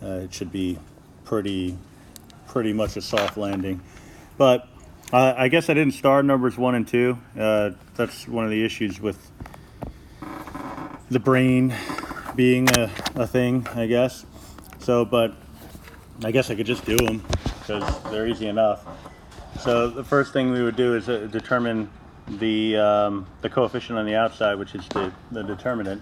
it should be pretty much a soft landing. But I guess I didn't star numbers 1 and 2. That's one of the issues with the brain being a thing, I guess. So, but I guess I could just do them because they're easy enough. So the first thing we would do is determine the coefficient on the outside, which is the determinant.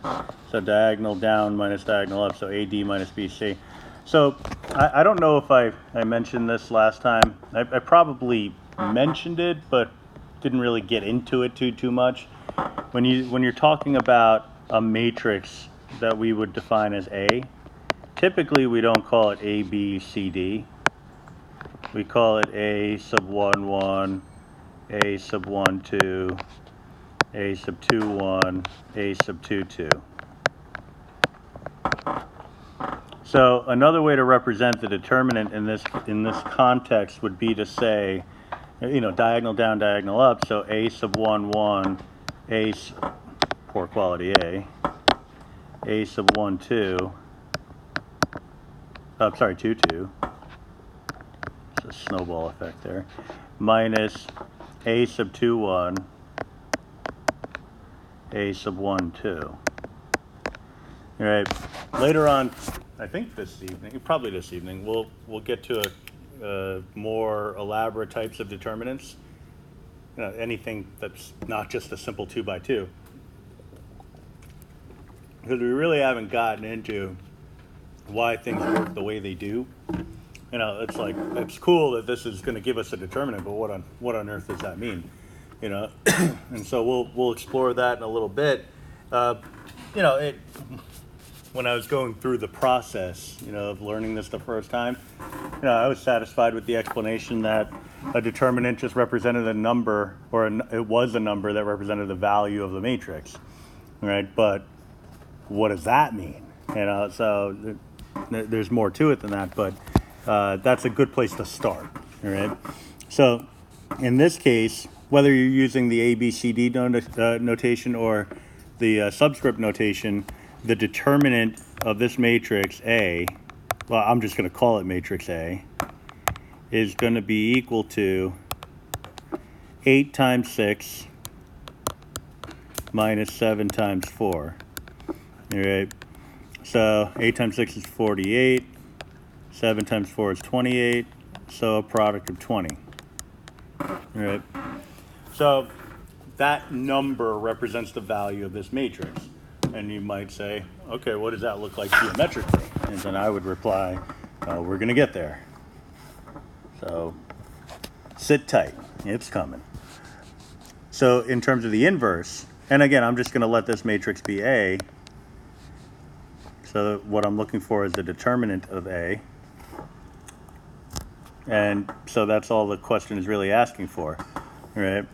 So diagonal down minus diagonal up, so AD minus BC. So I don't know if I mentioned this last time. I probably mentioned it, but didn't really get into it too much. When you're talking about a matrix that we would define as A, typically we don't call it A, B, C, D. We call it A sub 1, 1, A sub 1, 2, A sub 2, 1, A sub 2, 2. So another way to represent the determinant in this context would be to say, diagonal down, diagonal up. So A sub 1, 1, A, poor quality A sub 1, 2. I'm sorry, 2, 2. It's a snowball effect there. Minus A sub 2, 1, A sub 1, 2. All right. Later on, I think this evening, probably this evening, we'll get to more elaborate types of determinants. Anything that's not just a simple 2 by 2, because we really haven't gotten into why things work the way they do. It's like, it's cool that this is going to give us a determinant, but what on earth does that mean? And so we'll explore that in a little bit. When I was going through the process, of learning this the first time, I was satisfied with the explanation that a determinant just represented a number, or it was a number that represented the value of the matrix, right? But what does that mean? So there's more to it than that, but that's a good place to start, all right? So in this case, whether you're using the ABCD notation or the subscript notation, the determinant of this matrix A, well, I'm just going to call it matrix A, is going to be equal to 8 times 6 minus 7 times 4. All right. So 8 times 6 is 48. 7 times 4 is 28. So a product of 20. All right. So that number represents the value of this matrix. And you might say, okay, what does that look like geometrically? And then I would reply, we're going to get there. So sit tight. It's coming. So in terms of the inverse, and again, I'm just going to let this matrix be A. So what I'm looking for is the determinant of A. And so that's all the question is really asking for, right?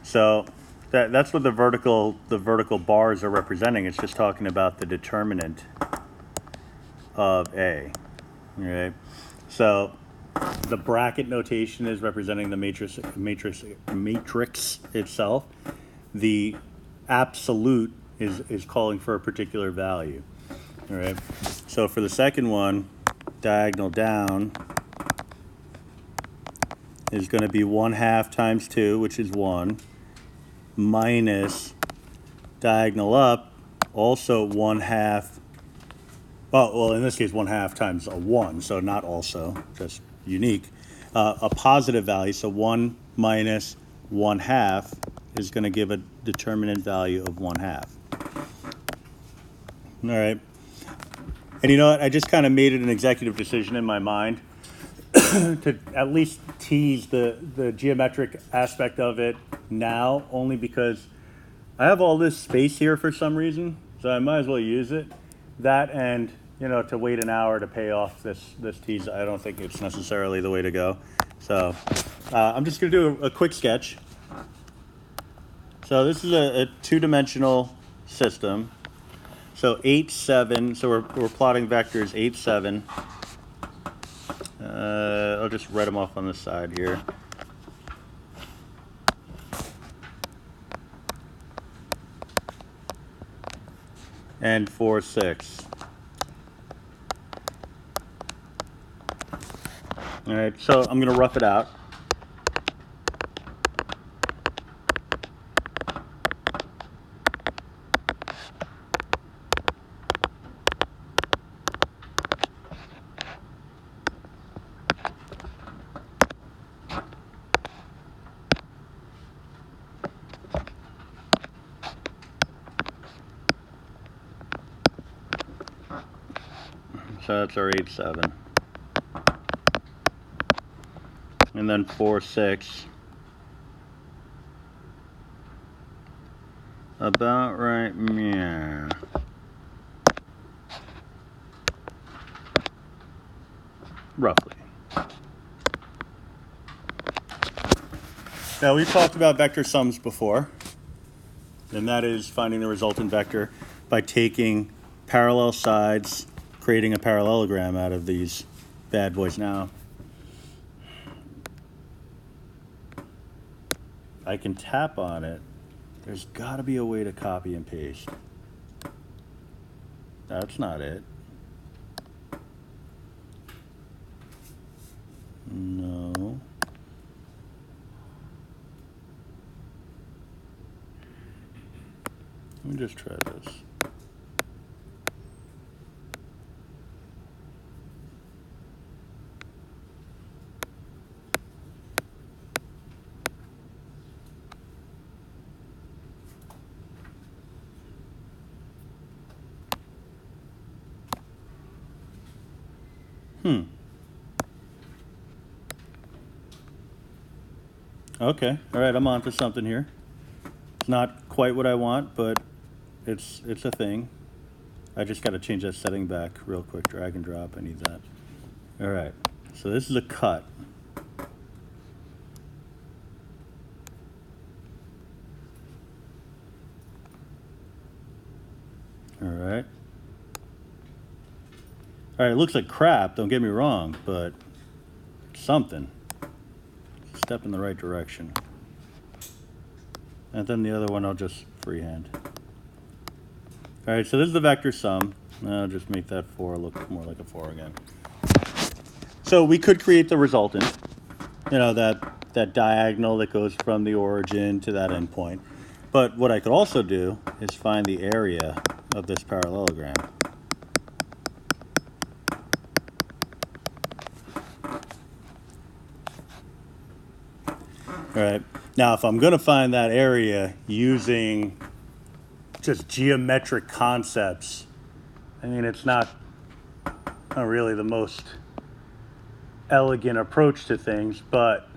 So that's what the vertical bars are representing. It's just talking about the determinant of A, right? So the bracket notation is representing the matrix itself. The absolute is calling for a particular value, all right? So for the second one, diagonal down is going to be 1/2 times 2, which is 1, minus diagonal up, also 1/2. Well, in this case, 1/2 times a 1, so not also, just unique. A positive value, so 1 minus 1/2 is going to give a determinant value of 1/2. All right. And you know what? I just kind of made it an executive decision in my mind to at least tease the geometric aspect of it now, only because I have all this space here for some reason, so I might as well use it. That and, to wait an hour to pay off this tease, I don't think it's necessarily the way to go. So I'm just going to do a quick sketch. So this is a two-dimensional system. So 8, 7, so we're plotting vectors 8, 7. I'll just write them off on the side here. And 4, 6. All right, so I'm going to rough it out. So that's our 8, 7. And then 4, 6. About right, yeah. Roughly. Now we've talked about vector sums before, and that is finding the resultant vector by taking parallel sides, creating a parallelogram out of these bad boys. Now, I can tap on it. There's got to be a way to copy and paste. That's not it. No. Let me just try this. Okay, all right, I'm on to something here. It's not quite what I want, but it's a thing. I just got to change that setting back real quick. Drag and drop, I need that. All right, so this is a cut. All right. All right, it looks like crap, don't get me wrong, but it's something. Step in the right direction. And then the other one I'll just freehand. All right, so this is the vector sum. I'll just make that 4 look more like a 4 again. So we could create the resultant, you know, that diagonal that goes from the origin to that endpoint. But what I could also do is find the area of this parallelogram. All right, now if I'm going to find that area using just geometric concepts, I mean, it's not really the most elegant approach to things, but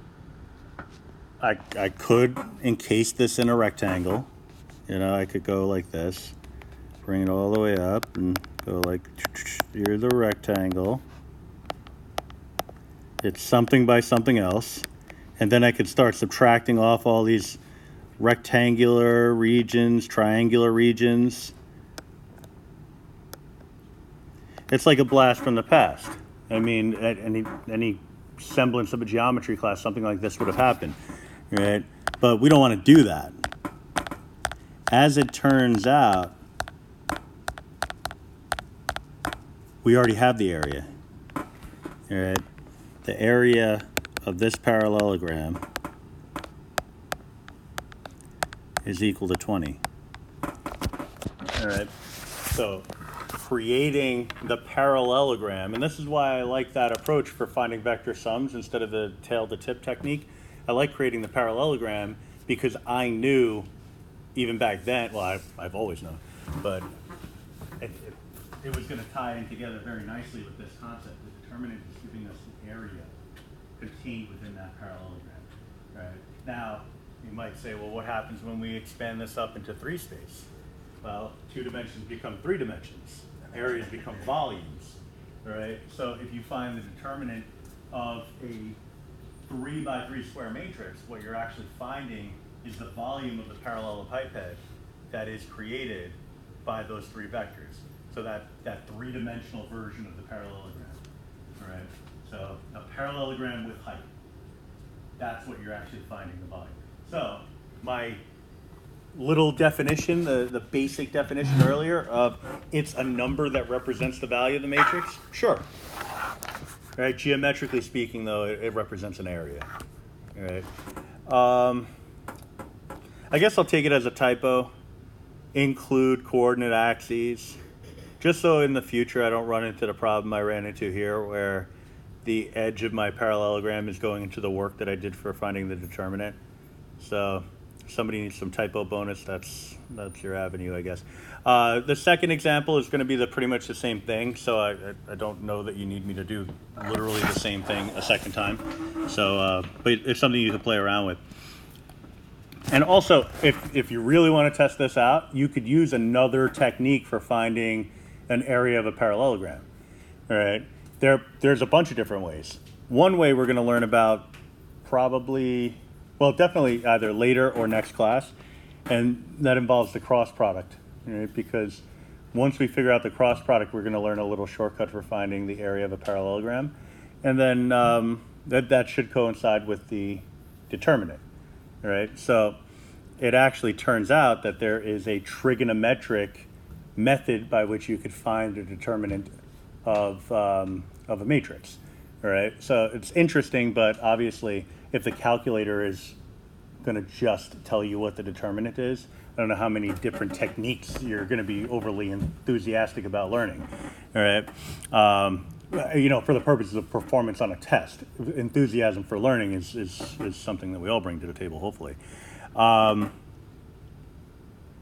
I could encase this in a rectangle. You know, I could go like this, bring it all the way up and go like, here's the rectangle. It's something by something else. And then I could start subtracting off all these rectangular regions, triangular regions. It's like a blast from the past. I mean, at any semblance of a geometry class, something like this would have happened, right? But we don't want to do that. As it turns out, we already have the area, all right? The area of this parallelogram is equal to 20. All right, so creating the parallelogram, and this is why I like that approach for finding vector sums instead of the tail to tip technique. I like creating the parallelogram because I knew even back then, well, I've always known, but it was going to tie in together very nicely with this concept. The determinant is giving us the area contained within that parallelogram, right? Now, you might say, well, what happens when we expand this up into 3 space? Well, 2 dimensions become 3 dimensions. Areas become volumes, right? So if you find the determinant of a 3 by 3 square matrix, what you're actually finding is the volume of the parallelepiped that is created by those 3 vectors. So that 3-dimensional version of the parallelogram, all right? So a parallelogram with height. That's what you're actually finding the volume. So my little definition, the basic definition earlier of it's a number that represents the value of the matrix, sure. Right? Geometrically speaking, though, it represents an area. All right. I guess I'll take it as a typo. Include coordinate axes, just so in the future I don't run into the problem I ran into here, where the edge of my parallelogram is going into the work that I did for finding the determinant. So if somebody needs some typo bonus, that's your avenue, I guess. The second example is going to be pretty much the same thing, so I don't know that you need me to do literally the same thing a second time. So, but it's something you can play around with. And also, if you really want to test this out, you could use another technique for finding an area of a parallelogram. All right, there's a bunch of different ways. One way we're going to learn about probably, well, definitely either later or next class, and that involves the cross product. Right? Because once we figure out the cross product, we're going to learn a little shortcut for finding the area of a parallelogram, and then that should coincide with the determinant. Right? So it actually turns out that there is a trigonometric method by which you could find the determinant of a matrix. All right? So it's interesting, but obviously if the calculator is going to just tell you what the determinant is, I don't know how many different techniques you're going to be overly enthusiastic about learning. All right? For the purposes of performance on a test, enthusiasm for learning is something that we all bring to the table, hopefully. Yeah,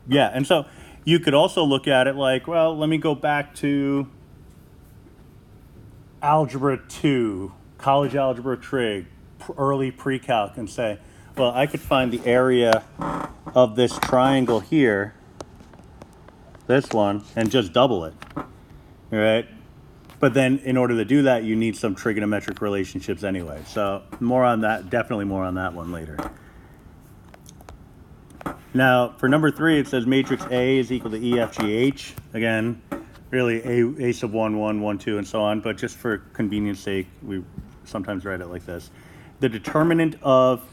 and so you could also look at it like, well, let me go back to Algebra 2, college algebra trig, early pre-calc, and say, well, I could find the area of this triangle here, this one, and just double it, all right? But then in order to do that, you need some trigonometric relationships anyway. So more on that, definitely more on that one later. Now, for number 3, it says matrix A is equal to E, F, G, H. Again, really A sub 1, 1, 1, 2, and so on. But just for convenience sake, we sometimes write it like this. The determinant of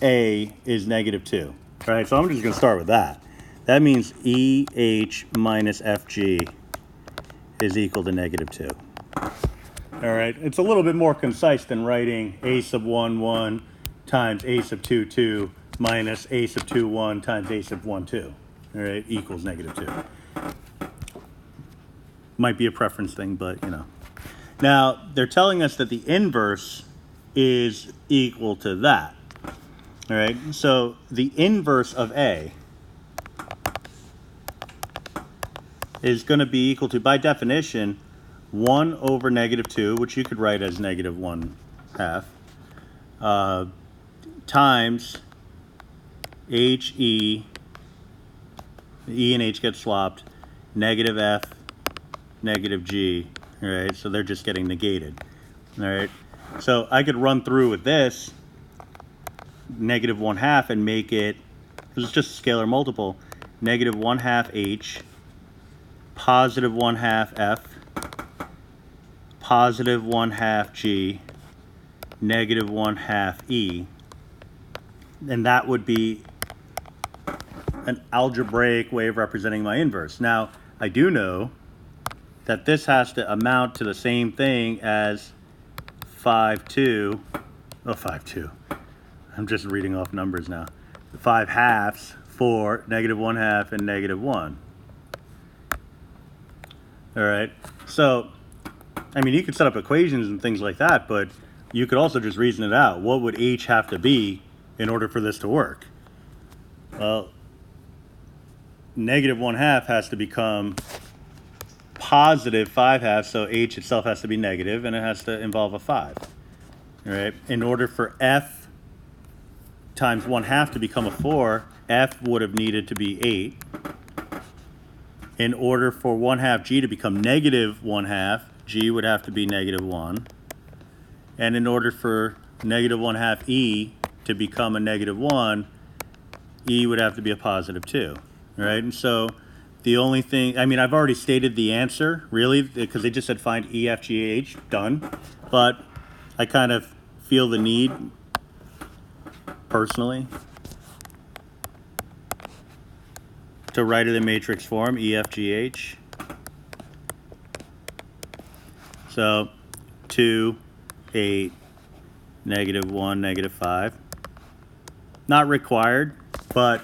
A is -2. All right, so I'm just going to start with that. That means E, H minus F, G is equal to -2. All right, it's a little bit more concise than writing A sub 1, 1 times A sub 2, 2 minus A sub 2, 1 times A sub 1, 2. All right, equals -2. Might be a preference thing, but you know. Now, they're telling us that the inverse is equal to that. All right, so the inverse of A is going to be equal to, by definition, 1 over -2, which you could write as -1/2, times HE, E and H get swapped, -F, -G, all right? So they're just getting negated, all right? So I could run through with this -1/2 and make it, because it's just a scalar multiple, -1/2 H, +1/2 F, +1/2 G, -1/2 E, and that would be an algebraic way of representing my inverse. Now, I do know that this has to amount to the same thing as 5/2, oh, 5/2, I'm just reading off numbers now, 5/2 for -1/2 and -1. All right, so I mean, you could set up equations and things like that, but you could also just reason it out. What would H have to be in order for this to work? Well, -1/2 has to become +5/2, so H itself has to be negative, and it has to involve a 5. All right, in order for F times 1/2 to become a 4, F would have needed to be 8. In order for 1/2 G to become -1/2, G would have to be -1. And in order for -1/2 E to become a -1, E would have to be a +2. All right, and so the only thing, I mean, I've already stated the answer, really, because they just said find E, F, G, H, done. But I kind of feel the need, personally, to write it in matrix form, E, F, G, H. So 2, 8, -1, -5. Not required, but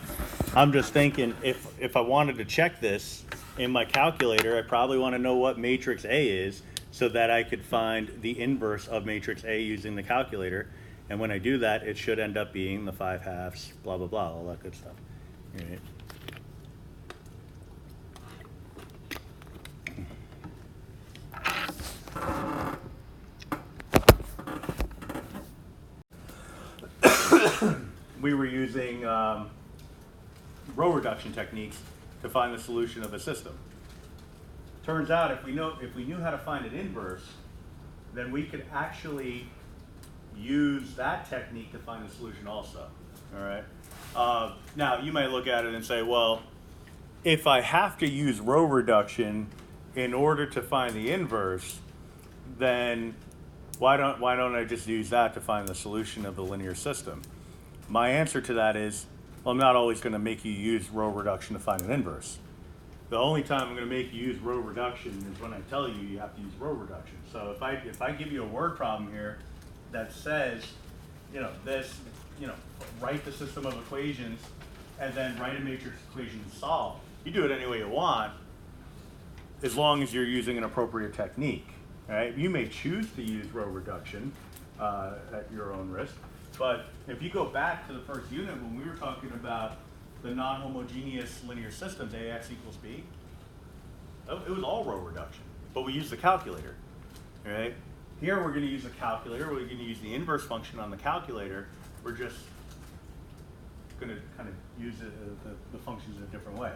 I'm just thinking if I wanted to check this in my calculator, I probably want to know what matrix A is so that I could find the inverse of matrix A using the calculator. And when I do that, it should end up being the 5/2, blah, blah, blah, all that good stuff. All right. We were using row reduction techniques to find the solution of a system. Turns out if we knew how to find an inverse, then we could actually use that technique to find the solution also. All right. Now you might look at it and say, well, if I have to use row reduction in order to find the inverse, then why don't I just use that to find the solution of the linear system? My answer to that is, well, I'm not always going to make you use row reduction to find an inverse. The only time I'm going to make you use row reduction is when I tell you have to use row reduction. So if I give you a word problem here that says, write the system of equations and then write a matrix equation to solve, you do it any way you want, as long as you're using an appropriate technique. Right? You may choose to use row reduction at your own risk, but if you go back to the first unit when we were talking about the non-homogeneous linear systems, AX equals B, it was all row reduction, but we used the calculator. Right? Here we're going to use a calculator. We're going to use the inverse function on the calculator. We're just going to kind of use the functions in a different way.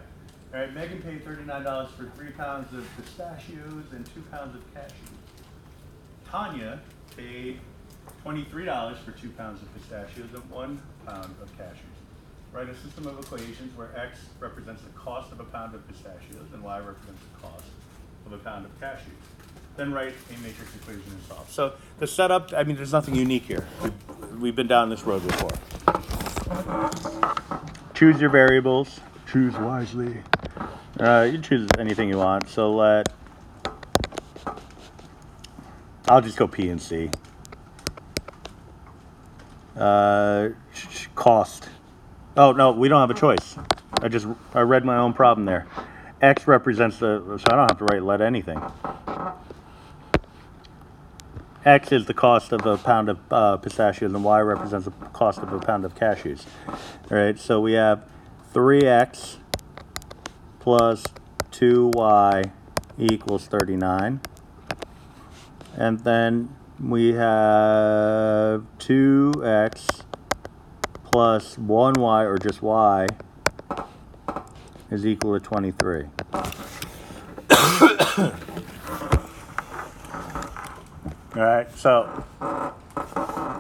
All right, Megan paid $39 for 3 pounds of pistachios and 2 pounds of cashews. Tanya paid $23 for 2 pounds of pistachios and 1 pound of cashews. Write a system of equations where X represents the cost of a pound of pistachios and Y represents the cost of a pound of cashews. Then write a matrix equation and solve. So the setup, I mean, there's nothing unique here. We've been down this road before. Choose your variables. Choose wisely. You choose anything you want. So I'll just go P and C. Cost. Oh, no, we don't have a choice. I read my own problem there. X represents so I don't have to write let anything. X is the cost of a pound of pistachios, and Y represents the cost of a pound of cashews. All right, so we have 3X plus 2Y equals 39. And then we have 2X plus 1Y, or just Y, is equal to 23. All right, so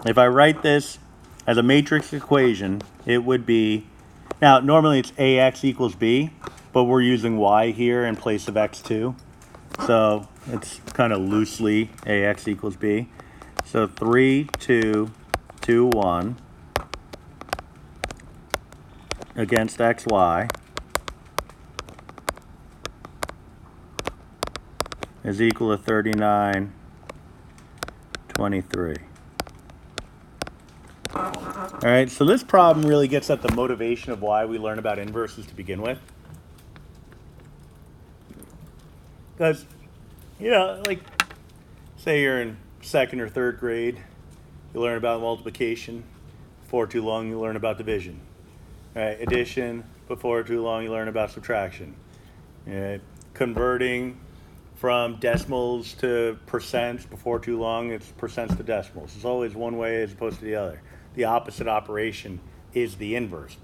if I write this as a matrix equation, it would be, now normally it's AX equals B, but we're using Y here in place of X2. So it's kind of loosely AX equals B. So 3, 2, 2, 1 against XY is equal to 39, 23. All right, so this problem really gets at the motivation of why we learn about inverses to begin with. Because, like, say you're in 2nd or 3rd grade, you learn about multiplication. Before too long, you learn about division. All right, addition. Before too long, you learn about subtraction. All right, converting from decimals to percents. Before too long, it's percents to decimals. It's always one way as opposed to the other. The opposite operation is the inverse.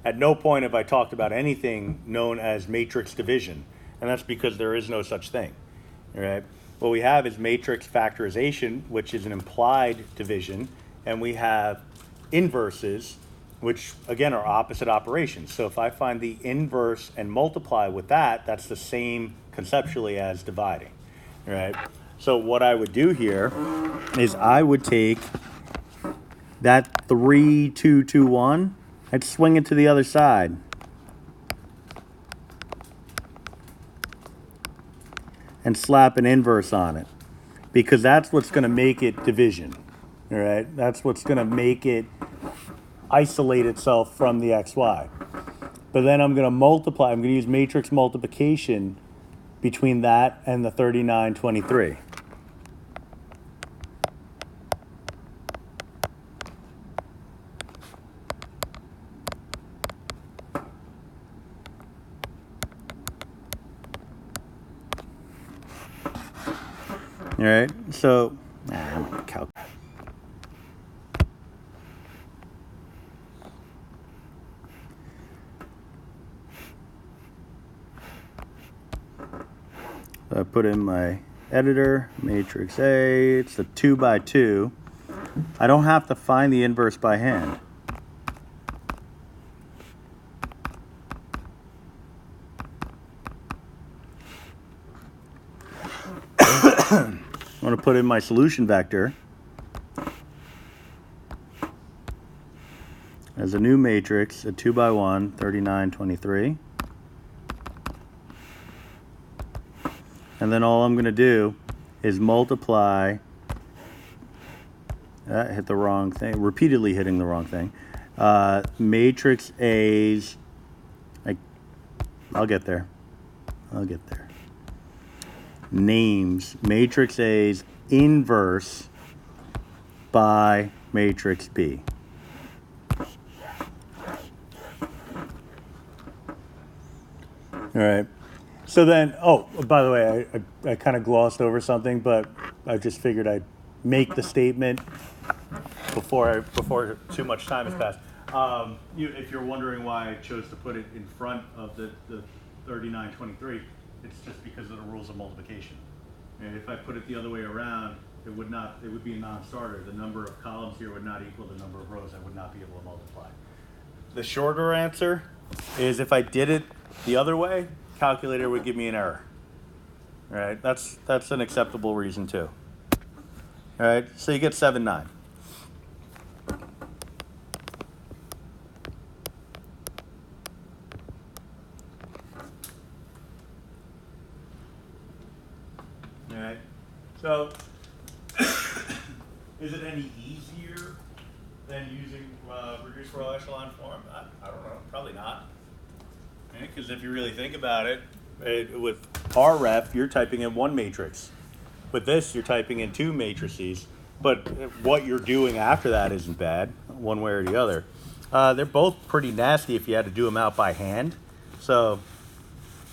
At no point have I talked about anything known as matrix division, and that's because there is no such thing. All right? What we have is matrix factorization, which is an implied division, and we have inverses, which again are opposite operations. So if I find the inverse and multiply with that, that's the same conceptually as dividing. All right? So what I would do here is I would take that 3, 2, 2, 1, I'd swing it to the other side. And slap an inverse on it. because that's what's going to make it division. All right, that's what's going to make it isolate itself from the xy. But then I'm going to multiply. I'm going to use matrix multiplication between that and the 3923. All right, so I'm going to calculate. I put in my editor, matrix A, it's a 2 by 2. I don't have to find the inverse by hand. I'm going to put in my solution vector as a new matrix, a 2 by 1, 39, 23. And then all I'm going to do is multiply, hit the wrong thing, repeatedly hitting the wrong thing, matrix A's, I'll get there, names, matrix A's inverse by matrix B. All right. So then, oh, by the way, I kind of glossed over something, but I just figured I'd make the statement before too much time has passed. If you're wondering why I chose to put it in front of the 3923, it's just because of the rules of multiplication. And if I put it the other way around, it would be a non-starter. The number of columns here would not equal the number of rows. I would not be able to multiply. The shorter answer is if I did it the other way, calculator would give me an error. All right, that's an acceptable reason too. All right, so you get 7, 9. All right, so is it any easier than using reduced row echelon form? I don't know, probably not. Because if you really think about it, with RF, you're typing in one matrix. With this, you're typing in 2 matrices. But what you're doing after that isn't bad, one way or the other. They're both pretty nasty if you had to do them out by hand. So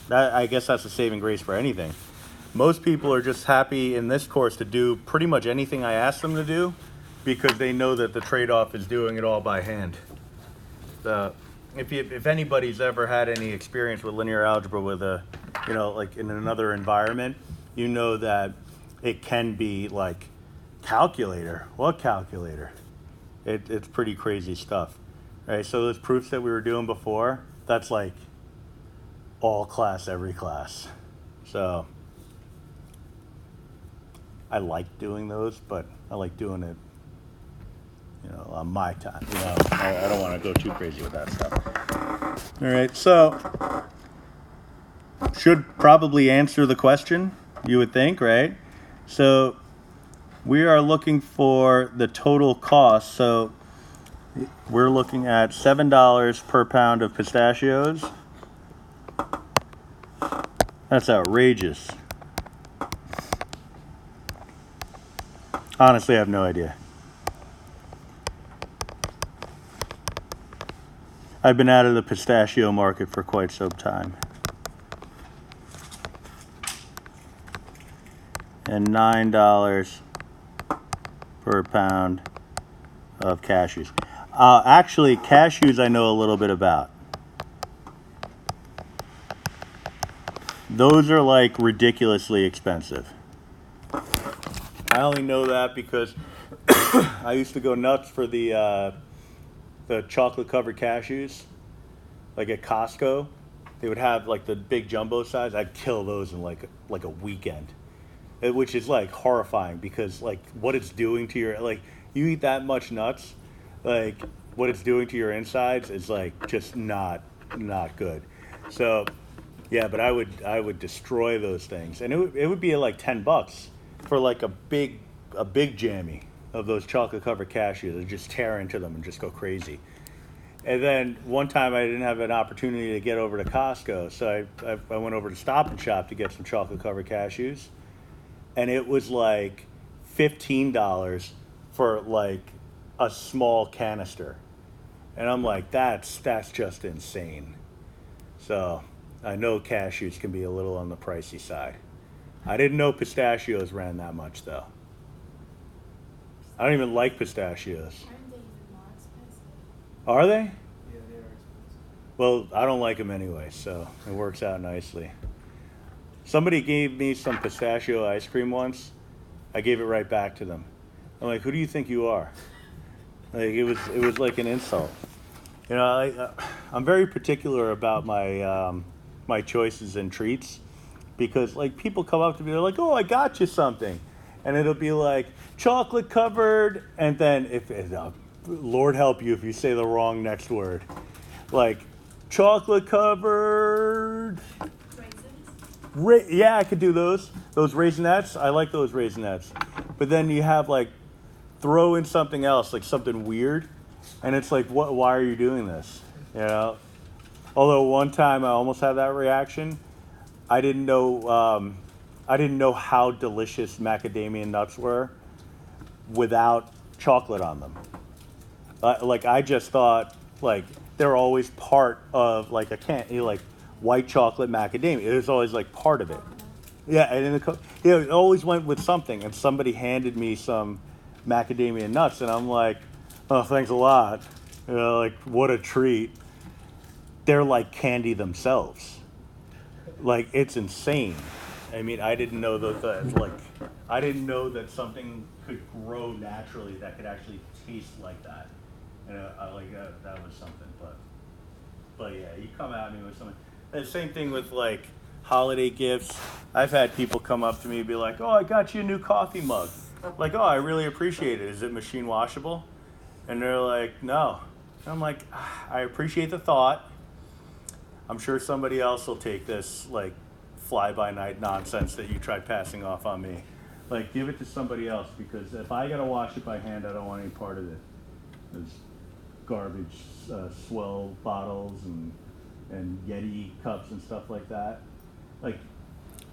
I guess that's a saving grace for anything. Most people are just happy in this course to do pretty much anything I ask them to do because they know that the trade-off is doing it all by hand. If anybody's ever had any experience with linear algebra with like in another environment, you know that it can be like calculator. What calculator? It's pretty crazy stuff, right? So those proofs that we were doing before, that's like all class, every class. So I like doing those, but I like doing it on my time. I don't want to go too crazy with that stuff. All right, so should probably answer the question, you would think, right? So we are looking for the total cost. So we're looking at $7 per pound of pistachios. That's outrageous. Honestly, I have no idea. I've been out of the pistachio market for quite some time. And $9 per pound of cashews. Actually, cashews I know a little bit about. Those are like ridiculously expensive. I only know that because I used to go nuts for the chocolate covered cashews, like at Costco. They would have like the big jumbo size. I'd kill those in like a weekend, which is like horrifying because like what it's doing to your, like you eat that much nuts, like what it's doing to your insides is like just not good. So yeah, but I would destroy those things, and it would be like $10. for like a big jammy of those chocolate covered cashews. I just tear into them and just go crazy. And then one time I didn't have an opportunity to get over to Costco, so I went over to Stop and Shop to get some chocolate covered cashews, and it was like $15 for like a small canister, and I'm like, that's just insane. So I know cashews can be a little on the pricey side. I didn't know pistachios ran that much though. I don't even like pistachios. Aren't they even more expensive? Are they? Yeah, they are expensive. Well, I don't like them anyway, so it works out nicely. Somebody gave me some pistachio ice cream once. I gave it right back to them. I'm like, who do you think you are? Like it was like an insult. You know, I'm very particular about my my choices and treats, because like people come up to me, they're like, oh, I got you something, and it'll be like chocolate covered, and then if Lord help you if you say the wrong next word, like chocolate covered. Yeah, I could do those raisinets. I like those raisinets, but then you have like throw in something else, like something weird, and it's like, what? Why are you doing this? You know. Although one time I almost had that reaction. I didn't know how delicious macadamia nuts were without chocolate on them. Like I just thought like they're always part of like a like white chocolate macadamia. It was always like part of it. Yeah, and it always went with something. And somebody handed me some macadamia nuts, and I'm like, oh, thanks a lot. You know, like what a treat. They're like candy themselves. Like it's insane. I mean, I didn't know I didn't know that something could grow naturally that could actually taste like that. And I like that was something. But yeah, you come at me with something. And the same thing with like holiday gifts. I've had people come up to me and be like, oh, I got you a new coffee mug. Like, oh, I really appreciate it. Is it machine washable? And they're like, no. And I'm like, I appreciate the thought. I'm sure somebody else will take this like fly-by-night nonsense that you tried passing off on me. Like, give it to somebody else, because if I gotta wash it by hand, I don't want any part of it. There's garbage, swell bottles and Yeti cups and stuff like that. Like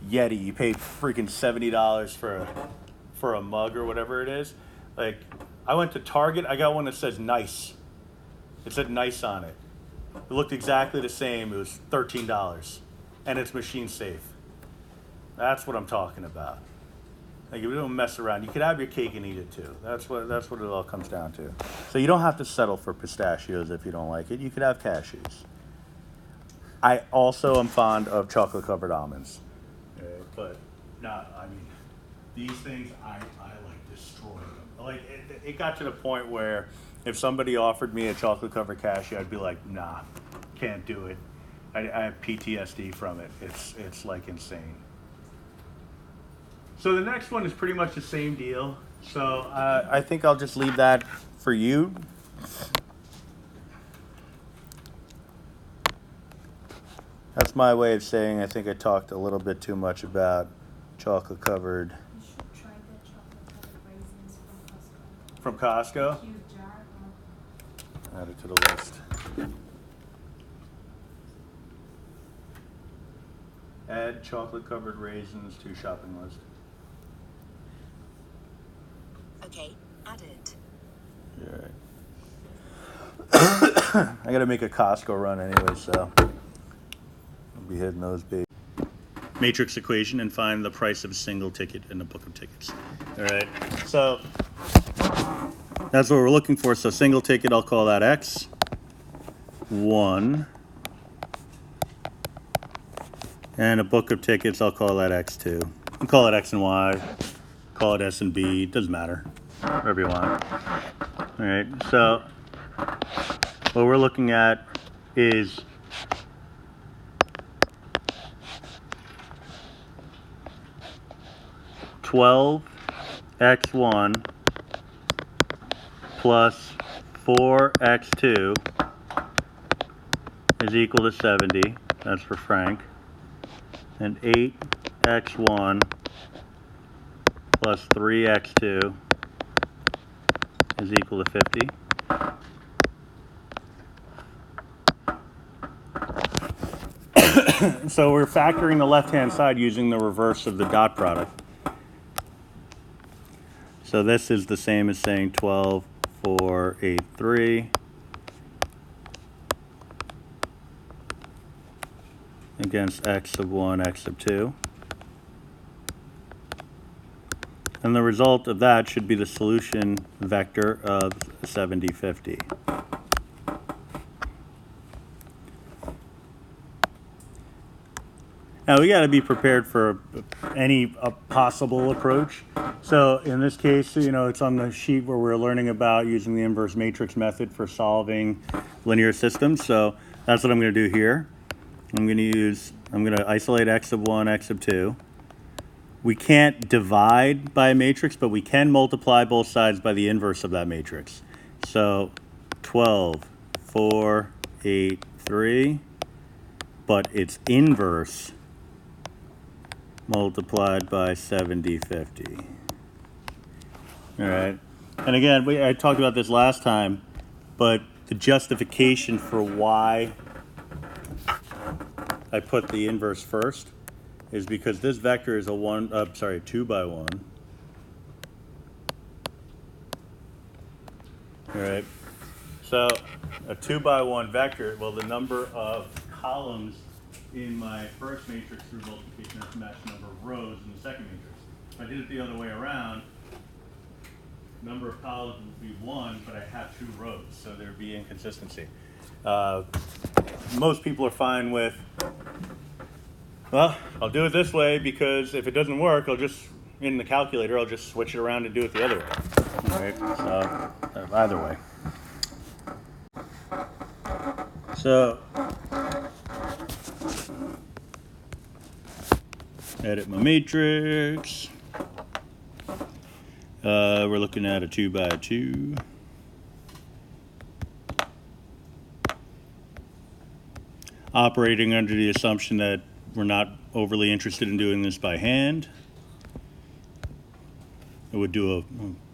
Yeti, you pay freaking $70 for a mug or whatever it is. Like, I went to Target, I got one that says nice. It said nice on it. It looked exactly the same. It was $13, and it's machine safe. That's what I'm talking about. Like, if you don't mess around, you could have your cake and eat it too. That's what it all comes down to. So you don't have to settle for pistachios if you don't like it. You could have cashews. I also am fond of chocolate covered almonds, but not. I mean, these things I like destroy them. Like it got to the point where if somebody offered me a chocolate covered cashew, I'd be like, nah, can't do it. I have PTSD from it. It's like insane. So the next one is pretty much the same deal. So I think I'll just leave that for you. That's my way of saying I think I talked a little bit too much about chocolate covered. You should try the chocolate covered raisins From Costco? Huge jar. Add it to the list. Add chocolate covered raisins to shopping list. Okay, added. All right. I gotta make a Costco run anyway, so I'll be hitting those big. Matrix equation and find the price of a single ticket in a book of tickets. All right, so that's what we're looking for. So single ticket, I'll call that X. 1. And a book of tickets, I'll call that X2. I'll call it X and Y. Call it S and B. Doesn't matter. Whatever you want. All right. So what we're looking at is $12x1 plus 4x2 is equal to 70. That's for Frank. And 8x1 plus 3x2 is equal to 50. So we're factoring the left-hand side using the reverse of the dot product. So this is the same as saying 12, 4, 8, 3 against x sub 1, x sub 2. And the result of that should be the solution vector of 70, 50. Now we got to be prepared for any possible approach. So in this case, you know, it's on the sheet where we're learning about using the inverse matrix method for solving linear systems. So that's what I'm going to do here. I'm going to isolate x sub 1, x sub 2. We can't divide by a matrix, but we can multiply both sides by the inverse of that matrix. So 12, 4, 8, 3, but its inverse multiplied by 70, 50. All right. And again, I talked about this last time, but the justification for why I put the inverse first is because this vector is a 2 by 1. All right. So a 2 by 1 vector, well, the number of columns in my first matrix through multiplication has to match the number of rows in the second matrix. If I did it the other way around, number of columns would be 1, but I have 2 rows, so there'd be inconsistency. Most people are fine with, well, I'll do it this way because if it doesn't work, I'll just, in the calculator, I'll just switch it around and do it the other way. All right, so either way. So, edit my matrix. We're looking at a 2 by 2. Operating under the assumption that we're not overly interested in doing this by hand. I would do a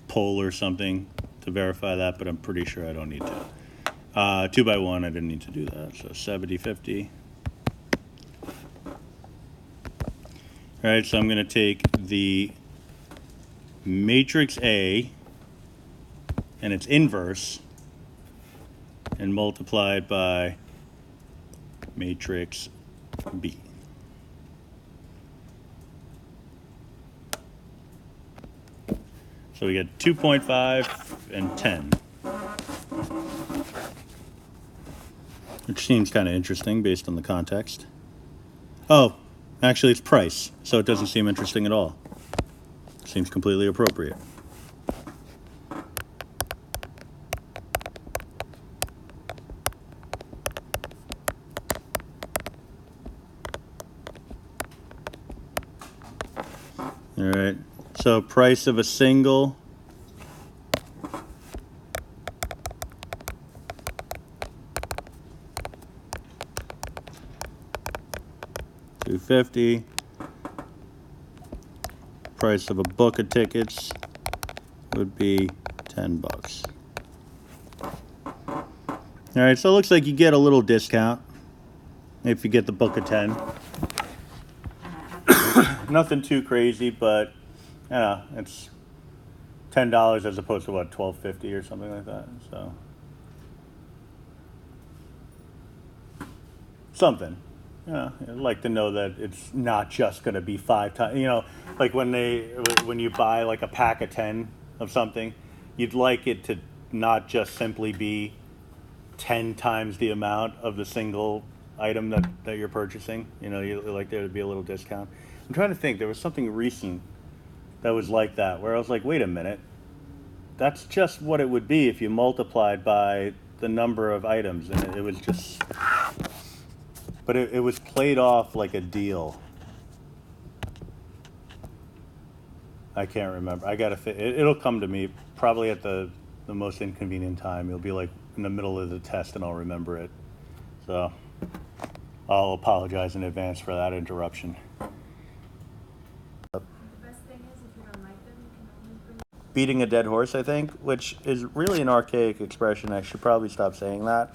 poll or something to verify that, but I'm pretty sure I don't need to. 2 by 1, I didn't need to do that. So 70, 50. All right, so I'm going to take the matrix A and its inverse and multiply it by matrix B. So we get 2.5 and 10, which seems kind of interesting based on the context. Oh, actually it's price, so it doesn't seem interesting at all. Seems completely appropriate. All right, so price of a single $2.50. Price of a book of tickets would be $10. All right, so it looks like you get a little discount if you get the book of 10. Nothing too crazy, but you know, it's $10 as opposed to what, $12.50 or something like that. So something. Yeah, I'd like to know that it's not just going to be 5 times. You know, like when you buy like a pack of 10 of something, you'd like it to not just simply be 10 times the amount of the single item that you're purchasing. You know, you like there to be a little discount. I'm trying to think. There was something recent that was like that, where I was like, wait a minute, that's just what it would be if you multiplied by the number of items, and it was just. But it was played off like a deal. I can't remember. I gotta. It'll come to me probably at the most inconvenient time. It'll be like in the middle of the test, and I'll remember it. So I'll apologize in advance for that interruption. The best thing is if you don't like them, beating a dead horse, I think, which is really an archaic expression. I should probably stop saying that.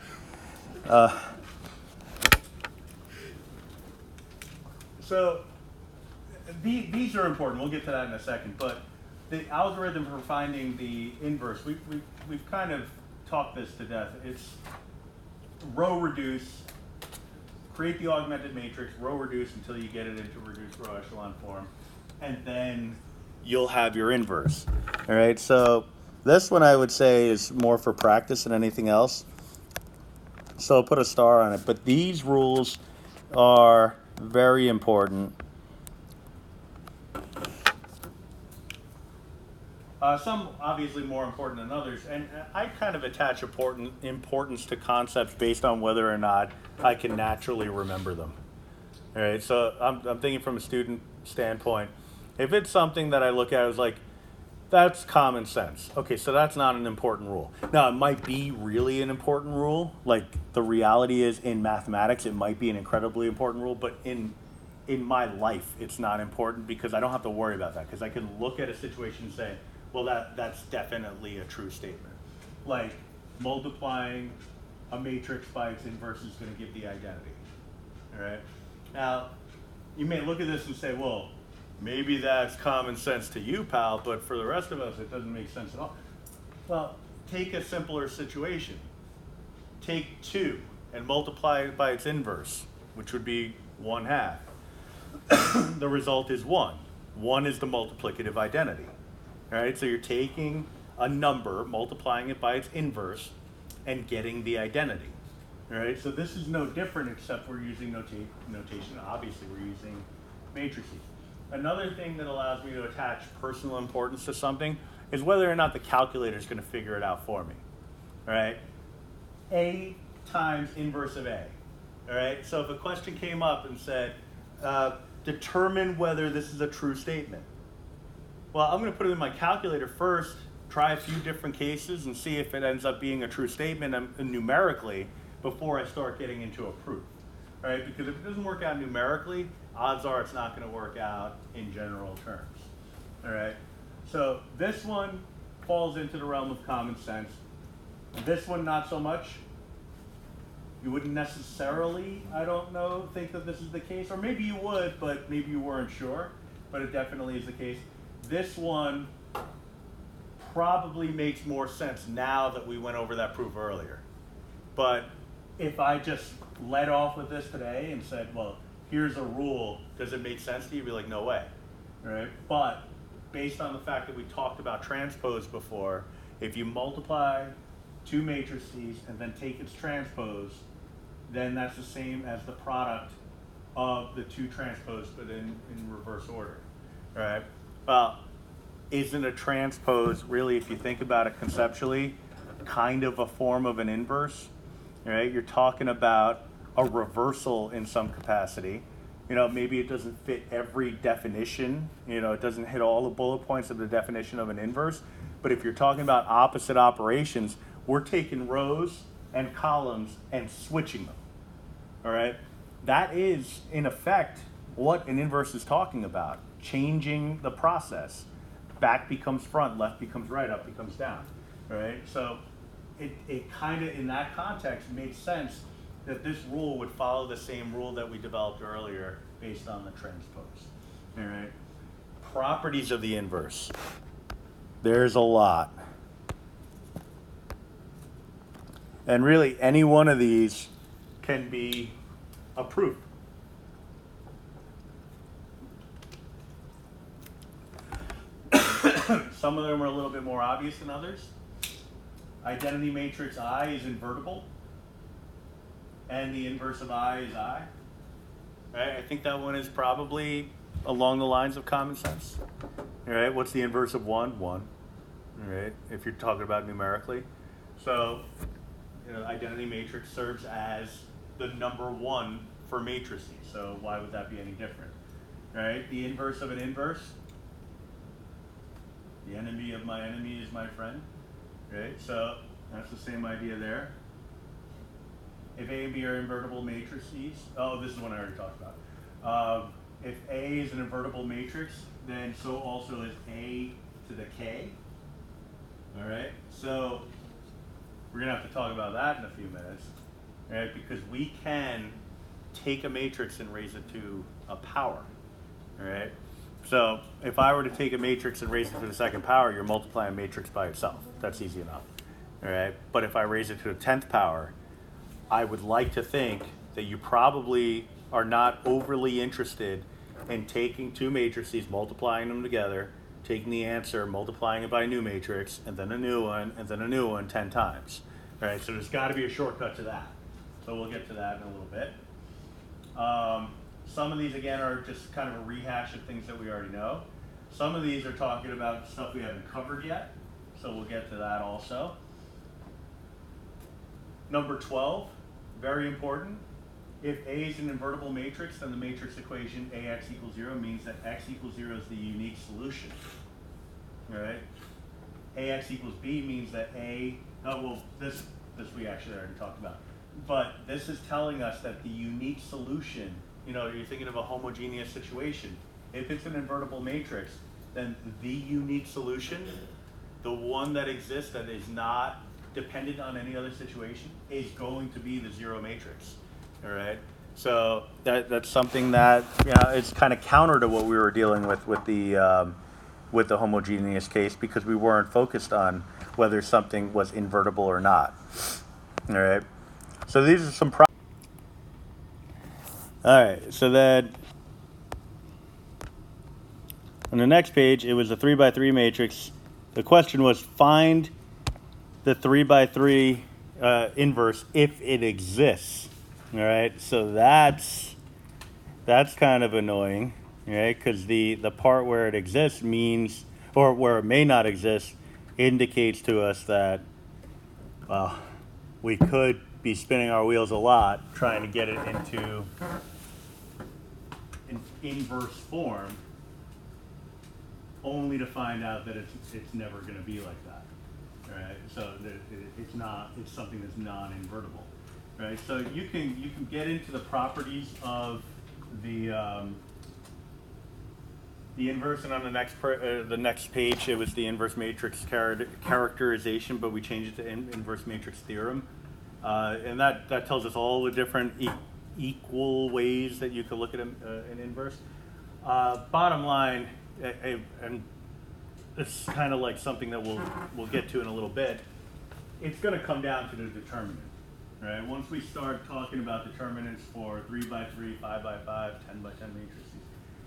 So these are important. We'll get to that in a second. But the algorithm for finding the inverse, we've kind of talked this to death. It's row reduce, create the augmented matrix, row reduce until you get it into reduced row echelon form, and then you'll have your inverse. All right, so this one I would say is more for practice than anything else. So I'll put a star on it. But these rules are very important. Some obviously more important than others, and I kind of attach importance to concepts based on whether or not I can naturally remember them. All right, so I'm thinking from a student standpoint. If it's something that I look at as like, that's common sense. Okay, so that's not an important rule. Now, it might be really an important rule. Like the reality is in mathematics, it might be an incredibly important rule, but in my life, it's not important because I don't have to worry about that because I can look at a situation and say, well, that's definitely a true statement. Like multiplying a matrix by its inverse is going to give the identity. All right. Now, you may look at this and say, well, maybe that's common sense to you, pal, but for the rest of us, it doesn't make sense at all. Well, take a simpler situation. Take 2 and multiply it by its inverse, which would be 1/2. The result is 1. 1 is the multiplicative identity. All right, so you're taking a number, multiplying it by its inverse, and getting the identity. All right, so this is no different except we're using notation. Obviously, we're using matrices. Another thing that allows me to attach personal importance to something is whether or not the calculator is going to figure it out for me. All right, A times inverse of A. All right, so if a question came up and said, determine whether this is a true statement. Well, I'm going to put it in my calculator first, try a few different cases and see if it ends up being a true statement numerically before I start getting into a proof. All right, because if it doesn't work out numerically, odds are it's not going to work out in general terms. All right, so this one falls into the realm of common sense. This one, not so much. You wouldn't necessarily, I don't know, think that this is the case, or maybe you would, but maybe you weren't sure, but it definitely is the case. This one probably makes more sense now that we went over that proof earlier. But if I just led off with this today and said, well, here's a rule, does it make sense to you? You'd be like, no way. All right? But based on the fact that we talked about transpose before, if you multiply 2 matrices and then take its transpose, then that's the same as the product of the 2 transpose, but in reverse order. All right? Well, isn't a transpose really, if you think about it conceptually, kind of a form of an inverse? Right? You're talking about a reversal in some capacity. You know, maybe it doesn't fit every definition. You know, it doesn't hit all the bullet points of the definition of an inverse. But if you're talking about opposite operations, we're taking rows and columns and switching them. All right? That is, in effect, what an inverse is talking about. Changing the process. Back becomes front, left becomes right, up becomes down. All right? So it kind of, in that context, made sense that this rule would follow the same rule that we developed earlier based on the transpose. All right? Properties of the inverse. There's a lot. And really, any one of these can be a proof. Some of them are a little bit more obvious than others. Identity matrix I is invertible, and the inverse of I is I. Right? I think that one is probably along the lines of common sense. All right, what's the inverse of 1? 1. All right, if you're talking about numerically. So, you know, identity matrix serves as the number 1 for matrices. So why would that be any different? All right, the inverse of an inverse. The enemy of my enemy is my friend. Right, so that's the same idea there. If A and B are invertible matrices, oh, this is one I already talked about. If A is an invertible matrix, then so also is A to the K. So we're going to have to talk about that in a few minutes, right? Because we can take a matrix and raise it to a power, all right? So if I were to take a matrix and raise it to the second power, you're multiplying a matrix by itself. That's easy enough, all right? But if I raise it to a 10th power, I would like to think that you probably are not overly interested in taking two matrices, multiplying them together, taking the answer, multiplying it by a new matrix, and then a new one, and then a new one 10 times. All right, so there's got to be a shortcut to that. So we'll get to that in a little bit. Some of these, again, are just kind of a rehash of things that we already know. Some of these are talking about stuff we haven't covered yet, so we'll get to that also. Number 12, very important. If A is an invertible matrix, then the matrix equation AX equals 0 means that X equals 0 is the unique solution. All right? AX equals B means that this we actually already talked about. But this is telling us that the unique solution, you're thinking of a homogeneous situation. If it's an invertible matrix, then the unique solution, the one that exists that is not dependent on any other situation, is going to be the zero matrix. All right, so that's something that it's kind of counter to what we were dealing with the homogeneous case, because we weren't focused on whether something was invertible or not. All right, so these are some all right, so then on the next page, it was a 3x3 matrix. The question was find the 3x3 inverse if it exists. All right, so that's kind of annoying, right? Because the part where it exists means, or where it may not exist, indicates to us that, well, we could be spinning our wheels a lot trying to get it into an inverse form, only to find out that it's never going to be like that. All right, so it's something that's non-invertible. Right, so you can get into the properties of the inverse, and on the next page it was the inverse matrix characterization, but we changed it to inverse matrix theorem, and that tells us all the different equal ways that you could look at an inverse. Bottom line, and it's kind of like something that we'll get to in a little bit. It's going to come down to the determinant. Right. Once we start talking about determinants for 3x3, 5x5, 10x10 matrices,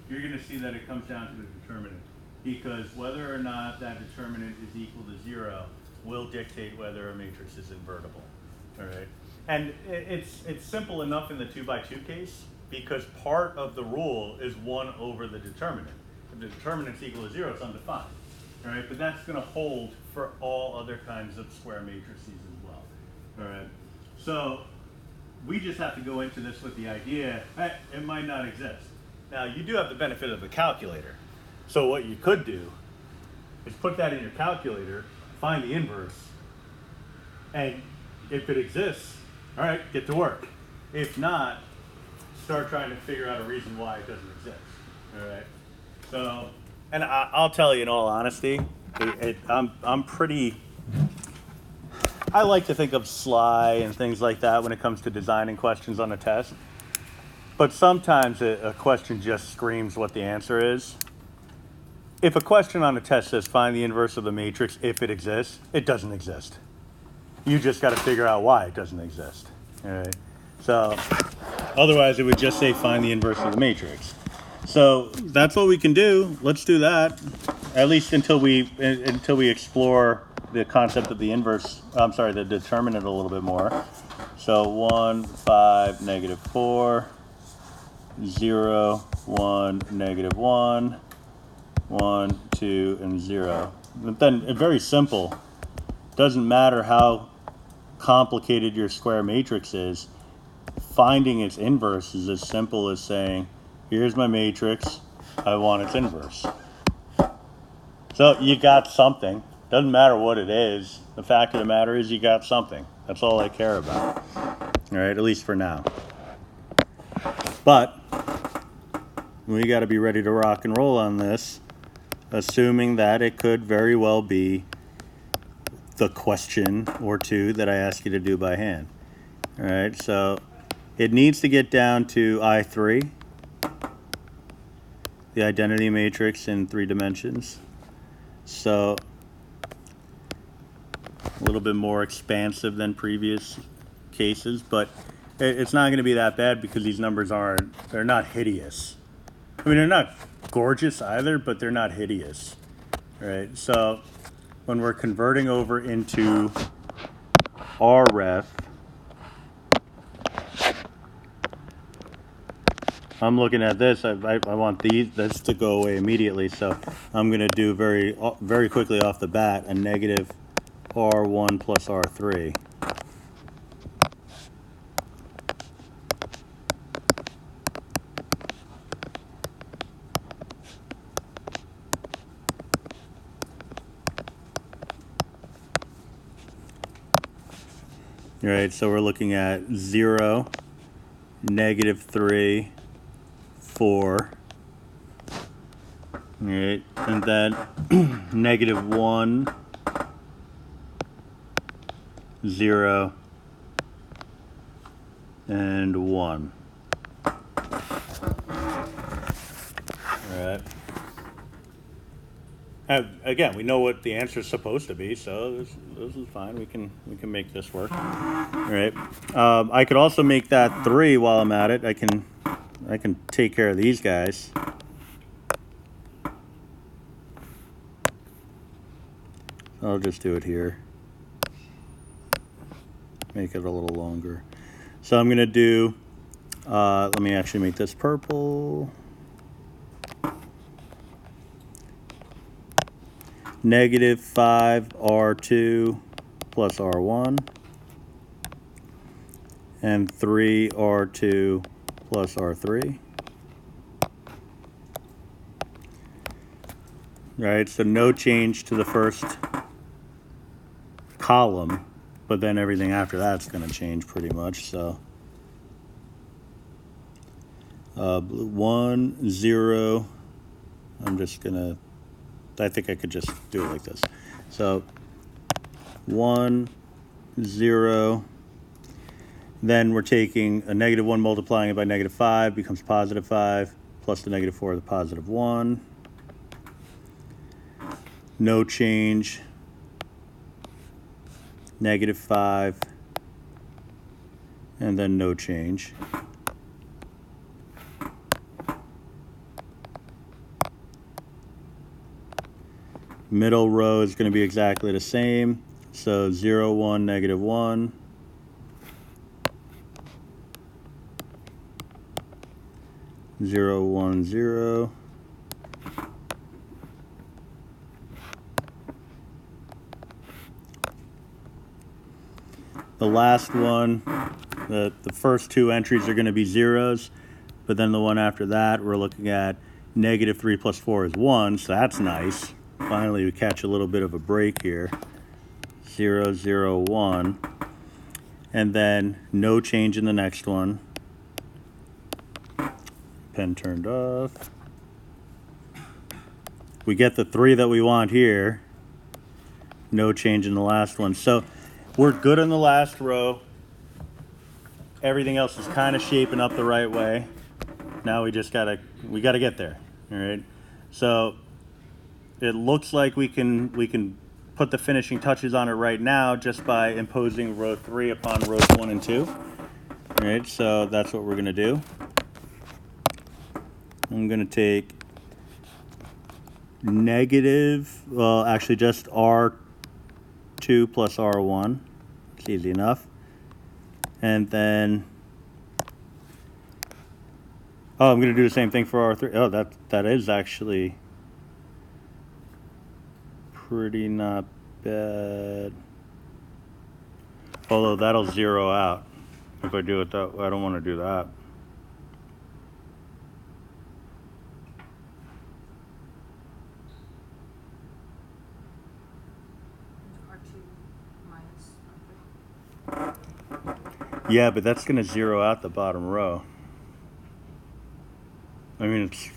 you're going to see that it comes down to the determinant, because whether or not that determinant is equal to 0 will dictate whether a matrix is invertible. All right. And it's simple enough in the 2x2 case, because part of the rule is 1 over the determinant. If the determinant's equal to 0, it's undefined. All right. But that's going to hold for all other kinds of square matrices as well. All right. So we just have to go into this with the idea that it might not exist. Now, you do have the benefit of a calculator. So what you could do is put that in your calculator, find the inverse, and if it exists, all right, get to work. If not, start trying to figure out a reason why it doesn't exist. All right. So, and I'll tell you in all honesty, I'm pretty... I like to think of sly and things like that when it comes to designing questions on a test. But sometimes a question just screams what the answer is. If a question on a test says find the inverse of the matrix if it exists, it doesn't exist. You just got to figure out why it doesn't exist. All right. So otherwise it would just say find the inverse of the matrix. So that's what we can do. Let's do that, at least until we explore the concept of the inverse, the determinant a little bit more. So 1, 5, negative 4, 0, 1, negative 1, 1, 2, and 0. But then it's very simple. Doesn't matter how complicated your square matrix is. Finding its inverse is as simple as saying, here's my matrix, I want its inverse. So you got something. Doesn't matter what it is. The fact of the matter is you got something. That's all I care about. All right, at least for now. But we got to be ready to rock and roll on this, assuming that it could very well be the question or two that I ask you to do by hand. All right, so it needs to get down to I3, the identity matrix in 3 dimensions. So a little bit more expansive than previous cases, but it's not going to be that bad because these numbers they're not hideous. I mean, they're not gorgeous either, but they're not hideous. All right, so when we're converting over into RF, I'm looking at this. I want this to go away immediately, so I'm going to do very quickly off the bat a negative R1 plus R3. All right, so we're looking at 0, negative 3, 4. All right, and then negative 1, 0, and 1. All right. Again, we know what the answer is supposed to be, so this is fine. We can make this work. All right. I could also make that 3 while I'm at it. I can take care of these guys. I'll just do it here. Make it a little longer. So I'm going to do, let me actually make this purple. Negative 5 R2 plus R1 and 3 R2 plus R3. Right, so no change to the first column, but then everything after that's going to change pretty much. So 1, 0, I'm just going to, I think I could just do it like this. So 1, 0, then we're taking a negative 1 multiplying it by negative 5 becomes positive 5 plus the negative 4 the positive 1. No change, negative 5, and then no change. Middle row is going to be exactly the same. So 0, 1, negative 1. 0, 1, 0. The last one, the first 2 entries are going to be zeros, but then the one after that, we're looking at negative 3 plus 4 is 1, so that's nice. Finally, we catch a little bit of a break here. 0, 0, 1. And then no change in the next one. Pen turned off. We get the 3 that we want here. No change in the last one. So we're good in the last row. Everything else is kind of shaping up the right way. Now we just gotta get there. All right. So it looks like we can put the finishing touches on it right now just by imposing row 3 upon rows 1 and 2. All right, so that's what we're going to do. I'm going to take negative, well, actually just R2 plus R1. It's easy enough. And then, oh, I'm going to do the same thing for R3. Oh, that is actually pretty not bad. Although that'll zero out if I do it that way. I don't want to do that. Yeah, but that's going to zero out the bottom row. I mean, it's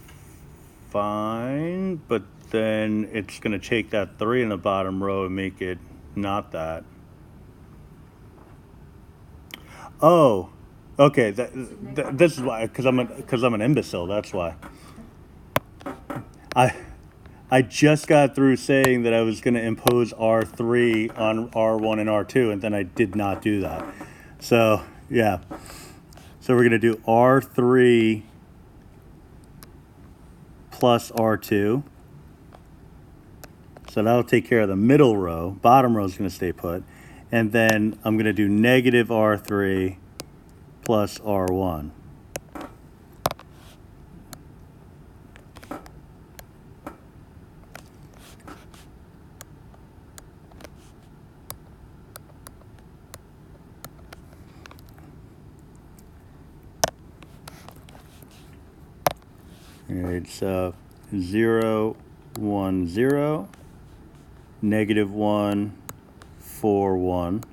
fine, but then it's going to take that 3 in the bottom row and make it not that. Oh, okay. This is why, because I'm an imbecile. That's why. I just got through saying that I was going to impose R3 on R1 and R2, and then I did not do that. So yeah. So we're going to do R3 plus R2. So that'll take care of the middle row. Bottom row is going to stay put. And then I'm going to do negative R3 plus R1. All right, so 0, 1, 0, negative 1, 4, 1.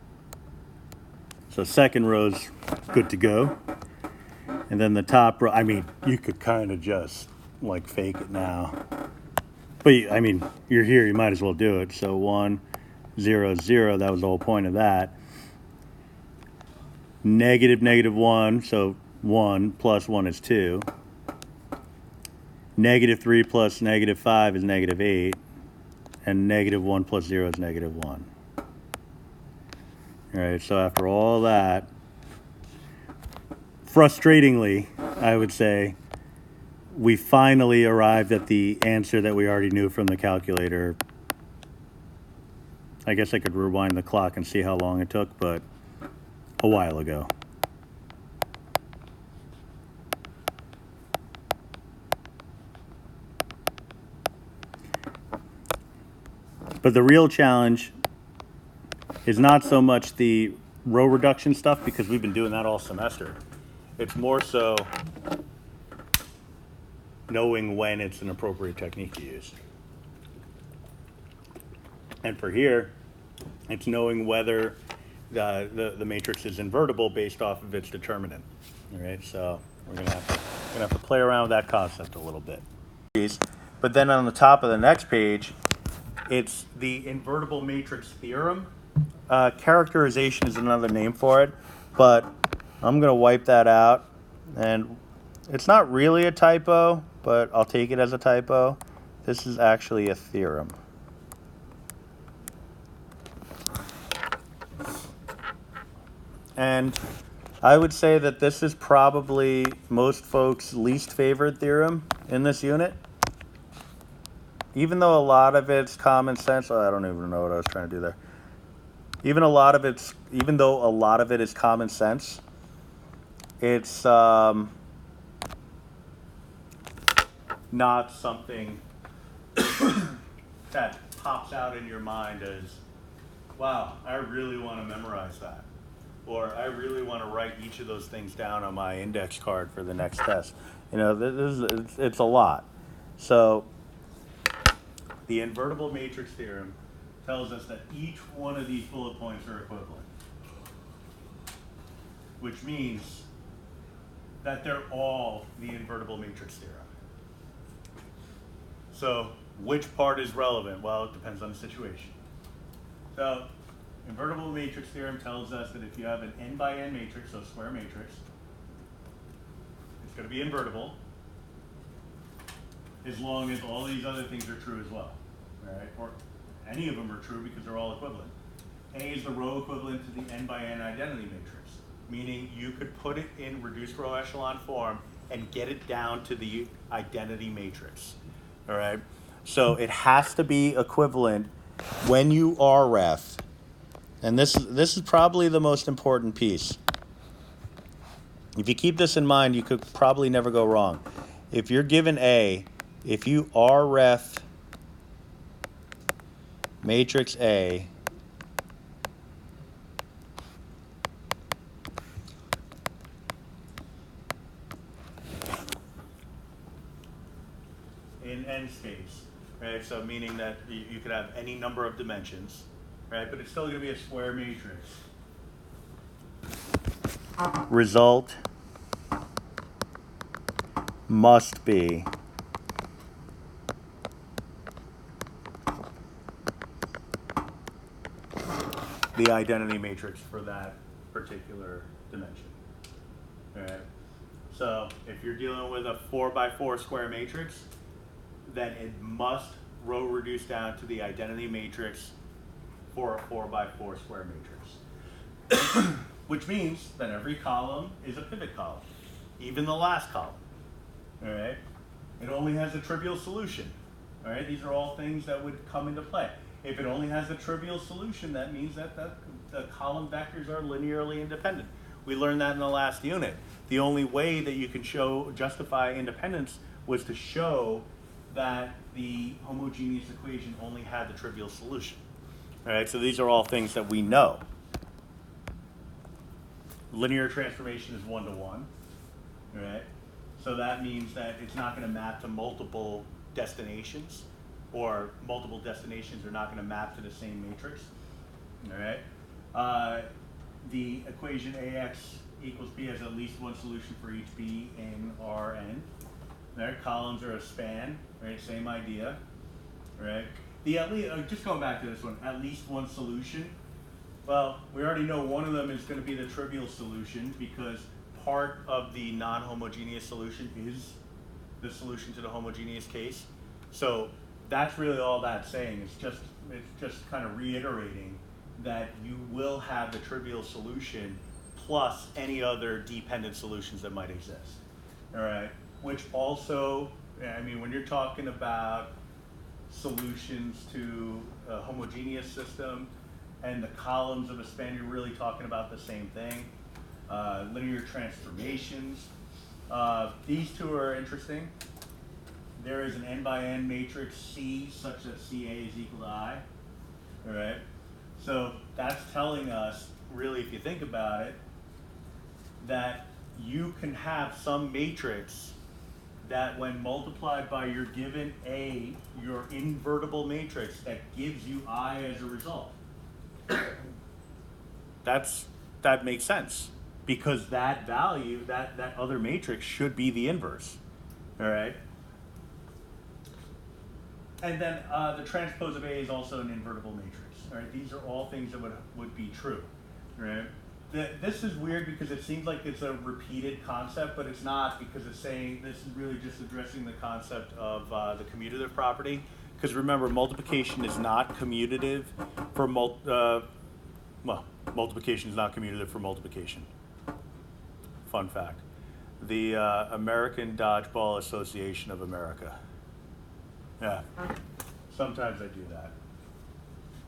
So second row's good to go. And then the top row, I mean, you could kind of just like fake it now. But I mean, you're here, you might as well do it. So 1, 0, 0, that was the whole point of that. Negative, negative 1, so 1 plus 1 is 2. Negative 3 plus negative 5 is negative 8. And negative 1 plus 0 is negative 1. All right, so after all that, frustratingly, I would say, we finally arrived at the answer that we already knew from the calculator. I guess I could rewind the clock and see how long it took, but a while ago. But the real challenge is not so much the row reduction stuff, because we've been doing that all semester. It's more so knowing when it's an appropriate technique to use. And for here, it's knowing whether the matrix is invertible based off of its determinant. All right, so we're gonna have to play around with that concept a little bit. But then on the top of the next page, it's the invertible matrix theorem. Characterization is another name for it, but I'm going to wipe that out. And it's not really a typo, but I'll take it as a typo. This is actually a theorem. And I would say that this is probably most folks' least favorite theorem in this unit. Even though a lot of it's common sense, I don't even know what I was trying to do there. Even though a lot of it is common sense, it's not something that pops out in your mind as, wow, I really want to memorize that. Or I really want to write each of those things down on my index card for the next test. You know, it's a lot. So the invertible matrix theorem tells us that each one of these bullet points are equivalent, which means that they're all the invertible matrix theorem. So which part is relevant? Well, it depends on the situation. So invertible matrix theorem tells us that if you have an n by n matrix, so square matrix, it's going to be invertible as long as all these other things are true as well, right? Or any of them are true because they're all equivalent. A is the row equivalent to the n by n identity matrix, meaning you could put it in reduced row echelon form and get it down to the identity matrix, all right? So it has to be equivalent when you ref, and this is probably the most important piece. If you keep this in mind, you could probably never go wrong. If you're given A, if you ref matrix A in n space, right? So meaning that you could have any number of dimensions, right? But it's still going to be a square matrix. Result must be the identity matrix for that particular dimension. All right. So if you're dealing with a 4x4 square matrix, then it must row reduce down to the identity matrix for a 4x4 square matrix. Which means that every column is a pivot column, even the last column. All right. It only has a trivial solution. All right. These are all things that would come into play. If it only has a trivial solution, that means that the column vectors are linearly independent. We learned that in the last unit. The only way that you can justify independence was to show that the homogeneous equation only had the trivial solution. All right, so these are all things that we know. Linear transformation is 1-to-1. All right, so that means that it's not going to map to multiple destinations, or multiple destinations are not going to map to the same matrix. All right, the equation AX equals B has at least one solution for each B in Rn. Right, columns are a span. Right, same idea. Right, the at least, just going back to this one, at least one solution. Well, we already know one of them is going to be the trivial solution because part of the non-homogeneous solution is the solution to the homogeneous case. So that's really all that's saying. It's just kind of reiterating that you will have the trivial solution plus any other dependent solutions that might exist. All right, which also, I mean, when you're talking about solutions to a homogeneous system and the columns of a span, you're really talking about the same thing. Linear transformations. These two are interesting. There is an n by n matrix C such that CA is equal to I. All right. So that's telling us, really, if you think about it, that you can have some matrix that when multiplied by your given A, your invertible matrix, that gives you I as a result. That makes sense because that value, that other matrix should be the inverse. All right. And then the transpose of A is also an invertible matrix. All right, these are all things that would be true. Right. This is weird because it seems like it's a repeated concept, but it's not, because it's saying this is really just addressing the concept of the commutative property. Because remember, multiplication is not commutative for multiplication is not commutative for multiplication. Fun fact: the American Dodgeball Association of America. Yeah, sometimes I do that.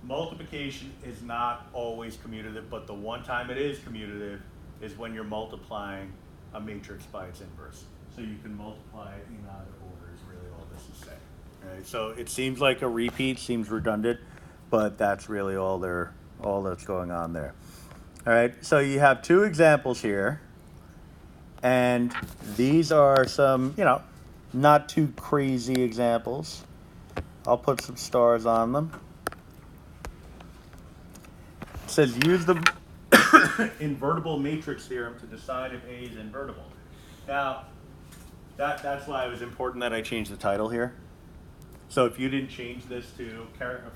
Multiplication is not always commutative, but the one time it is commutative is when you're multiplying a matrix by its inverse. So you can multiply it in either order is really all this is saying. Right? So it seems like a repeat, seems redundant, but that's really all that's going on there. All right, so you have two examples here, and these are some, not too crazy examples. I'll put some stars on them. It says use the invertible matrix theorem to decide if A is invertible. Now, that's why it was important that I changed the title here. So if you didn't change this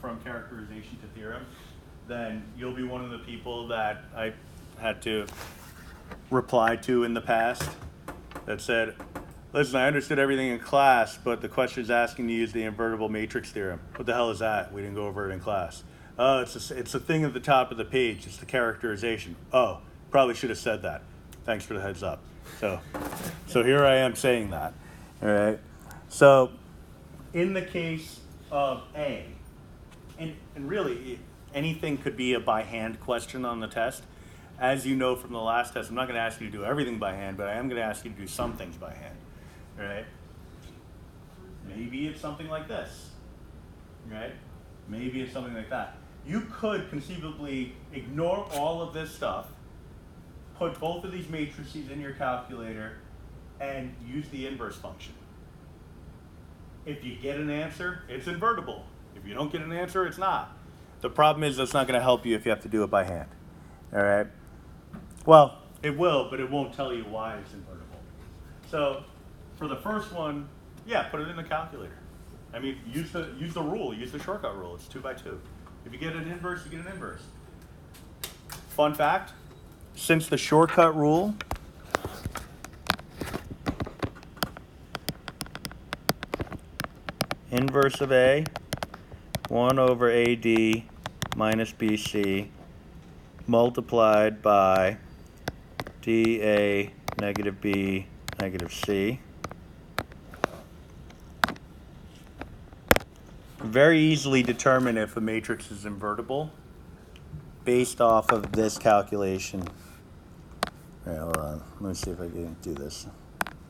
from characterization to theorem, then you'll be one of the people that I had to reply to in the past that said, listen, I understood everything in class, but the question is asking to use the invertible matrix theorem. What the hell is that? We didn't go over it in class. Oh, it's a thing at the top of the page. It's the characterization. Oh, probably should have said that. Thanks for the heads up. So here I am saying that. All right. So in the case of A, and really anything could be a by hand question on the test. As you know from the last test, I'm not going to ask you to do everything by hand, but I am going to ask you to do some things by hand. Right? Maybe it's something like this. Right? Maybe it's something like that. You could conceivably ignore all of this stuff, put both of these matrices in your calculator, and use the inverse function. If you get an answer, it's invertible. If you don't get an answer, it's not. The problem is that's not going to help you if you have to do it by hand. All right? Well, it will, but it won't tell you why it's invertible. So for the first one, yeah, put it in the calculator. I mean, use the rule, use the shortcut rule. It's 2 by 2. If you get an inverse, you get an inverse. fun fact, since the shortcut rule, inverse of A, 1 over AD minus BC multiplied by DA negative B negative C. Very easily determine if a matrix is invertible based off of this calculation. All right, hold on. Let me see if I can do this.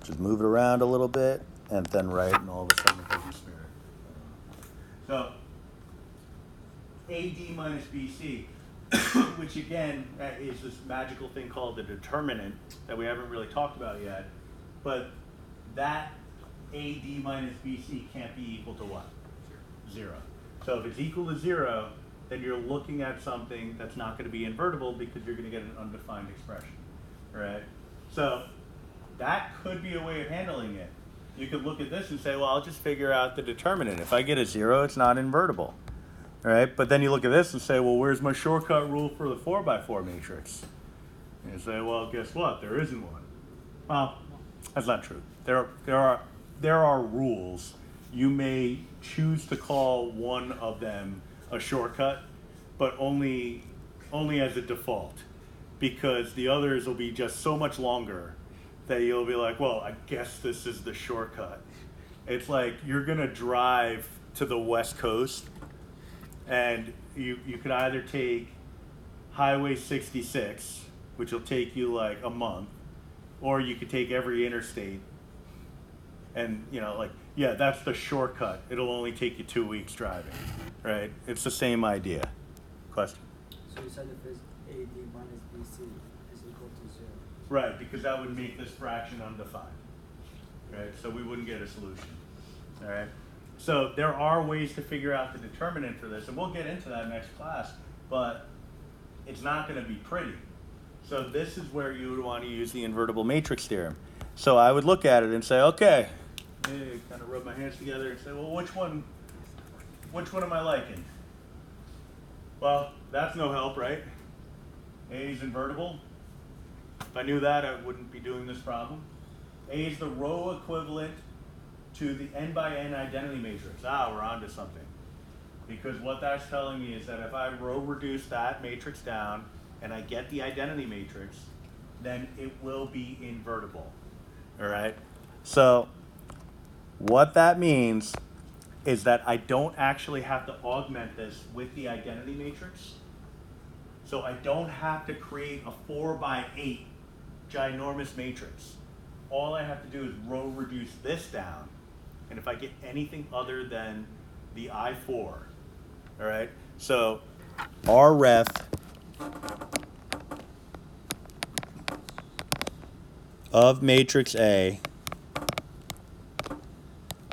Just move it around a little bit and then write, and all of a sudden it doesn't smear it. So, AD minus BC, which again is this magical thing called the determinant that we haven't really talked about yet. But that AD minus BC can't be equal to what? 0. So if it's equal to 0, then you're looking at something that's not going to be invertible because you're going to get an undefined expression, right? So that could be a way of handling it. You could look at this and say, well, I'll just figure out the determinant. If I get a 0, it's not invertible, right? But then you look at this and say, well, where's my shortcut rule for the 4x4 matrix? And you say, well, guess what? There isn't one. Well, that's not true. There are rules. You may choose to call one of them a shortcut, but only as a default, because the others will be just so much longer that you'll be like, well, I guess this is the shortcut. It's like you're gonna drive to the West Coast and you could either take Highway 66, which will take you like a month, or you could take every interstate and, you know, like, yeah, that's the shortcut. It'll only take you 2 weeks driving, right? It's the same idea. Question? So you said if it's AD minus BC is equal to 0. Right, because that would make this fraction undefined, right? So we wouldn't get a solution, all right? So there are ways to figure out the determinant for this, and we'll get into that next class, but it's not going to be pretty. So this is where you would want to use the invertible matrix theorem. So I would look at it and say, okay, kind of rub my hands together and say, well, which one am I liking? Well, that's no help, right? A is invertible. If I knew that, I wouldn't be doing this problem. A is the row equivalent to the n by n identity matrix. We're on to something. Because what that's telling me is that if I row reduce that matrix down and I get the identity matrix, then it will be invertible. All right? So what that means is that I don't actually have to augment this with the identity matrix. So I don't have to create a 4x8 ginormous matrix. All I have to do is row reduce this down. And if I get anything other than the I4, all right? So our ref of matrix A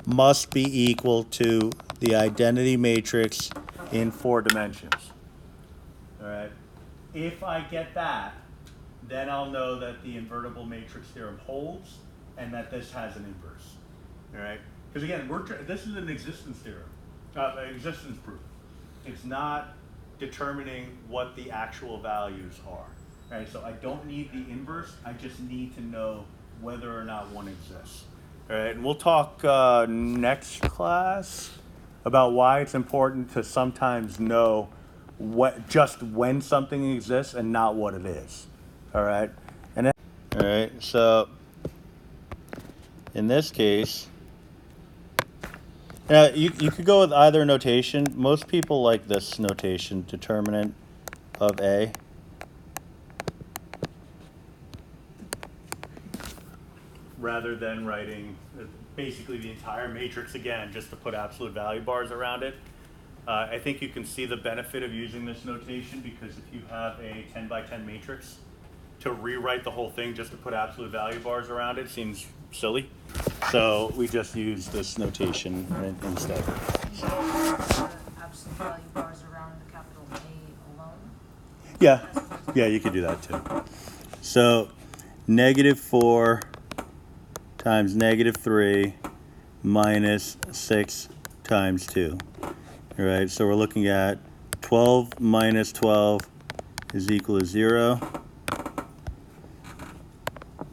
must be equal to the identity matrix in 4 dimensions. All right. If I get that, then I'll know that the invertible matrix theorem holds and that this has an inverse. All right. Because again, this is an existence theorem, existence proof. It's not determining what the actual values are. Right. So I don't need the inverse. I just need to know whether or not one exists. All right, and we'll talk next class about why it's important to sometimes know just when something exists and not what it is. All right, and then, all right. So in this case, you could go with either notation. Most people like this notation, determinant of A. Rather than writing basically the entire matrix again, just to put absolute value bars around it. I think you can see the benefit of using this notation, because if you have a 10 by 10 matrix, to rewrite the whole thing just to put absolute value bars around it seems silly. So we just use this notation instead. Absolute value bars around the capital A alone? Yeah, you could do that too. So -4 times -3 minus 6 times 2. All right, so we're looking at 12 minus 12 is equal to 0.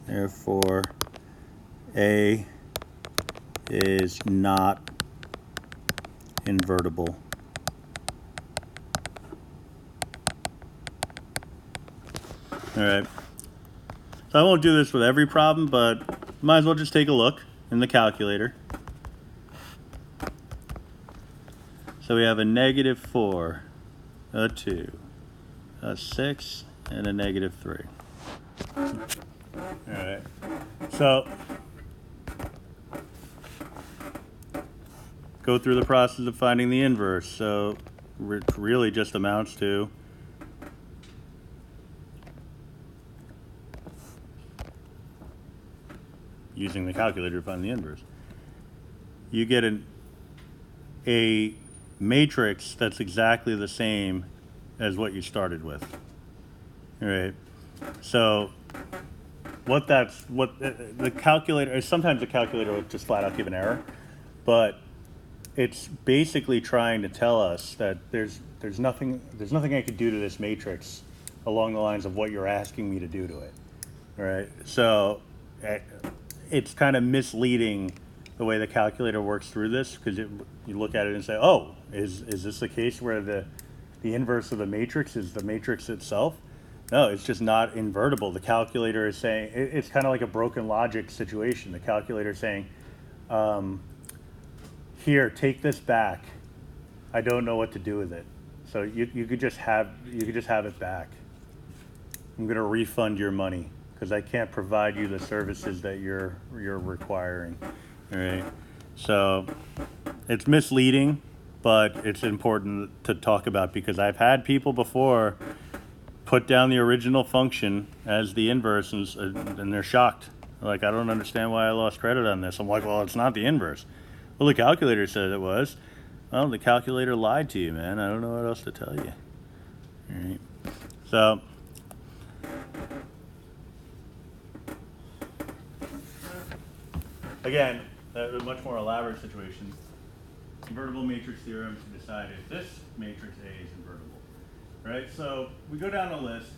Therefore, A is not invertible. All right. So I won't do this with every problem, but might as well just take a look in the calculator. So we have a -4, a 2, a 6, and a -3. All right. So go through the process of finding the inverse. So it really just amounts to using the calculator to find the inverse. You get a matrix that's exactly the same as what you started with. All right. So what the calculator, sometimes the calculator will just flat out give an error, but it's basically trying to tell us that there's nothing I could do to this matrix along the lines of what you're asking me to do to it. All right. So it's kind of misleading the way the calculator works through this, because you look at it and say, oh, is this the case where the inverse of the matrix is the matrix itself? No, it's just not invertible. The calculator is saying, it's kind of like a broken logic situation. The calculator is saying, here, take this back. I don't know what to do with it. So you could just have it back. I'm going to refund your money because I can't provide you the services that you're requiring. All right. So it's misleading, but it's important to talk about, because I've had people before put down the original function as the inverse, and they're shocked. Like, I don't understand why I lost credit on this. I'm like, well, it's not the inverse. Well, the calculator said it was. Well, the calculator lied to you, man. I don't know what else to tell you. All right. So again, a much more elaborate situation. Invertible matrix theorem to decide if this matrix A is invertible. Right? So we go down the list.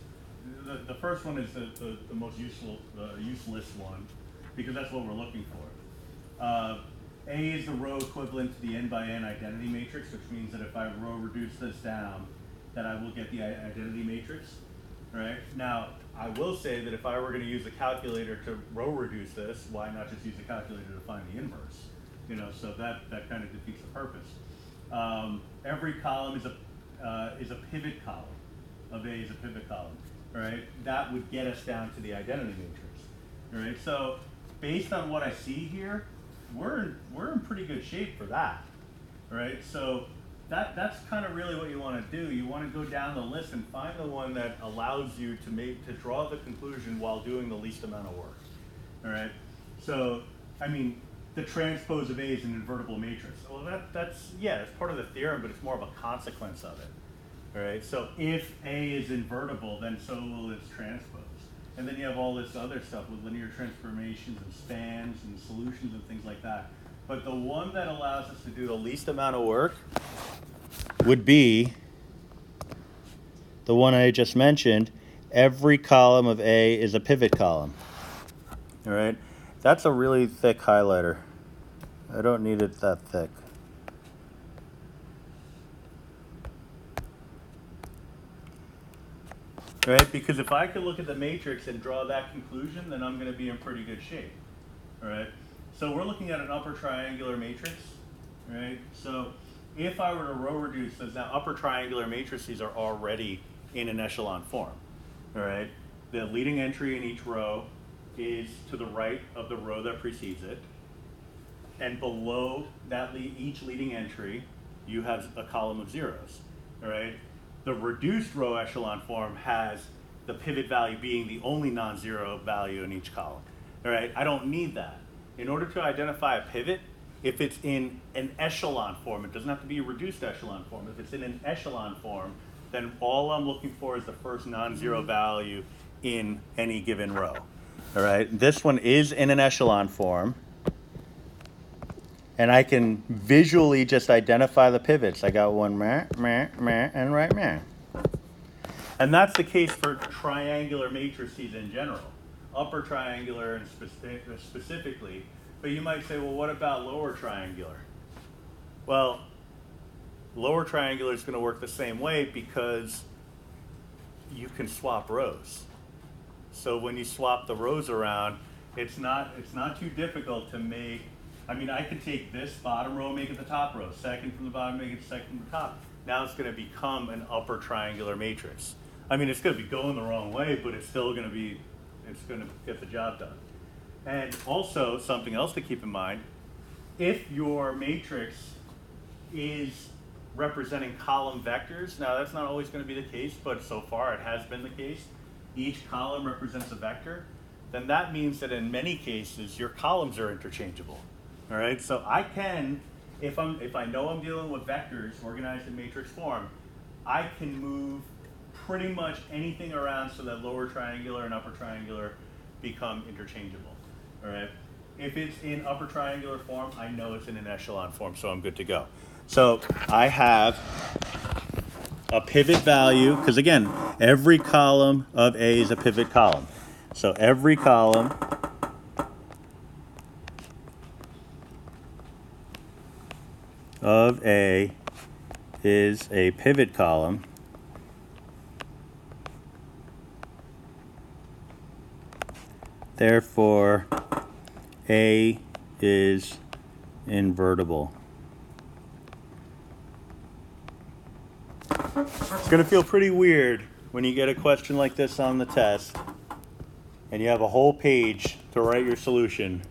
The first one is the most useless one, because that's what we're looking for. A is the row equivalent to the n by n identity matrix, which means that if I row reduce this down, that I will get the identity matrix. Right? Now, I will say that if I were going to use a calculator to row reduce this, why not just use a calculator to find the inverse? You know, so that kind of defeats the purpose. Every column is a pivot column. Of A is a pivot column. Right? That would get us down to the identity matrix. All right? So based on what I see here, we're in pretty good shape for that. All right? So that's kind of really what you want to do. You want to go down the list and find the one that allows you to draw the conclusion while doing the least amount of work. All right. So, I mean, the transpose of A is an invertible matrix. Well, that's part of the theorem, but it's more of a consequence of it. All right. So if A is invertible, then so will its transpose. And then you have all this other stuff with linear transformations and spans and solutions and things like that. But the one that allows us to do the least amount of work would be the one I just mentioned. Every column of A is a pivot column. All right, that's a really thick highlighter. I don't need it that thick. All right, because if I could look at the matrix and draw that conclusion, then I'm going to be in pretty good shape. All right, so we're looking at an upper triangular matrix. All right, so if I were to row reduce this, now upper triangular matrices are already in an echelon form. All right, the leading entry in each row is to the right of the row that precedes it, and below that each leading entry, you have a column of zeros. All right, the reduced row echelon form has the pivot value being the only non-zero value in each column. All right, I don't need that. In order to identify a pivot, if it's in an echelon form, it doesn't have to be a reduced echelon form. If it's in an echelon form, then all I'm looking for is the first non-zero value in any given row. All right, this one is in an echelon form, and I can visually just identify the pivots. I got one meh, meh, meh, and right meh. And that's the case for triangular matrices in general, upper triangular and specifically. But you might say, well, what about lower triangular? Well, lower triangular is going to work the same way because you can swap rows. So when you swap the rows around, it's not too difficult to make. I mean, I could take this bottom row, make it the top row, second from the bottom, make it second from the top. Now it's going to become an upper triangular matrix. I mean, it's going to be going the wrong way, but it's still going to be, it's going to get the job done. And also, something else to keep in mind, if your matrix is representing column vectors, now that's not always going to be the case, but so far it has been the case. Each column represents a vector, then that means that in many cases your columns are interchangeable. All right, so I can, if I know I'm dealing with vectors organized in matrix form, I can move pretty much anything around so that lower triangular and upper triangular become interchangeable. All right, if it's in upper triangular form, I know it's in an echelon form, so I'm good to go. So I have a pivot value, because again, every column of A is a pivot column. So every column of A is a pivot column. Therefore, A is invertible. It's going to feel pretty weird when you get a question like this on the test and you have a whole page to write your solution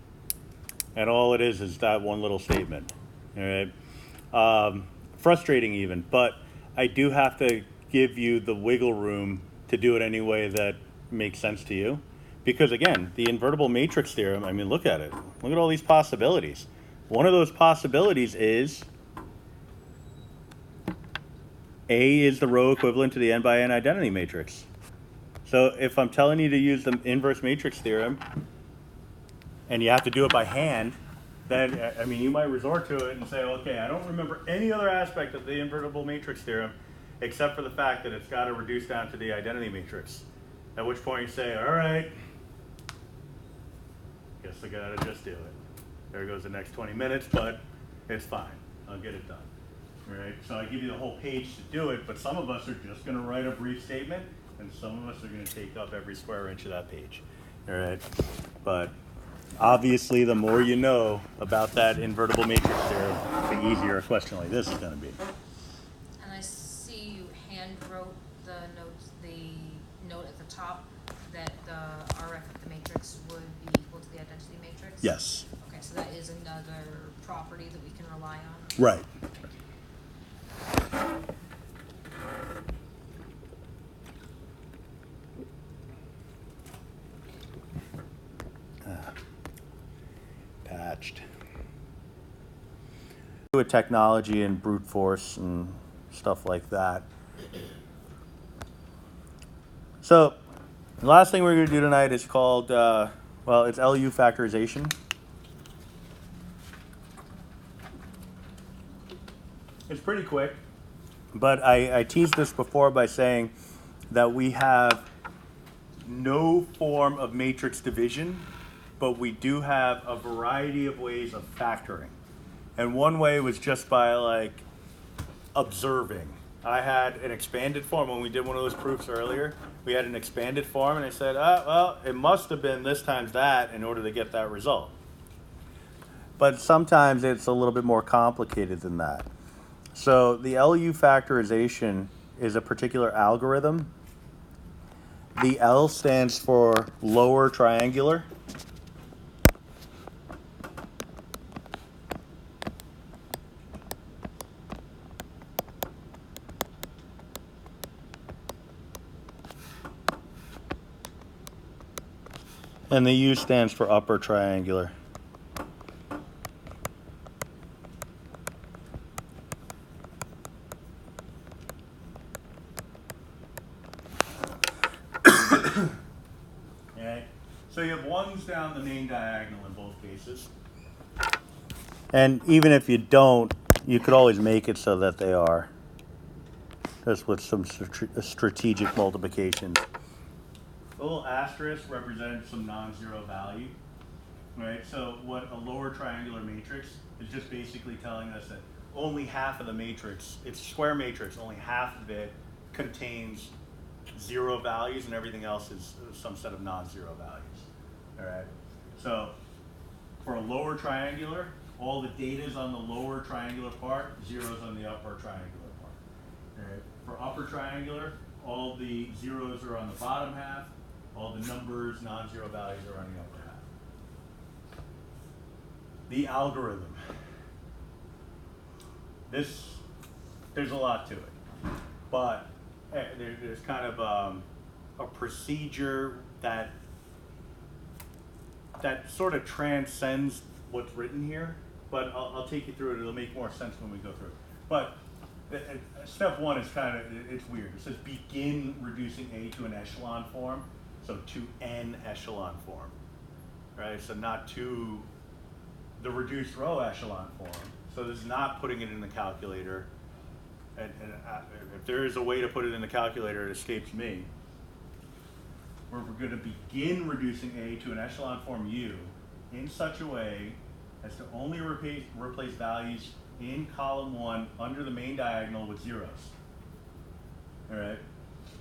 and all it is that one little statement. All right? Frustrating even, but I do have to give you the wiggle room to do it any way that makes sense to you. Because again, the invertible matrix theorem, I mean, look at it. Look at all these possibilities. One of those possibilities is A is the row equivalent to the n by n identity matrix. So if I'm telling you to use the inverse matrix theorem, and you have to do it by hand, then, I mean, you might resort to it and say, okay, I don't remember any other aspect of the invertible matrix theorem except for the fact that it's got to reduce down to the identity matrix. At which point you say, all right, guess I got to just do it. There goes the next 20 minutes, but it's fine. I'll get it done. All right, so I give you the whole page to do it, but some of us are just going to write a brief statement, and some of us are going to take up every square inch of that page. All right, but obviously the more you know about that invertible matrix theorem, the easier a question like this is going to be. And I see you hand wrote the note at the top that the RF of the matrix would be equal to the identity matrix? Yes. Okay, so that is another property that we can rely on? Right. Patched. With technology and brute force and stuff like that. So the last thing we're going to do tonight is called, well, it's Lu Factorization. It's pretty quick, but I teased this before by saying that we have no form of matrix division, but we do have a variety of ways of factoring. And one way was just by like observing. I had an expanded form when we did one of those proofs earlier. We had an expanded form and I said, well, it must have been this times that in order to get that result. But sometimes it's a little bit more complicated than that. So the Lu factorization is a particular algorithm. The L stands for lower triangular. And the U stands for upper triangular. Okay. So you have ones down the main diagonal in both cases. And even if you don't, you could always make it so that they are. just with some strategic multiplications. A little asterisk represents some non-zero value, right? So what a lower triangular matrix is just basically telling us that only half of the matrix, it's a square matrix, only half of it contains 0 values and everything else is some set of non-zero values, all right? So for a lower triangular, all the data is on the lower triangular part, zeros on the upper triangular part, all right? For upper triangular, all the zeros are on the bottom half, all the numbers, non-zero values are on the upper half. The algorithm. There's a lot to it, but there's kind of a procedure that sort of transcends what's written here, but I'll take you through it. It'll make more sense when we go through it. But step 1 is kind of, it's weird. It says begin reducing A to an echelon form, so to n echelon form, right? So not to the reduced row echelon form. So this is not putting it in the calculator. And if there is a way to put it in the calculator, it escapes me. We're going to begin reducing A to an echelon form U in such a way as to only replace values in column 1 under the main diagonal with zeros. All right,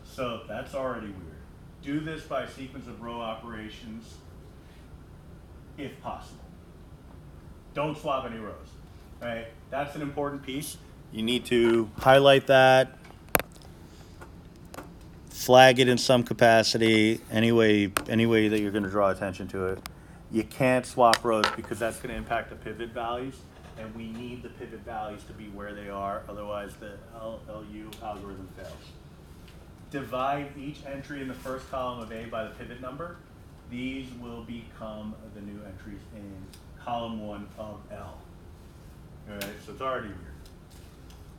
so that's already weird. Do this by a sequence of row operations if possible. Don't swap any rows, right? That's an important piece. You need to highlight that, flag it in some capacity, any way that you're going to draw attention to it. You can't swap rows because that's going to impact the pivot values, and we need the pivot values to be where they are, otherwise the LU algorithm fails. Divide each entry in the first column of A by the pivot number. These will become the new entries in column 1 of L. All right, so it's already weird.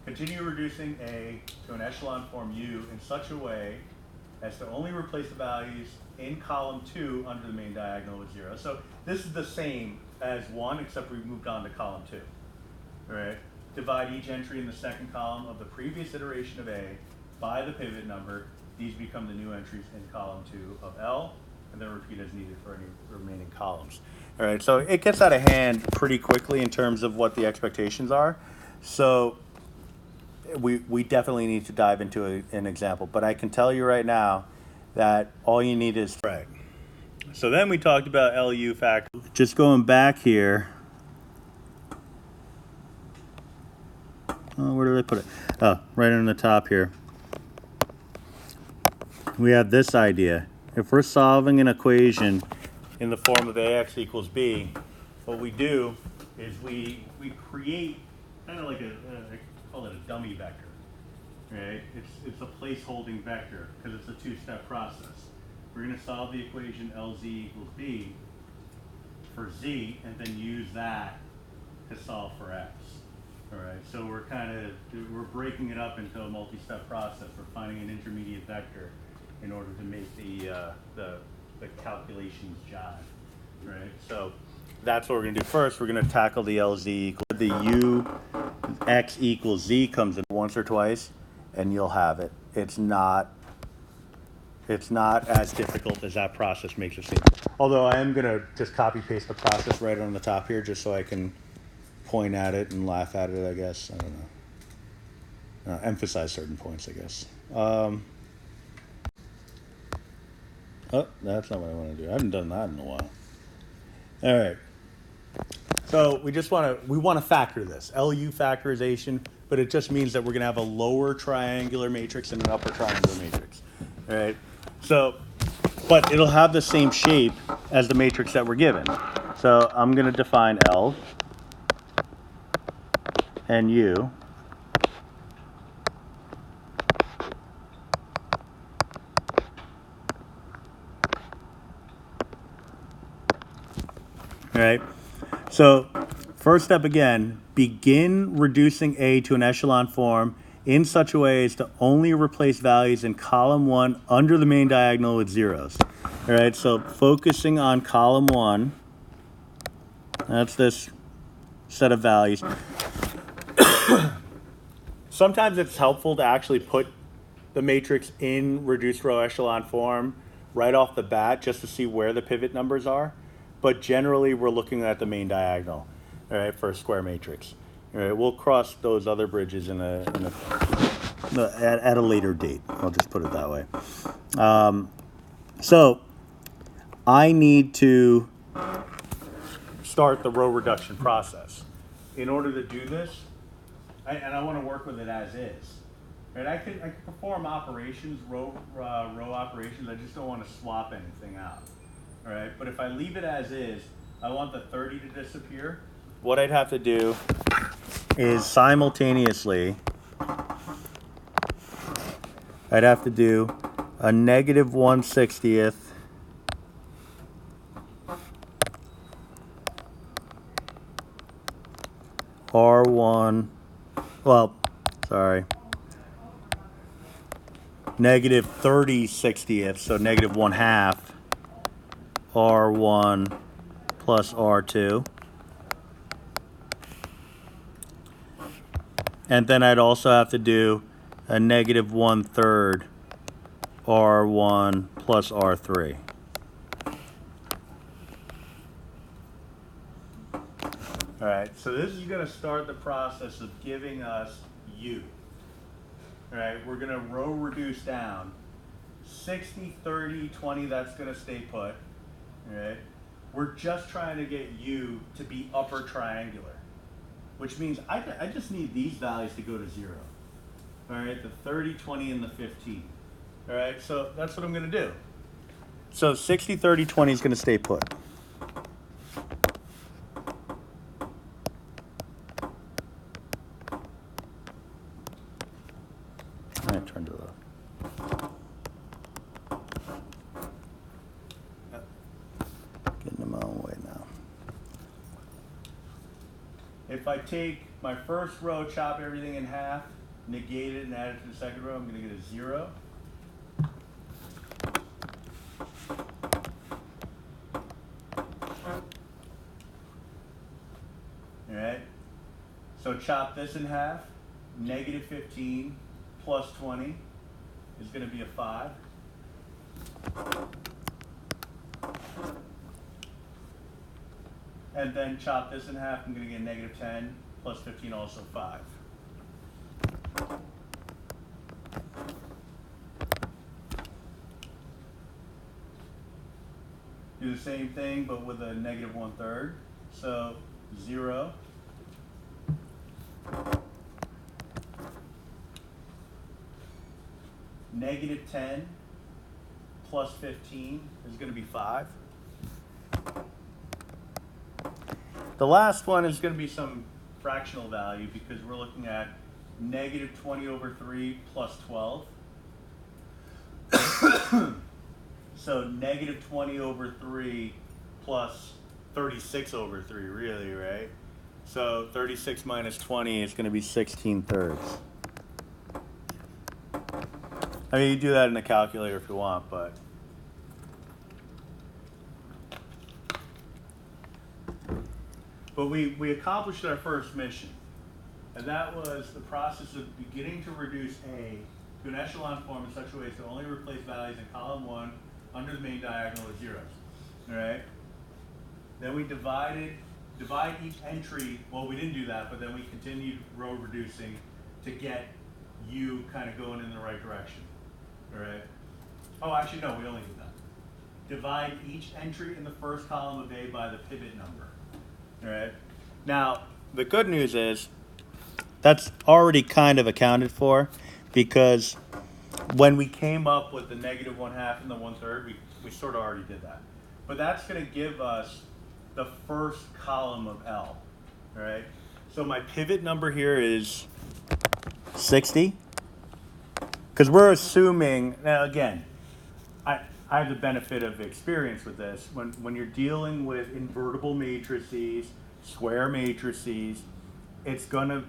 Continue reducing A to an echelon form U in such a way as to only replace the values in column 2 under the main diagonal with 0. So this is the same as 1, except we've moved on to column 2. All right. Divide each entry in the second column of the previous iteration of A by the pivot number. These become the new entries in column 2 of L, and then repeat as needed for any remaining columns. All right, so it gets out of hand pretty quickly in terms of what the expectations are. So we definitely need to dive into an example, but I can tell you right now that all you need is right. So then we talked about LU factor. Just going back here. Oh, where did I put it? Oh, right on the top here. We have this idea. If we're solving an equation in the form of AX equals B, what we do is we create kind of like I call it a dummy vector, right? It's a placeholding vector because it's a two-step process. We're going to solve the equation LZ equals B for Z and then use that to solve for X. All right, so we're breaking it up into a multi-step process. We're finding an intermediate vector in order to make the calculations jive, right? So that's what we're going to do first. We're going to tackle the LZ equal the U X equals Z comes in once or twice, and you'll have it. It's not as difficult as that process makes it seem. Although I am going to just copy paste the process right on the top here, just so I can point at it and laugh at it. I guess I don't know. Emphasize certain points, I guess. Oh, that's not what I want to do. I haven't done that in a while. All right. So we want to factor this, LU factorization, but it just means that we're going to have a lower triangular matrix and an upper triangular matrix. All right. So, but it'll have the same shape as the matrix that we're given. So I'm going to define L and U. All right. So first step again, begin reducing A to an echelon form in such a way as to only replace values in column 1 under the main diagonal with zeros. All right, so focusing on column 1, that's this set of values. sometimes it's helpful to actually put the matrix in reduced row echelon form right off the bat just to see where the pivot numbers are. But generally, we're looking at the main diagonal, all right, for a square matrix. All right, we'll cross those other bridges at a later date. I'll just put it that way. So I need to start the row reduction process. In order to do this, and I want to work with it as is. Right, I can perform operations, row operations. I just don't want to swap anything out. All right, but if I leave it as is, I want the 30 to disappear. What I'd have to do is simultaneously, I'd have to do a negative 1/60th R1, well, sorry, negative 30/60th, so negative 1/2 R1 plus R2. And then I'd also have to do a negative 1/3 R1 plus R3. All right, so this is going to start the process of giving us U. All right, we're going to row reduce down. 60, 30, 20, that's going to stay put. All right, we're just trying to get U to be upper triangular, which means I just need these values to go to 0. All right, the 30, 20, and the 15. All right, so that's what I'm going to do. So 60, 30, 20 is going to stay put. I turned it off. Getting in my own way now. If I take my first row, chop everything in half, negate it, and add it to the second row, I'm going to get a 0. All right. So chop this in half. Negative 15 plus 20 is going to be a 5. And then chop this in half. I'm going to get negative 10 plus 15, also 5. Do the same thing, but with a negative 1/3. So 0. Negative 10 plus 15 is going to be 5. The last one is going to be some fractional value because we're looking at negative 20 over 3 plus 12. So negative 20 over 3 plus 36 over 3, really, right? So 36 minus 20 is going to be 16/3. I mean, you do that in a calculator if you want, but we accomplished our first mission, and that was the process of beginning to reduce A to an echelon form in such a way as to only replace values in column 1 under the main diagonal with zeros. All right. Then we divide each entry. Well, we didn't do that, but then we continued row reducing to get U kind of going in the right direction. All right. Oh, actually, no, we only did that. Divide each entry in the first column of A by the pivot number. All right. Now, the good news is that's already kind of accounted for because when we came up with the negative 1/2 and the 1/3, we sort of already did that. But that's going to give us the first column of L. All right. So my pivot number here is 60. Because we're assuming, now again, I have the benefit of experience with this. When you're dealing with invertible matrices, square matrices, it's gonna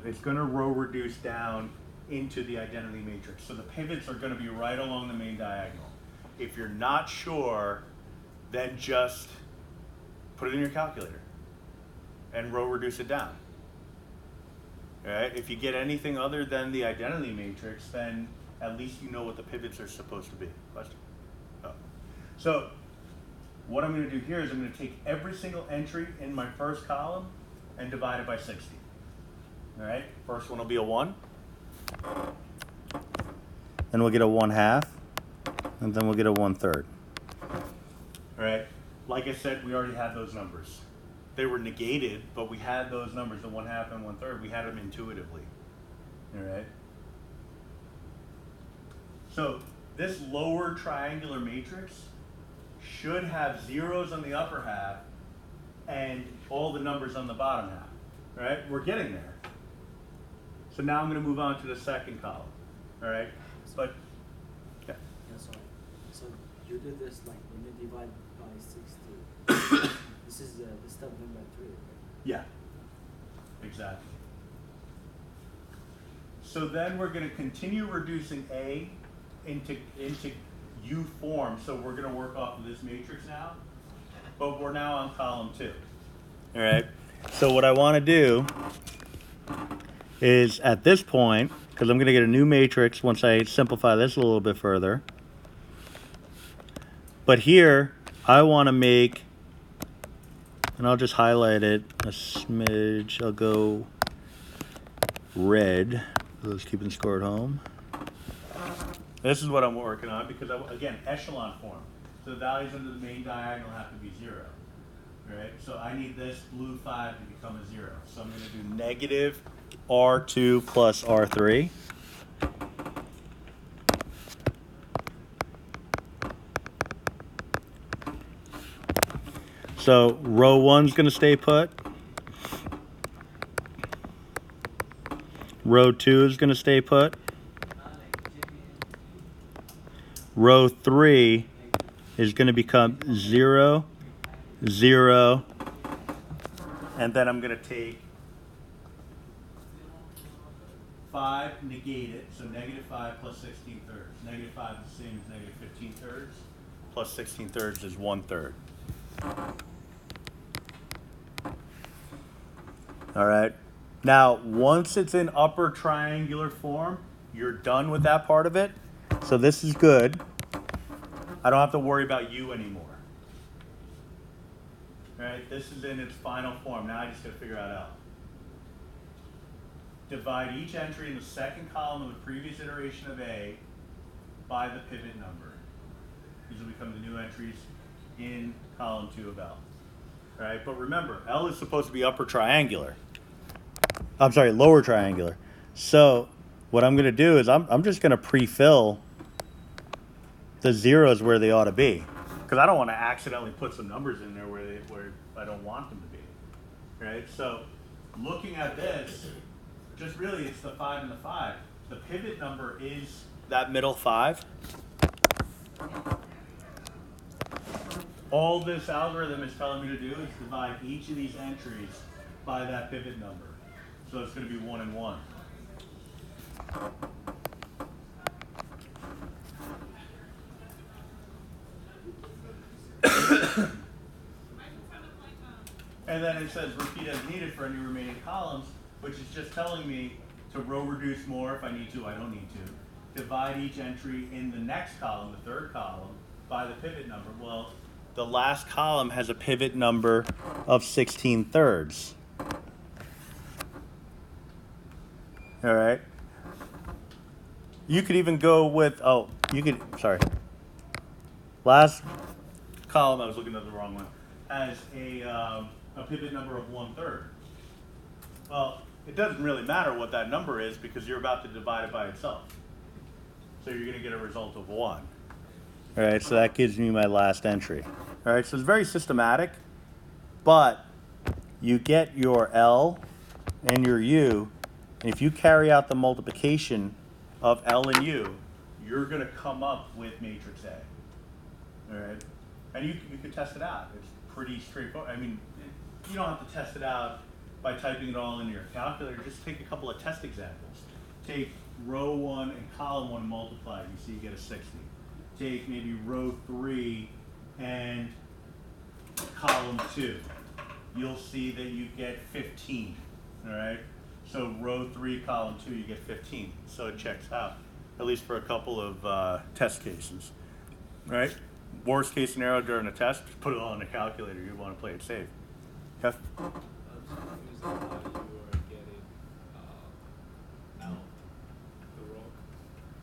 row reduce down into the identity matrix. So the pivots are gonna be right along the main diagonal. If you're not sure, then just put it in your calculator and row reduce it down. All right? If you get anything other than the identity matrix, then at least you know what the pivots are supposed to be. Question? Oh. So what I'm going to do here is I'm going to take every single entry in my first column and divide it by 60. All right? First one will be a 1. Then we'll get a 1/2. And then we'll get a 1/3. All right? Like I said, we already had those numbers. They were negated, but we had those numbers, the 1/2 and 1/3. We had them intuitively. All right? So this lower triangular matrix should have zeros on the upper half and all the numbers on the bottom half. All right? We're getting there. So now I'm going to move on to the second column. All right? But yeah. Yeah, sorry. So you did this like when you divide by 60. This is the step number 3, right? Yeah, exactly. So then we're going to continue reducing A into U form. So we're going to work off of this matrix now, but we're now on column 2. All right. So what I want to do is at this point, because I'm going to get a new matrix once I simplify this a little bit further. But here, I want to make, and I'll just highlight it a smidge. I'll go red. Those keeping score at home. This is what I'm working on because, again, echelon form. So the values under the main diagonal have to be 0. Right? So I need this blue 5 to become a 0. So I'm going to do negative R2 plus R3. So row 1's going to stay put. Row 2 is going to stay put. Row 3 is going to become 0, 0, and then I'm going to take 5, negate it, so negative 5 plus 16 thirds. Negative 5 is the same as negative 15 thirds, plus 16 thirds is 1/3. All right. Now, once it's in upper triangular form, you're done with that part of it. So this is good. I don't have to worry about U anymore. All right, this is in its final form. Now I just got to figure out L. Divide each entry in the second column of the previous iteration of A by the pivot number. These will become the new entries in column 2 of L. All right, but remember, L is supposed to be upper triangular. I'm sorry, lower triangular. So what I'm going to do is I'm just going to pre-fill the zeros where they ought to be, because I don't want to accidentally put some numbers in there where I don't want them to be. Right? So looking at this, just really it's the 5 and the 5. The pivot number is that middle 5. All this algorithm is telling me to do is divide each of these entries by that pivot number. So it's going to be 1 and 1. And then it says repeat as needed for any remaining columns, which is just telling me to row reduce more if I need to, I don't need to. Divide each entry in the next column, the third column, by the pivot number. Well, the last column has a pivot number of 16 thirds. All right. You could even go with, last column, I was looking at the wrong one, has a pivot number of 1/3. Well, it doesn't really matter what that number is because you're about to divide it by itself. So you're going to get a result of 1. All right, so that gives me my last entry. All right, so it's very systematic, but you get your L and your U, and if you carry out the multiplication of L and U, you're going to come up with matrix A. All right, and you can test it out. It's pretty straightforward. I mean, you don't have to test it out by typing it all into your calculator. Just take a couple of test examples. Take row 1 and column 1 multiplied. You see you get a 60. Take maybe row 3 and column 2. You'll see that you get 15. All right. So row 3, column 2, you get 15. So it checks out, at least for a couple of test cases, right? Worst case scenario during a test, put it all in the calculator. You want to play it safe. Kev? I'm just confused on how you are getting out the row,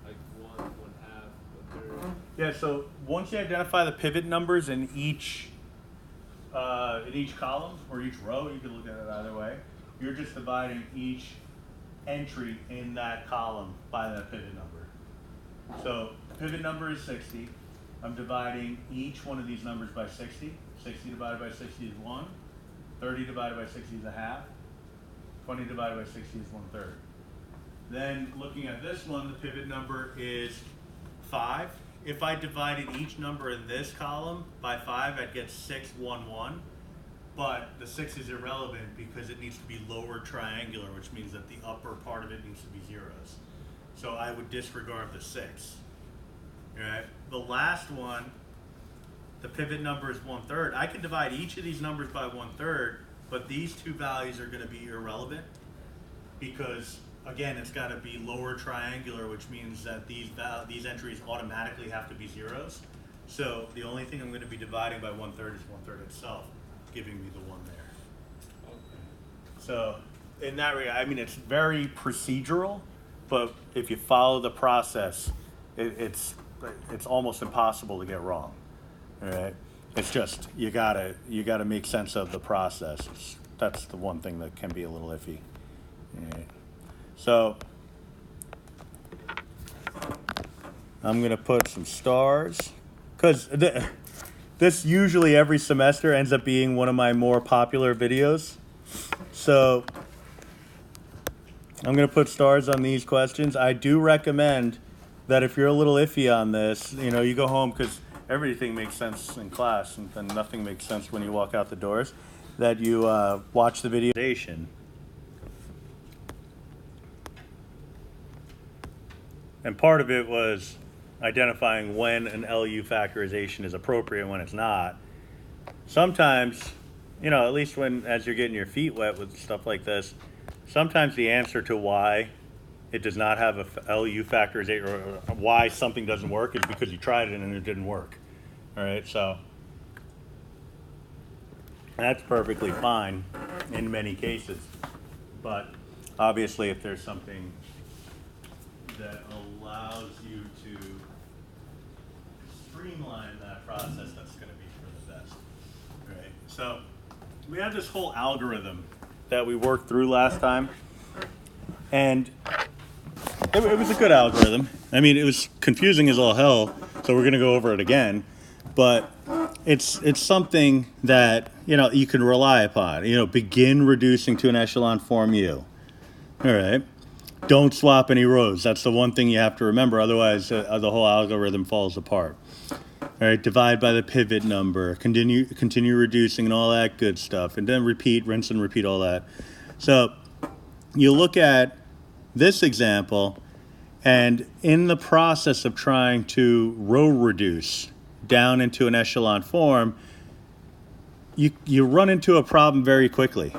like one half, a third. Yeah, so once you identify the pivot numbers in each column or each row, you can look at it either way. You're just dividing each entry in that column by that pivot number. So pivot number is 60. I'm dividing each one of these numbers by 60. 60 divided by 60 is 1. 30 divided by 60 is a half. 20 divided by 60 is 1/3. Then looking at this one, the pivot number is 5. If I divided each number in this column by 5, I'd get 6, 1, 1. But the 6 is irrelevant because it needs to be lower triangular, which means that the upper part of it needs to be zeros. So I would disregard the 6. Right? The last one, the pivot number is 1/3. I can divide each of these numbers by 1/3, but these two values are going to be irrelevant because, again, it's got to be lower triangular, which means that these entries automatically have to be zeros. So the only thing I'm going to be dividing by 1/3 is 1/3 itself, giving me the 1 there. Okay. So in that regard, I mean, it's very procedural, but if you follow the process, it's almost impossible to get wrong. All right, it's just you gotta make sense of the process. That's the one thing that can be a little iffy. All right. So I'm gonna put some stars because this usually every semester ends up being one of my more popular videos. So I'm gonna put stars on these questions. I do recommend that if you're a little iffy on this, you go home because everything makes sense in class and then nothing makes sense when you walk out the doors, that you watch the video. And part of it was identifying when an LU factorization is appropriate and when it's not. Sometimes, at least as you're getting your feet wet with stuff like this, sometimes the answer to why it does not have a LU factorization or why something doesn't work is because you tried it and it didn't work. All right, so that's perfectly fine in many cases. But obviously if there's something that allows you to streamline that process, that's going to be for the best. All right, so we had this whole algorithm that we worked through last time, and it was a good algorithm. I mean, it was confusing as all hell, so we're going to go over it again. But it's something that, you can rely upon. Begin reducing to an echelon form U. All right. Don't swap any rows. That's the one thing you have to remember. Otherwise, the whole algorithm falls apart. All right. Divide by the pivot number. Continue reducing and all that good stuff. And then repeat, rinse and repeat all that. So you look at this example, and in the process of trying to row reduce down into an echelon form, you run into a problem very quickly.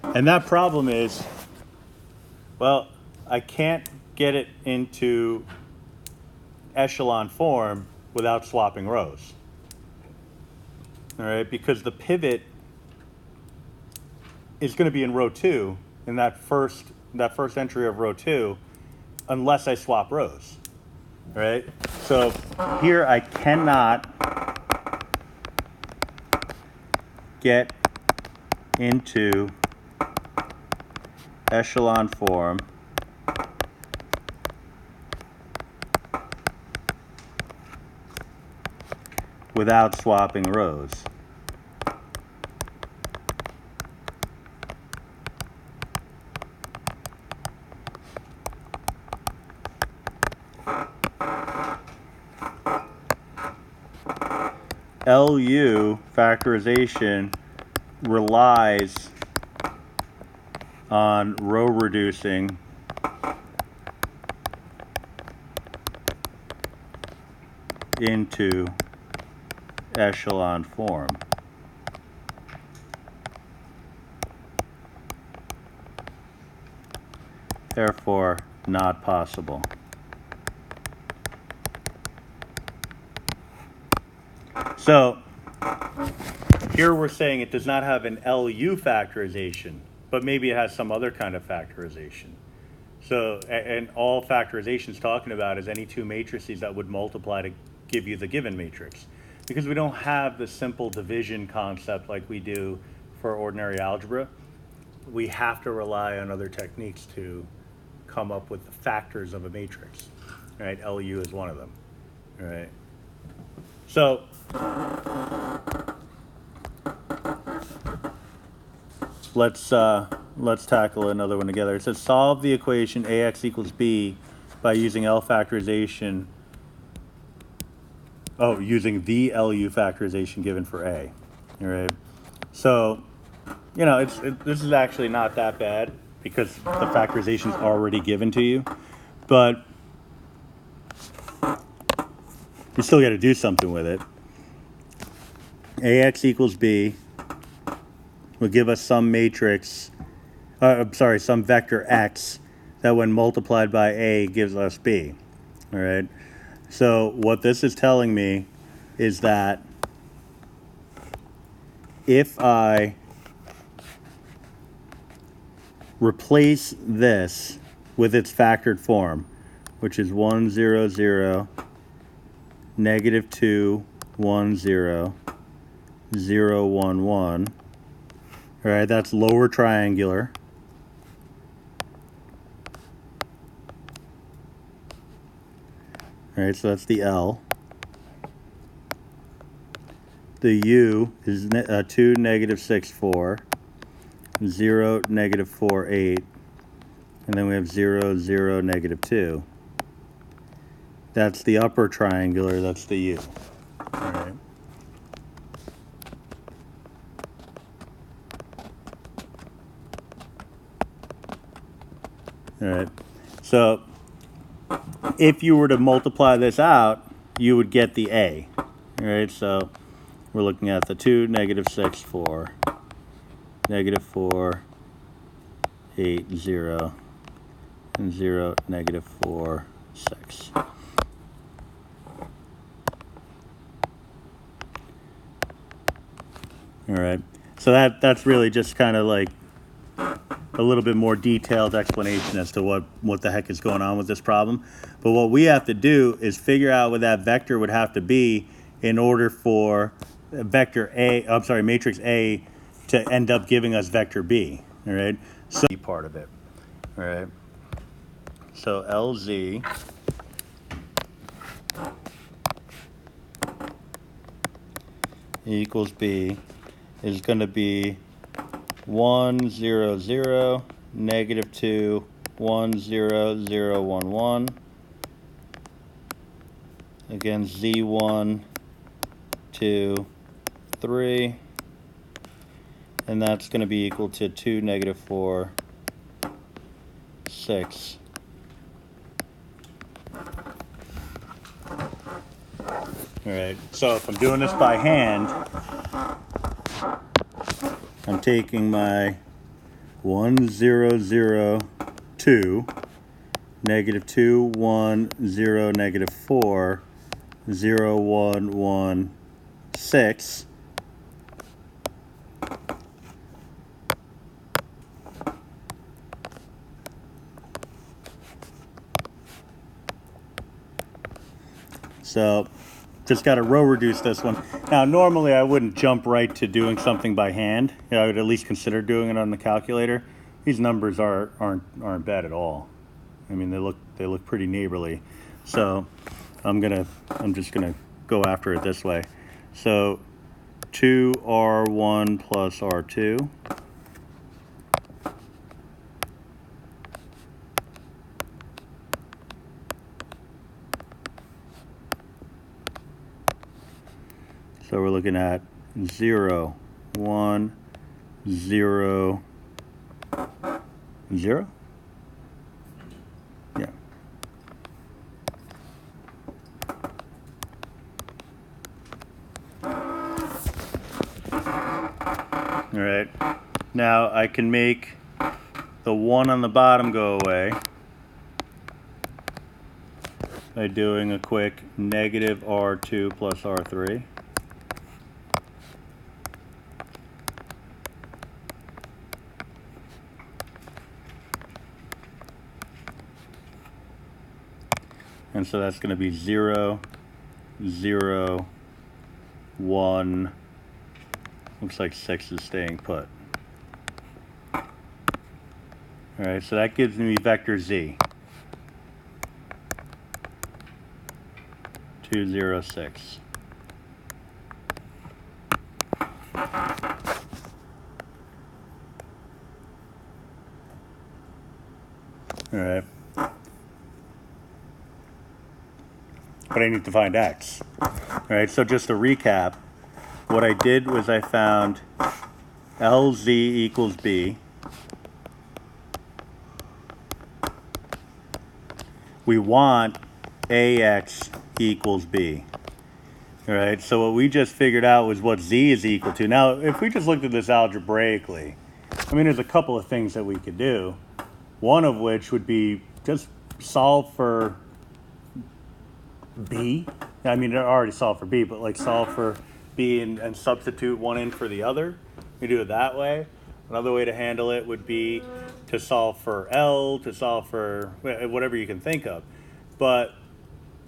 And that problem is, well, I can't get it into echelon form without swapping rows. All right, because the pivot is going to be in row 2 in that first entry of row 2 unless I swap rows. All right? So here I cannot get into echelon form without swapping rows. LU factorization relies on row reducing into echelon form. therefore not possible. So here we're saying it does not have an Lu factorization, but maybe it has some other kind of factorization. So, and all factorization is talking about is any two matrices that would multiply to give you the given matrix. Because we don't have the simple division concept like we do for ordinary algebra, we have to rely on other techniques to come up with the factors of a matrix. Right? Lu is one of them. All right. So let's tackle another one together. It says solve the equation ax equals b by using L factorization. Oh, using the Lu factorization given for a. All right. So, you know, this is actually not that bad because the factorization is already given to you, but you still got to do something with it. Ax equals b will give us some matrix, some vector x that when multiplied by a gives us b. All right. So what this is telling me is that if I replace this with its factored form, which is 1, 0, 0, negative 2, 1, 0, 0, 1, 1. All right, that's lower triangular. All right, so that's the L. The U is 2, negative 6, 4, 0, negative 4, 8, and then we have 0, 0, negative 2. That's the upper triangular, that's the U. All right. All right, so if you were to multiply this out, you would get the A. All right, so we're looking at the 2, negative 6, 4, negative 4, 8, 0, and 0, negative 4, 6. All right, so that's really just kind of like a little bit more detailed explanation as to what the heck is going on with this problem. But what we have to do is figure out what that vector would have to be in order for matrix A to end up giving us vector B. All right, so part of it. All right, so LZ equals B is going to be 1, 0, 0, negative 2, 1, 0, 0, 1, 1. Again, Z1, 2, 3. And that's going to be equal to 2, negative 4, 6. All right, so if I'm doing this by hand, I'm taking my 1, 0, 0, 2, negative 2, 1, 0, negative 4, 0, 1, 1, 6. So just got to row reduce this one. Now, normally I wouldn't jump right to doing something by hand. You know, I would at least consider doing it on the calculator. These numbers aren't bad at all. I mean, they look pretty neighborly. So I'm just gonna go after it this way. So 2R1 plus R2. So we're looking at 0, 1, 0, 0? Yeah. All right. Now I can make the 1 on the bottom go away by doing a quick negative R2 plus R3. And so that's going to be 0, 0, 1. Looks like 6 is staying put. All right, so that gives me vector z. 2, 0, 6. All right. But I need to find x. All right, so just to recap, what I did was I found LZ equals B. We want AX equals B. All right, so what we just figured out was what Z is equal to. Now, if we just looked at this algebraically, I mean, there's a couple of things that we could do. One of which would be just solve for B. I mean, I already solved for B, but like solve for B and substitute one in for the other. We do it that way. Another way to handle it would be to solve for L, to solve for whatever you can think of. But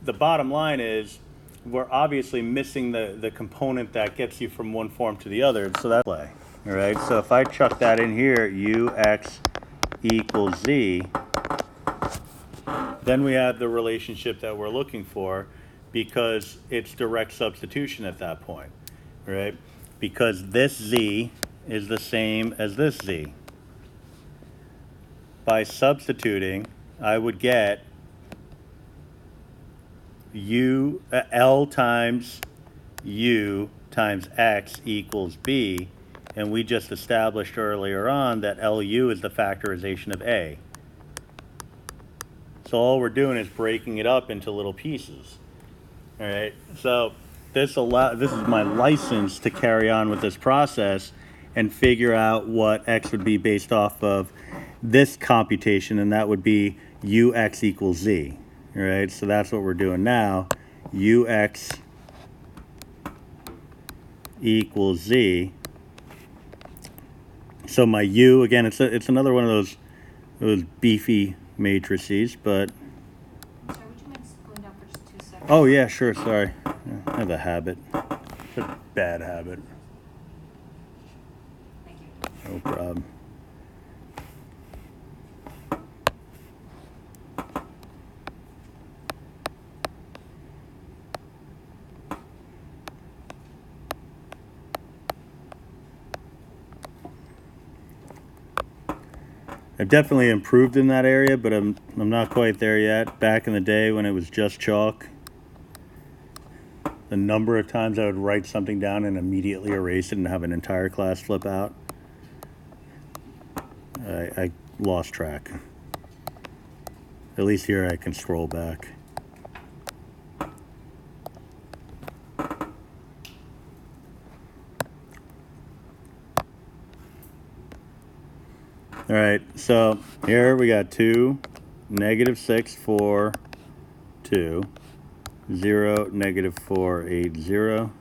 the bottom line is we're obviously missing the component that gets you from one form to the other. So that's play. All right, so if I chuck that in here, UX equals Z, then we have the relationship that we're looking for because it's direct substitution at that point, right? Because this Z is the same as this Z. By substituting, I would get L times U times X equals B, and we just established earlier on that LU is the factorization of A. So all we're doing is breaking it up into little pieces. All right, so this is my license to carry on with this process and figure out what X would be based off of this computation, and that would be UX equals Z. All right, so that's what we're doing now. UX equals Z. So my U, again, it's another one of those beefy matrices, but Sorry, would you mind going down for just 2 seconds? oh yeah, sure, sorry. I have a habit. It's a bad habit. Thank you. No problem. I've definitely improved in that area, but I'm not quite there yet. Back in the day when it was just chalk, the number of times I would write something down and immediately erase it and have an entire class flip out, I lost track. At least here I can scroll back. All right, so here we got 2, -6, 4, 2, 0, -4, 8, 0,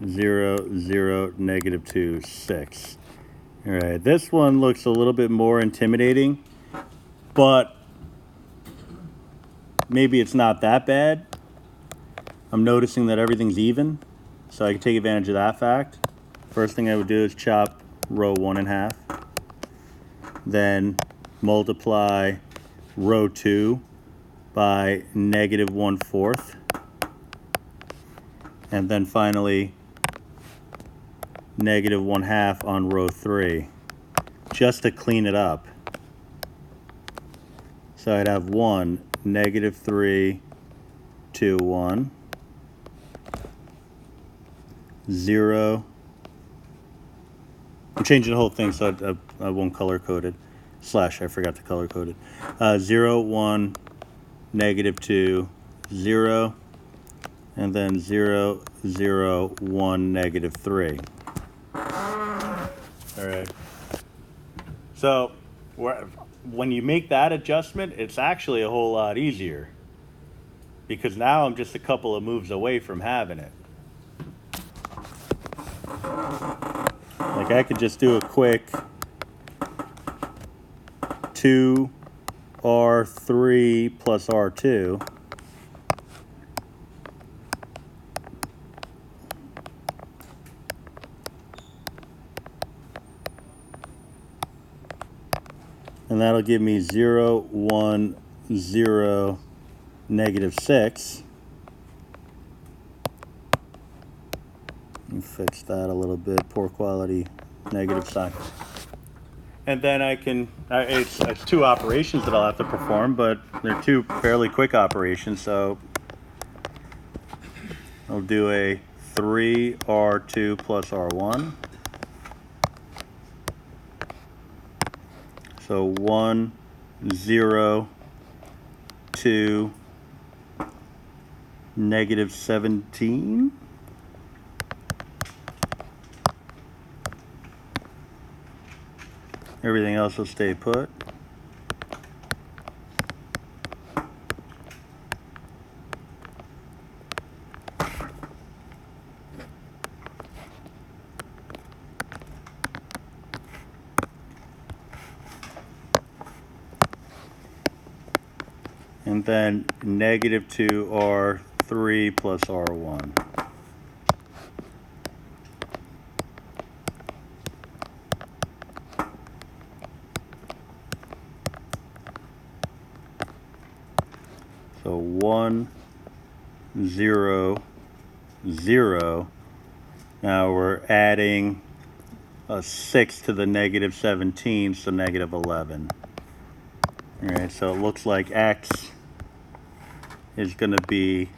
0, 0, -2, 6. All right, this one looks a little bit more intimidating, but maybe it's not that bad. I'm noticing that everything's even, so I can take advantage of that fact. First thing I would do is chop row 1 in half. Then multiply row 2 by -1/4. And then finally -1/2 on row 3, just to clean it up. So I'd have 1, -3, 2, 1, 0. I'm changing the whole thing so I won't color code it. Slash, I forgot to color code it. 0, 1, -2, 0, and then 0, 0, 1, -3. All right. So when you make that adjustment, it's actually a whole lot easier, because now I'm just a couple of moves away from having it. Like I could just do a quick 2R3 plus R2. And that'll give me 0, 1, 0, -6. Let me fix that a little bit. Poor quality negative sign. And then I can, it's 2 operations that I'll have to perform, but they're 2 fairly quick operations. So I'll do a 3R2 plus R1. So 1, 0, 2, -17. Everything else will stay put. And then -2R3 plus R1. So 1, 0, 0. Now we're adding a 6 to the -17, so -11. All right, so it looks like X is going to be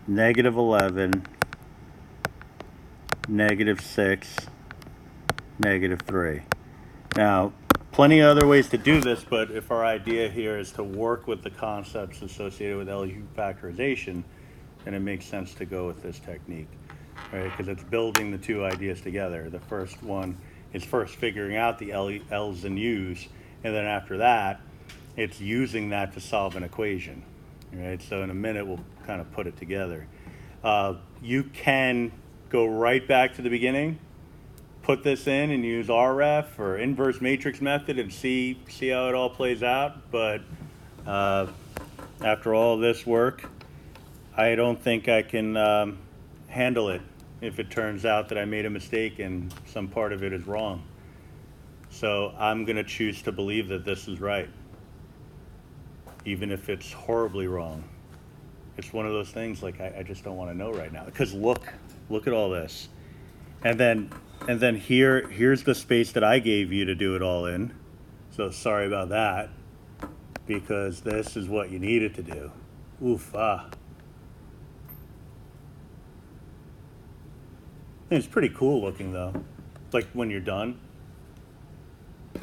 -11, -6, -3. Now, plenty of other ways to do this, but if our idea here is to work with the concepts associated with Lu factorization, then it makes sense to go with this technique, right? Because it's building the 2 ideas together. The first one is first figuring out the L's and U's, and then after that, it's using that to solve an equation, right? So in a minute, we'll kind of put it together. You can go right back to the beginning, put this in and use RF or inverse matrix method and see how it all plays out. But after all this work, I don't think I can handle it if it turns out that I made a mistake and some part of it is wrong. So I'm going to choose to believe that this is right, even if it's horribly wrong. It's one of those things, like I just don't want to know right now, because look at all this. And then here's the space that I gave you to do it all in. So sorry about that, because this is what you needed to do. Oof, It's pretty cool looking though. Like when you're done,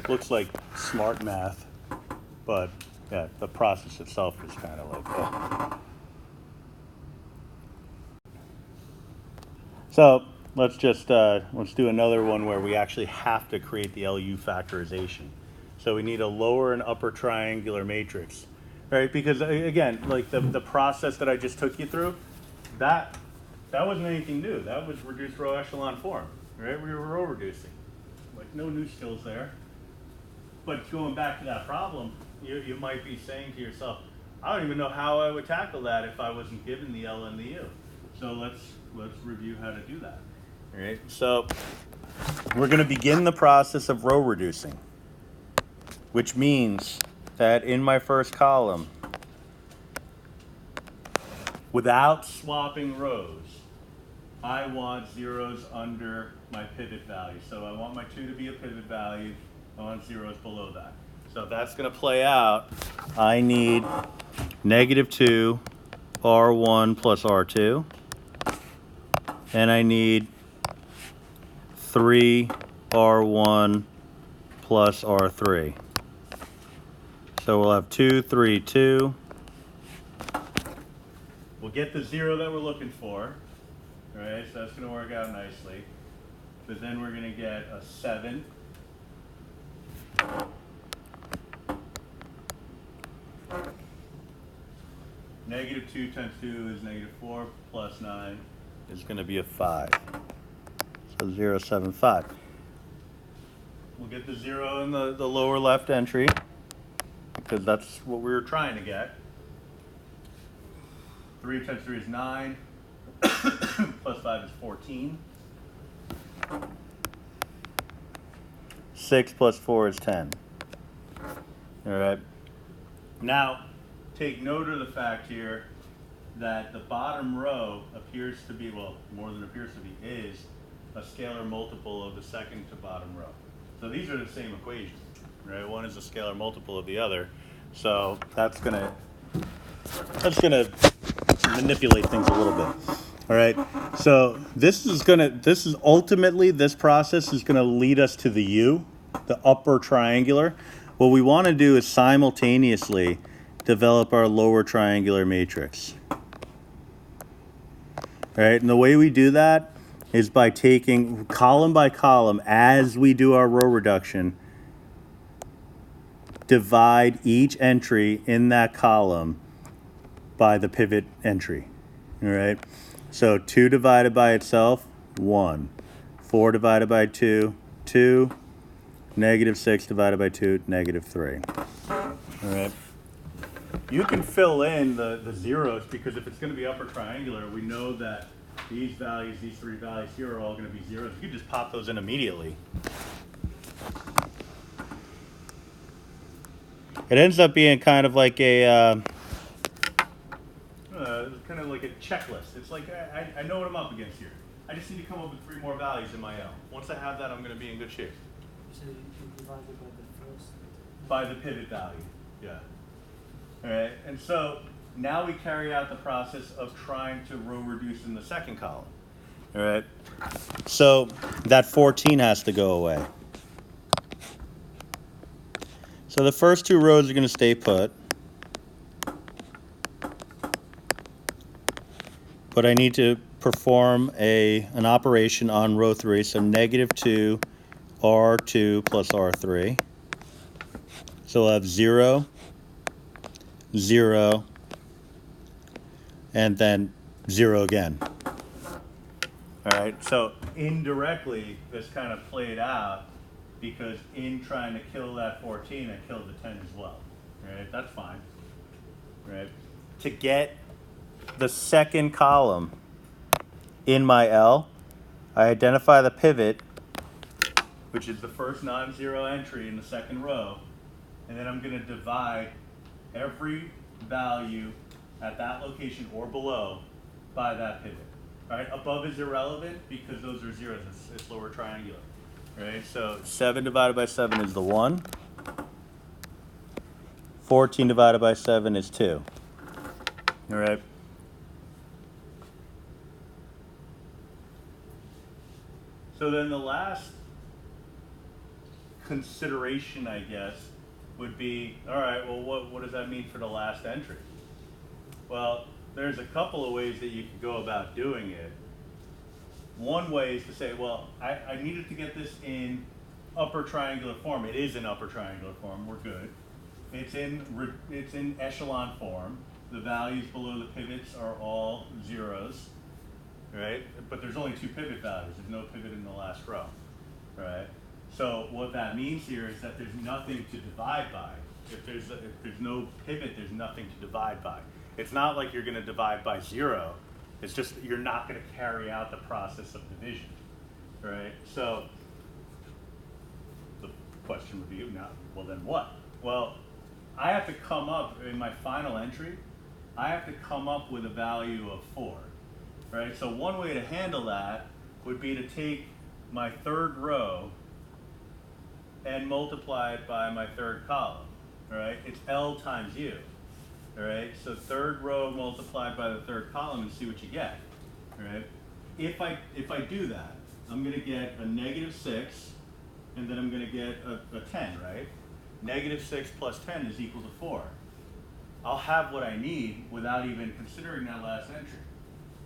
looks like smart math, but yeah, the process itself is kind of like that. So let's do another one where we actually have to create the Lu factorization. So we need a lower and upper triangular matrix, right? Because again, like the process that I just took you through, that wasn't anything new. That was reduced row echelon form, right? We were row reducing, like no new skills there. But going back to that problem, you might be saying to yourself, I don't even know how I would tackle that if I wasn't given the L and the U. So let's review how to do that. All right. So we're going to begin the process of row reducing, which means that in my first column, without swapping rows, I want zeros under my pivot value. So I want my 2 to be a pivot value. I want zeros below that. So if that's going to play out, I need -2 R1 plus R2. And I need 3 R1 plus R3. So we'll have 2, 3, 2. We'll get the 0 that we're looking for. All right, so that's going to work out nicely. But then we're going to get a 7 Negative 2 times 2 is negative 4 plus 9 is going to be a 5. So 0, 7, 5. We'll get the 0 in the lower left entry because that's what we were trying to get. 3 times 3 is 9. Plus 5 is 14. 6 plus 4 is 10. All right. Now, take note of the fact here that the bottom row appears to be, well, more than appears to be, is a scalar multiple of the second to bottom row. So these are the same equation, right? One is a scalar multiple of the other. So that's gonna manipulate things a little bit. All right. So this is ultimately, this process is gonna lead us to the U, the upper triangular. What we want to do is simultaneously develop our lower triangular matrix. All right, and the way we do that is by taking column by column as we do our row reduction, divide each entry in that column by the pivot entry. All right, so 2 divided by itself, 1. 4 divided by 2, 2. Negative 6 divided by 2, negative 3. All right. You can fill in the zeros because if it's going to be upper triangular, we know that these values, these 3 values here are all going to be zeros. You can just pop those in immediately. It ends up being kind of like a checklist. It's like I know what I'm up against here. I just need to come up with 3 more values in my L. Once I have that, I'm going to be in good shape. So you divide it by the first? By the pivot value, yeah. All right, and so now we carry out the process of trying to row reduce in the second column. All right, so that 14 has to go away. So the first 2 rows are going to stay put. But I need to perform an operation on row 3, so negative 2 R2 plus R3. So we'll have 0, 0, and then 0 again. All right, so indirectly, this kind of played out because in trying to kill that 14, I killed the 10 as well. All right, that's fine. All right, to get the second column in my L, I identify the pivot, which is the first non-zero entry in the second row, and then I'm going to divide every value at that location or below by that pivot. All right, above is irrelevant because those are zeros. It's lower triangular. All right, so 7 divided by 7 is the 1. 14 divided by 7 is 2. All right. So then the last consideration, I guess, would be, all right, well, what does that mean for the last entry? Well, there's a couple of ways that you could go about doing it. One way is to say, well, I needed to get this in upper triangular form. It is in upper triangular form. We're good. It's in echelon form. The values below the pivots are all zeros, right? But there's only 2 pivot values. There's no pivot in the last row, right? So what that means here is that there's nothing to divide by. If there's no pivot, there's nothing to divide by. It's not like you're going to divide by 0. It's just you're not going to carry out the process of division, right? So the question would be, now, well, then what? Well, I have to come up, in my final entry, I have to come up with a value of 4, right? So one way to handle that would be to take my third row and multiply it by my third column, all right? It's L times U, all right? So third row multiplied by the third column and see what you get, all right? If I do that, I'm gonna get a negative 6, and then I'm gonna get a 10, right? Negative 6 plus 10 is equal to 4. I'll have what I need without even considering that last entry,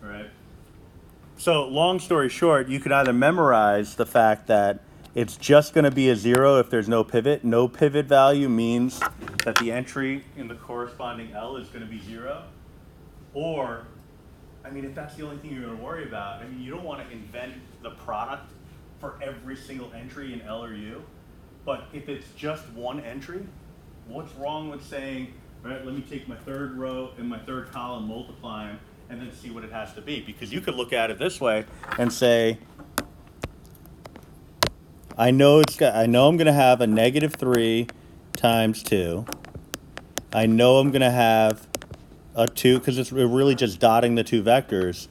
all right? So long story short, you could either memorize the fact that it's just going to be a 0 if there's no pivot. No pivot value means that the entry in the corresponding L is going to be 0. Or, I mean, if that's the only thing you're going to worry about, I mean, you don't want to invent the product for every single entry in L or U. But if it's just one entry, what's wrong with saying, right, let me take my third row and my third column, multiply them, and then see what it has to be? Because you could look at it this way and say, I know I'm going to have a -3 times 2. I know I'm going to have a 2, because it's really just dotting the two vectors,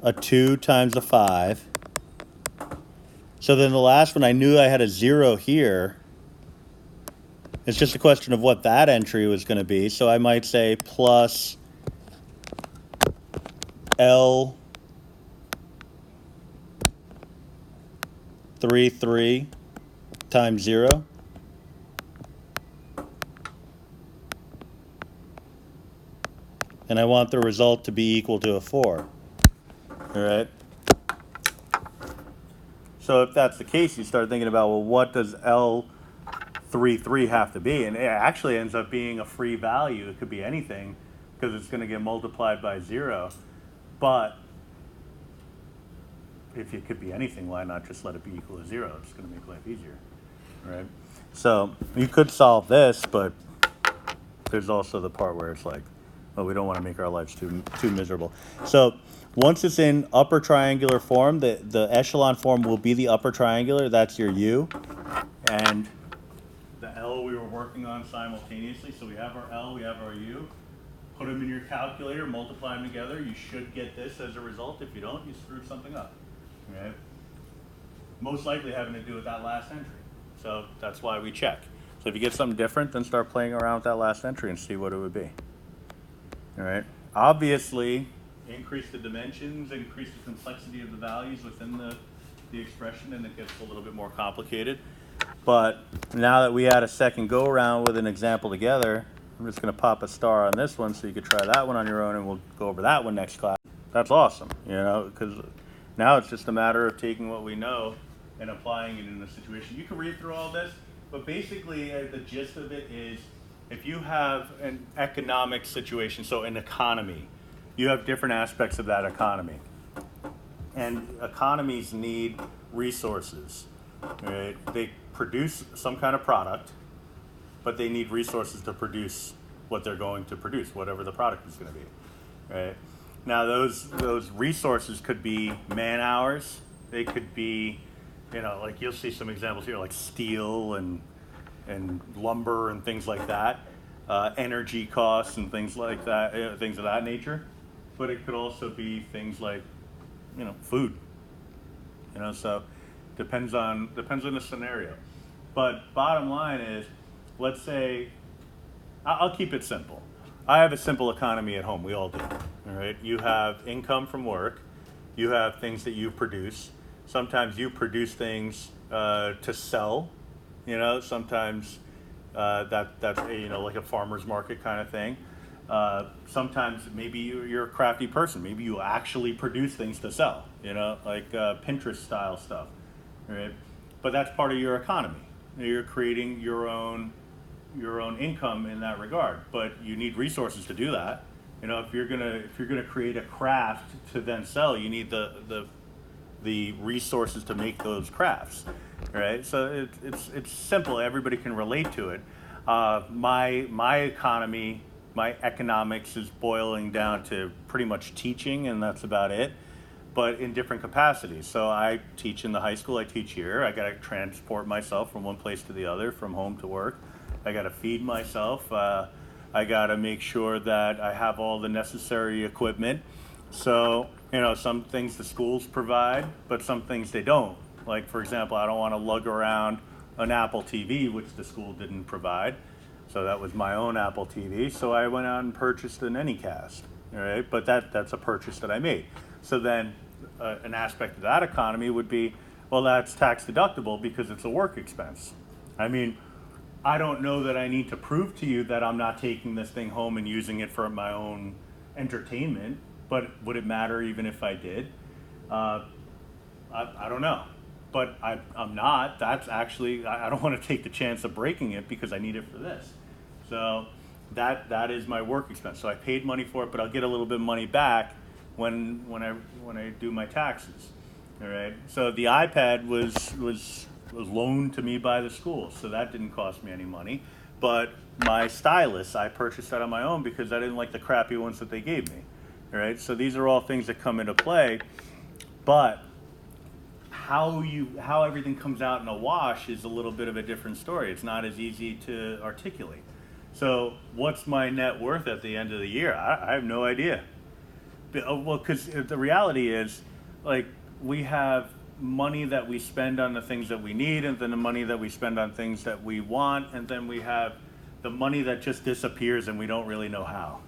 a 2 times a 5. So then the last one, I knew I had a 0 here. It's just a question of what that entry was going to be. So I might say plus L 3 times 0. And I want the result to be equal to a 4. All right? So if that's the case, you start thinking about, well, what does L33 have to be? And it actually ends up being a free value. It could be anything, because it's going to get multiplied by 0. But if it could be anything, why not just let it be equal to 0? It's going to make life easier, right? So you could solve this, but there's also the part where it's like, well, we don't want to make our lives too miserable. So once it's in upper triangular form, the echelon form will be the upper triangular. That's your U. And the L we were working on simultaneously. So we have our L, we have our U. Put them in your calculator, multiply them together. You should get this as a result. If you don't, you screwed something up. Right? Most likely having to do with that last entry. So that's why we check. So if you get something different, then start playing around with that last entry and see what it would be. All right. Obviously, increase the dimensions, increase the complexity of the values within the expression, and it gets a little bit more complicated. But now that we had a second go around with an example together, I'm just going to pop a star on this one so you could try that one on your own, and we'll go over that one next class. That's awesome, you know, because now it's just a matter of taking what we know and applying it in a situation. You can read through all this, but basically the gist of it is, if you have an economic situation, so an economy, you have different aspects of that economy. And economies need resources. Right? They produce some kind of product, but they need resources to produce what they're going to produce, whatever the product is going to be. Right? Now those resources could be man hours. They could be, you know, like you'll see some examples here, like steel and lumber and things like that, energy costs and things like that, things of that nature. But it could also be things like, you know, food. You know, so depends on the scenario. But bottom line is, let's say, I'll keep it simple. I have a simple economy at home. We all do. All right. You have income from work. You have things that you produce. Sometimes you produce things to sell. You know, sometimes that's you know, like a farmer's market kind of thing. Sometimes maybe you're a crafty person. Maybe you actually produce things to sell. You know, like Pinterest style stuff, right? But that's part of your economy. You're creating your own income in that regard. But you need resources to do that. You know, if you're gonna create a craft to then sell, you need the resources to make those crafts. Right, so it's simple. Everybody can relate to it. My economy, my economics is boiling down to pretty much teaching, and that's about it. But in different capacities. So I teach in the high school. I teach here. I got to transport myself from one place to the other, from home to work. I got to feed myself. I got to make sure that I have all the necessary equipment. So, you know, some things the schools provide, but some things they don't. Like, for example, I don't want to lug around an Apple TV, which the school didn't provide. So that was my own Apple TV. So I went out and purchased an Anycast. All right, but that's a purchase that I made. So then an aspect of that economy would be, well, that's tax deductible because it's a work expense. I mean, I don't know that I need to prove to you that I'm not taking this thing home and using it for my own entertainment, but would it matter even if I did? I don't know. But I'm not. That's actually, I don't want to take the chance of breaking it because I need it for this. So that is my work expense. So I paid money for it, but I'll get a little bit of money back when I do my taxes. All right. So the iPad was loaned to me by the school, so that didn't cost me any money. But my stylus, I purchased that on my own because I didn't like the crappy ones that they gave me. All right. So these are all things that come into play, but how everything comes out in a wash is a little bit of a different story. It's not as easy to articulate. So what's my net worth at the end of the year? I have no idea. Well, because the reality is, like, we have money that we spend on the things that we need, and then the money that we spend on things that we want, and then we have the money that just disappears and we don't really know how.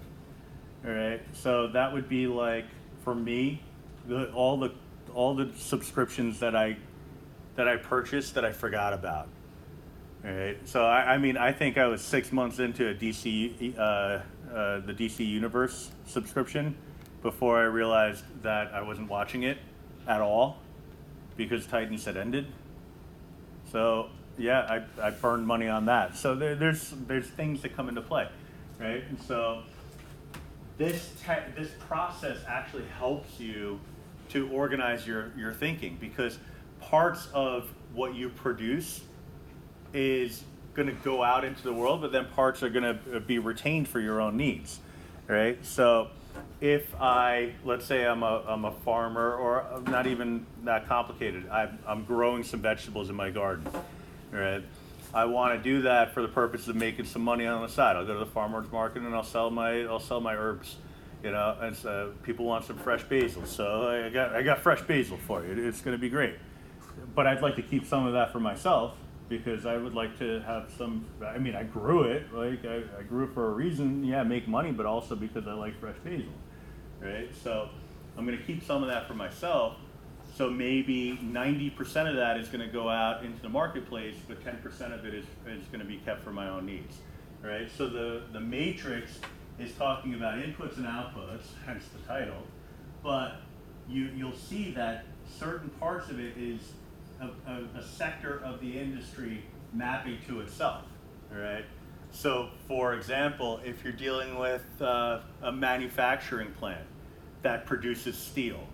All right. So that would be like, for me, all the subscriptions that I purchased that I forgot about. All right. So I mean, I think I was 6 months into a the DC Universe subscription before I realized that I wasn't watching it at all because Titans had ended. So yeah, I burned money on that. So there's things that come into play, right? And so this process actually helps you to organize your thinking, because parts of what you produce is going to go out into the world, but then parts are going to be retained for your own needs, right? So if let's say I'm a farmer, or not even that complicated, I'm growing some vegetables in my garden, right? I want to do that for the purpose of making some money on the side. I'll go to the farmer's market and I'll sell my herbs, you know. And so people want some fresh basil, so I got fresh basil for you. It's going to be great, but I'd like to keep some of that for myself, because I would like to have some. I mean, I grew it, like I grew it for a reason. Yeah, make money, but also because I like fresh basil, right? So I'm going to keep some of that for myself. So maybe 90% of that is going to go out into the marketplace, but 10% of it is going to be kept for my own needs, right? So the matrix is talking about inputs and outputs, hence the title, but you'll see that certain parts of it is a sector of the industry mapping to itself, all right? So for example, if you're dealing with a manufacturing plant that produces steel,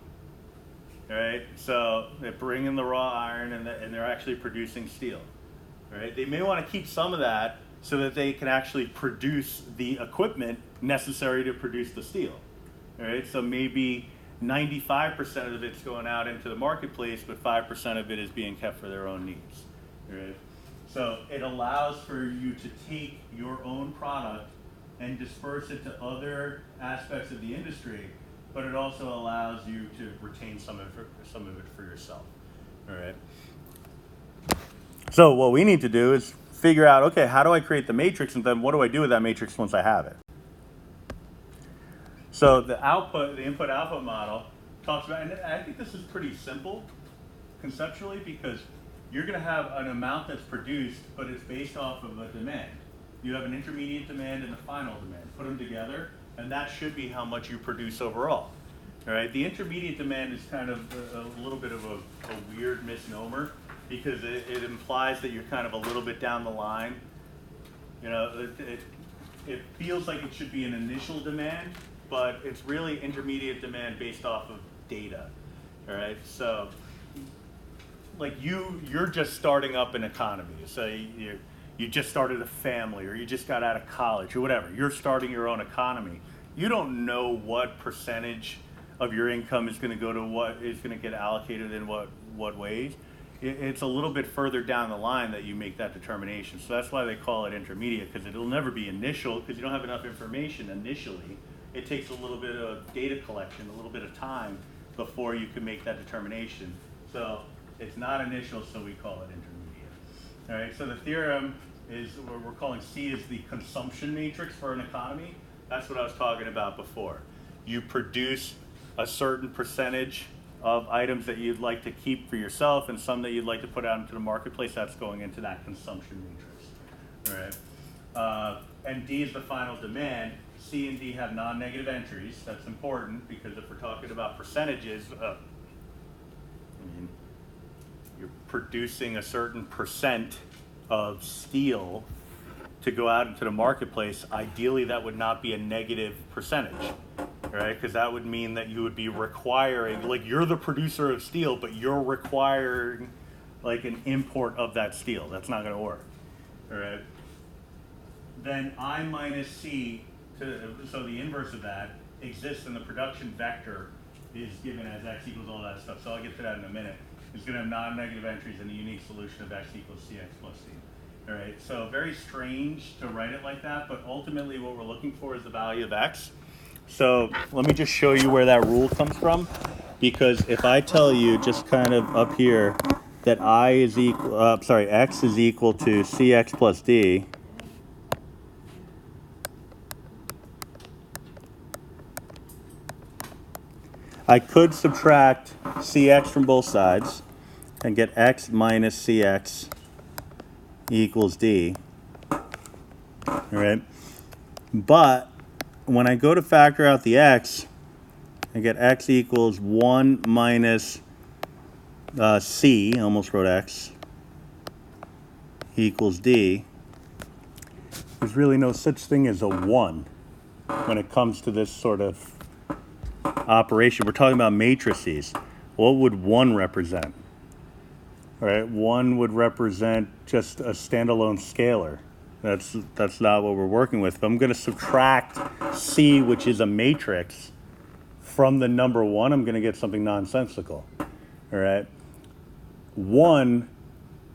all right, so they bring in the raw iron and they're actually producing steel, all right? They may want to keep some of that so that they can actually produce the equipment necessary to produce the steel, all right? So maybe 95% of it's going out into the marketplace, but 5% of it is being kept for their own needs, all right? So it allows for you to take your own product and disperse it to other aspects of the industry, but it also allows you to retain some of it for yourself, all right? So what we need to do is figure out, okay, how do I create the matrix, and then what do I do with that matrix once I have it? So the input-output model talks about, and I think this is pretty simple conceptually, because you're going to have an amount that's produced, but it's based off of a demand. You have an intermediate demand and a final demand. Put them together, and that should be how much you produce overall. All right. The intermediate demand is kind of a little bit of a weird misnomer, because it implies that you're kind of a little bit down the line. You know, it feels like it should be an initial demand, but it's really intermediate demand based off of data. All right. So, like you're just starting up an economy. So you just started a family, or you just got out of college, or whatever. You're starting your own economy. You don't know what percentage of your income is going to go to what is going to get allocated in what ways. It's a little bit further down the line that you make that determination. So that's why they call it intermediate, because it'll never be initial, because you don't have enough information initially. It takes a little bit of data collection, a little bit of time before you can make that determination. So it's not initial, so we call it intermediate. All right, so the theorem is what we're calling C is the consumption matrix for an economy. That's what I was talking about before. You produce a certain percentage of items that you'd like to keep for yourself, and some that you'd like to put out into the marketplace. That's going into that consumption matrix. All right. And D is the final demand. C and D have non-negative entries. That's important, because if we're talking about percentages, you're producing a certain percent of steel to go out into the marketplace, ideally that would not be a negative percentage, right? Because that would mean that you would be requiring, like you're the producer of steel, but you're requiring like an import of that steel. That's not going to work, all right? Then I minus C, so the inverse of that exists in the production vector is given as x equals all that stuff. So I'll get to that in a minute. It's going to have non-negative entries and a unique solution of x equals cx plus c. All right, so very strange to write it like that, but ultimately what we're looking for is the value of x. So let me just show you where that rule comes from, because if I tell you just kind of up here that x is equal to cx plus d, I could subtract cx from both sides and get x minus cx equals d. All right, but when I go to factor out the x, I get x equals 1 minus c, I almost wrote x, equals d. There's really no such thing as a 1 when it comes to this sort of operation. We're talking about matrices. What would 1 represent? All right, 1 would represent just a standalone scalar. That's not what we're working with. If I'm going to subtract C, which is a matrix, from the number 1, I'm going to get something nonsensical. All right, 1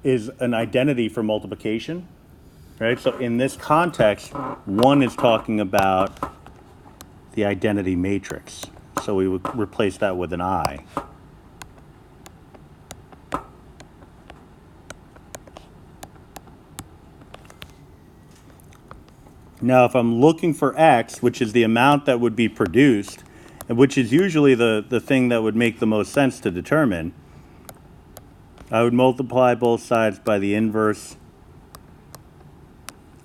is an identity for multiplication. Right, so in this context, 1 is talking about the identity matrix. So we would replace that with an I. Now, if I'm looking for x, which is the amount that would be produced, and which is usually the thing that would make the most sense to determine, I would multiply both sides by the inverse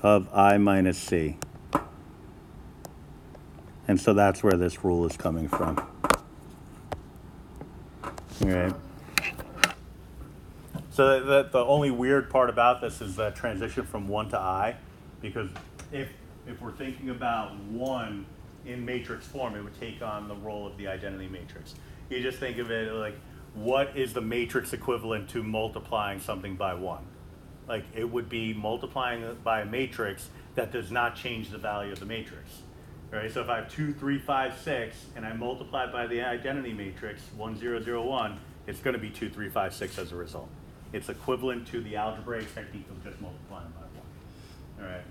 of I minus C. And so that's where this rule is coming from. All right. So the only weird part about this is that transition from 1 to I, because if we're thinking about 1 in matrix form, it would take on the role of the identity matrix. You just think of it like, what is the matrix equivalent to multiplying something by 1? Like, it would be multiplying by a matrix that does not change the value of the matrix. Right? So if I have 2, 3, 5, 6, and I multiply by the identity matrix, 1, 0, 0, 1, it's going to be 2, 3, 5, 6 as a result. It's equivalent to the algebraic technique of just multiplying by 1. All right.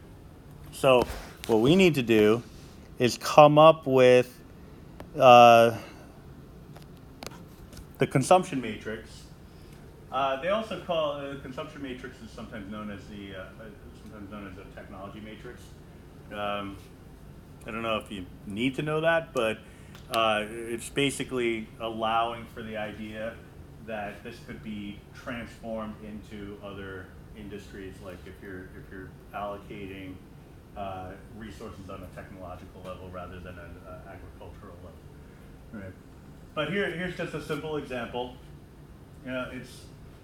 So what we need to do is come up with the consumption matrix. They also call consumption matrix is sometimes known as a technology matrix. I don't know if you need to know that, but it's basically allowing for the idea that this could be transformed into other industries, like if you're allocating resources on a technological level rather than an agricultural level. Right. But here's just a simple example. You know,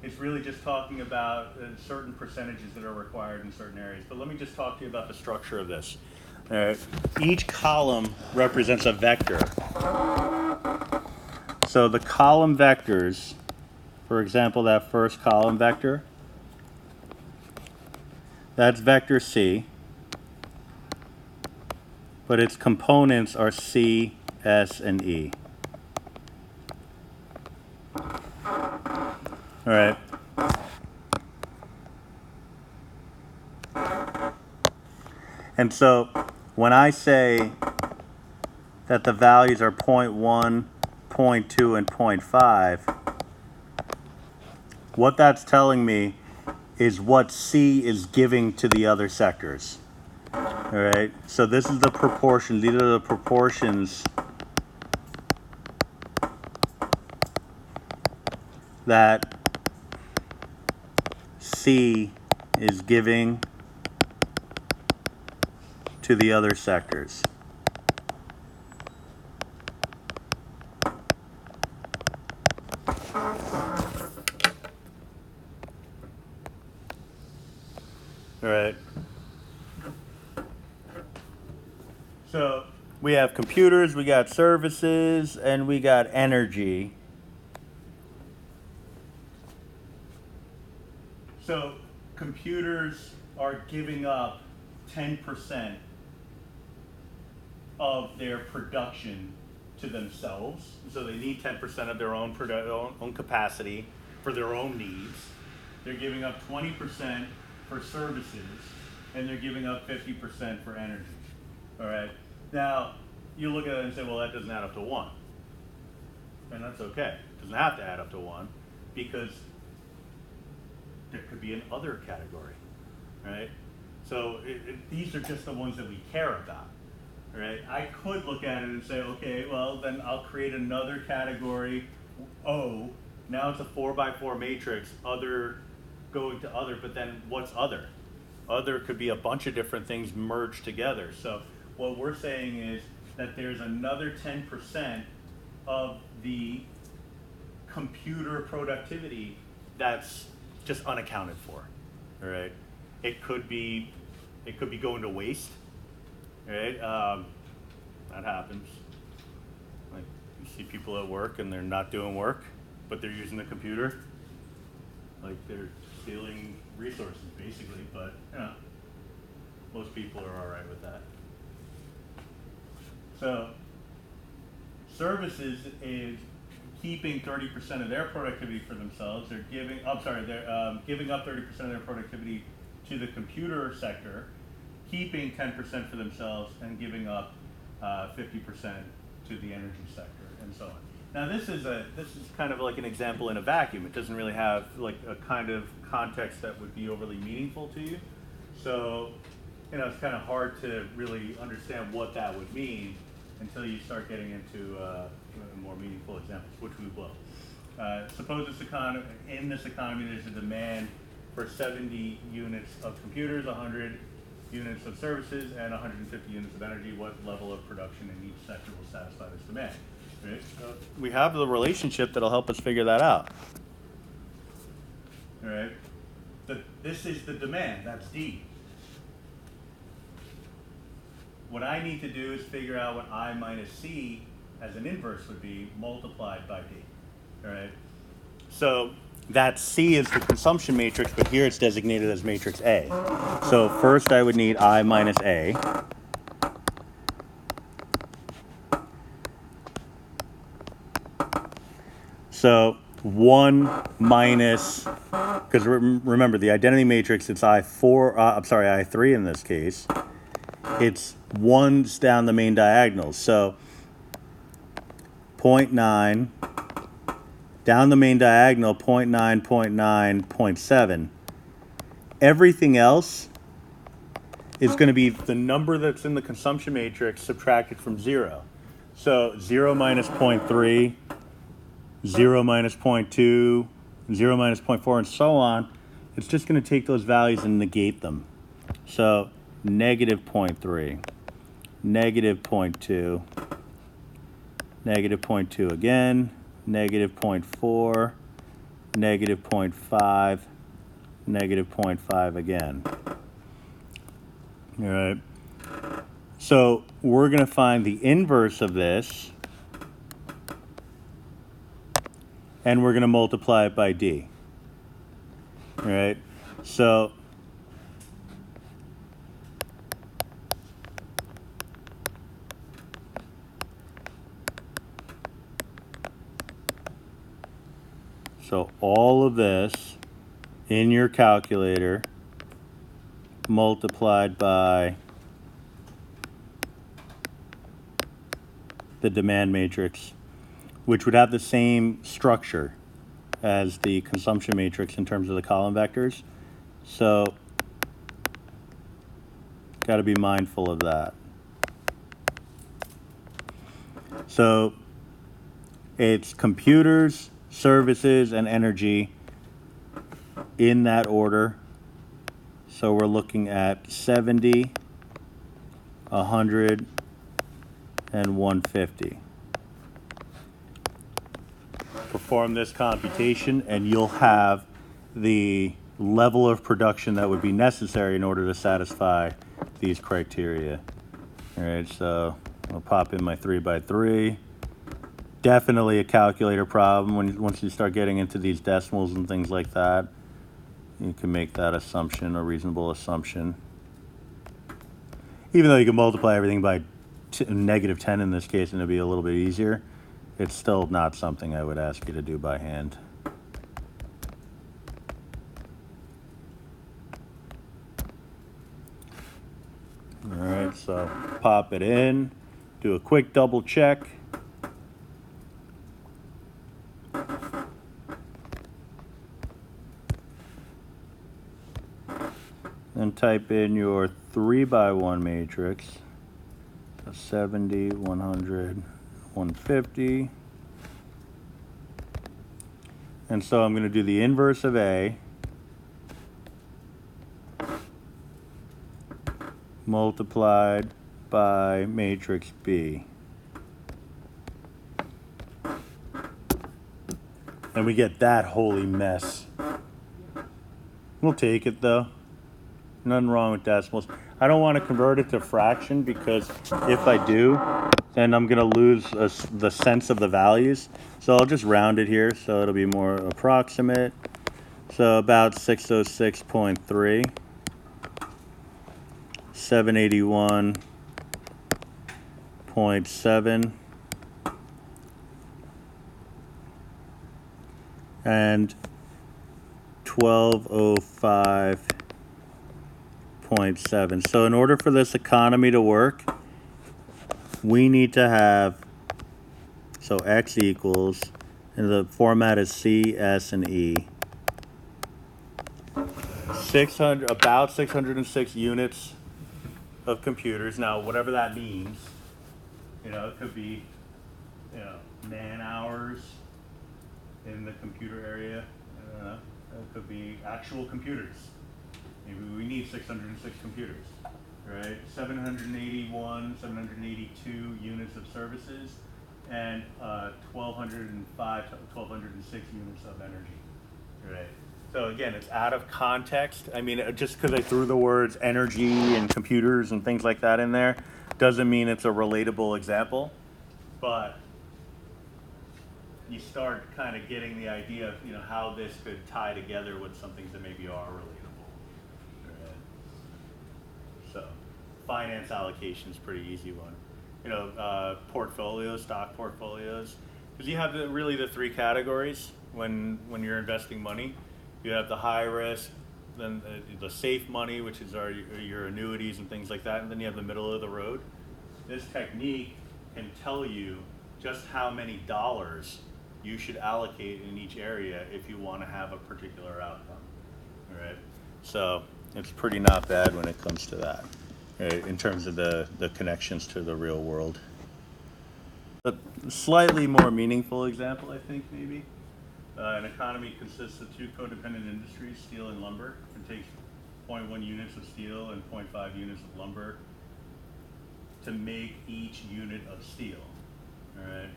it's really just talking about certain percentages that are required in certain areas. But let me just talk to you about the structure of this. Each column represents a vector. So the column vectors, for example, that first column vector, that's vector C, but its components are C, S, and E. All right. And so when I say that the values are 0.1, 0.2, and 0.5, what that's telling me is what C is giving to the other sectors. All right, so this is the proportion. These are the proportions that C is giving to the other sectors. All right. we have computers, we got services, and we got energy. So computers are giving up 10% of their production to themselves. So they need 10% of their own own capacity for their own needs. They're giving up 20% for services, and they're giving up 50% for energy. All right. Now, you look at it and say, well, that doesn't add up to 1. And that's okay. It doesn't have to add up to 1 because there could be an other category, right? So these are just the ones that we care about, right? I could look at it and say, okay, well, then I'll create another category, O. Now it's a 4x4 matrix, other going to other, but then what's other? Other could be a bunch of different things merged together. So what we're saying is that there's another 10% of the computer productivity that's just unaccounted for, all right? It could be going to waste, right? That happens. Like you see people at work and they're not doing work, but they're using the computer. Like they're stealing resources basically, but you know, most people are all right with that. So services is keeping 30% of their productivity for themselves. They're giving up 30% of their productivity to the computer sector, keeping 10% for themselves, and giving up 50% to the energy sector, and so on. Now this is kind of like an example in a vacuum. It doesn't really have like a kind of context that would be overly meaningful to you. So, you know, it's kind of hard to really understand what that would mean until you start getting into more meaningful examples, which we will. Suppose in this economy there's a demand for 70 units of computers, 100 units of services, and 150 units of energy. What level of production in each sector will satisfy this demand? Right? So we have the relationship that'll help us figure that out. All right? This is the demand, that's D. What I need to do is figure out what I minus C as an inverse would be multiplied by D. All right? So that C is the consumption matrix, but here it's designated as matrix A. So first I would need I minus A. So 1 minus, because remember the identity matrix, it's I3 in this case. It's 1's down the main diagonal. So 0.9 down the main diagonal, 0.9, 0.9, 0.7. Everything else is going to be the number that's in the consumption matrix subtracted from 0. So 0 minus 0.3, 0 minus 0.2, 0 minus 0.4, and so on. It's just going to take those values and negate them. So negative 0.3, negative 0.2, negative 0.2 again, negative 0.4, negative 0.5, negative 0.5 again. All right. So we're going to find the inverse of this, and we're going to multiply it by D. All right. So all of this in your calculator multiplied by the demand matrix, which would have the same structure as the consumption matrix in terms of the column vectors. So got to be mindful of that. So it's computers, services, and energy in that order. So we're looking at 70, 100, and 150. Perform this computation and you'll have the level of production that would be necessary in order to satisfy these criteria. All right, so I'll pop in my 3x3. Definitely a calculator problem. Once you start getting into these decimals and things like that, you can make that assumption, a reasonable assumption. Even though you can multiply everything by -10 in this case and it'll be a little bit easier, it's still not something I would ask you to do by hand. All right, so pop it in, do a quick double check. Then type in your 3x1 matrix, so 70, 100, 150. And so I'm going to do the inverse of A multiplied by matrix B. And we get that holy mess. We'll take it though. Nothing wrong with decimals. I don't want to convert it to fraction because if I do, then I'm going to lose the sense of the values. So I'll just round it here so it'll be more approximate. So about 606.3, 781.7, and 1205.7. So in order for this economy to work, we need to have, so X equals, and the format is C, S, and E. 600, about 606 units of computers. Now, whatever that means, you know, it could be, you know, man hours in the computer area. It could be actual computers. Maybe we need 606 computers, right? 781, 782 units of services, and 1,205 to 1,206 units of energy, right? So again, it's out of context. I mean, just because I threw the words energy and computers and things like that in there doesn't mean it's a relatable example, but you start kind of getting the idea of, you know, how this could tie together with some things that maybe are relatable. Right? So, finance allocation is a pretty easy one. You know, portfolios, stock portfolios, because you have really the three categories when you're investing money. You have the high risk, then the safe money, which is your annuities and things like that, and then you have the middle of the road. This technique can tell you just how many dollars you should allocate in each area if you want to have a particular outcome. All right, so it's pretty not bad when it comes to that, right, in terms of the connections to the real world. A slightly more meaningful example, I think, maybe. An economy consists of two codependent industries, steel and lumber. It takes 0.1 units of steel and 0.5 units of lumber to make each unit of steel. All right.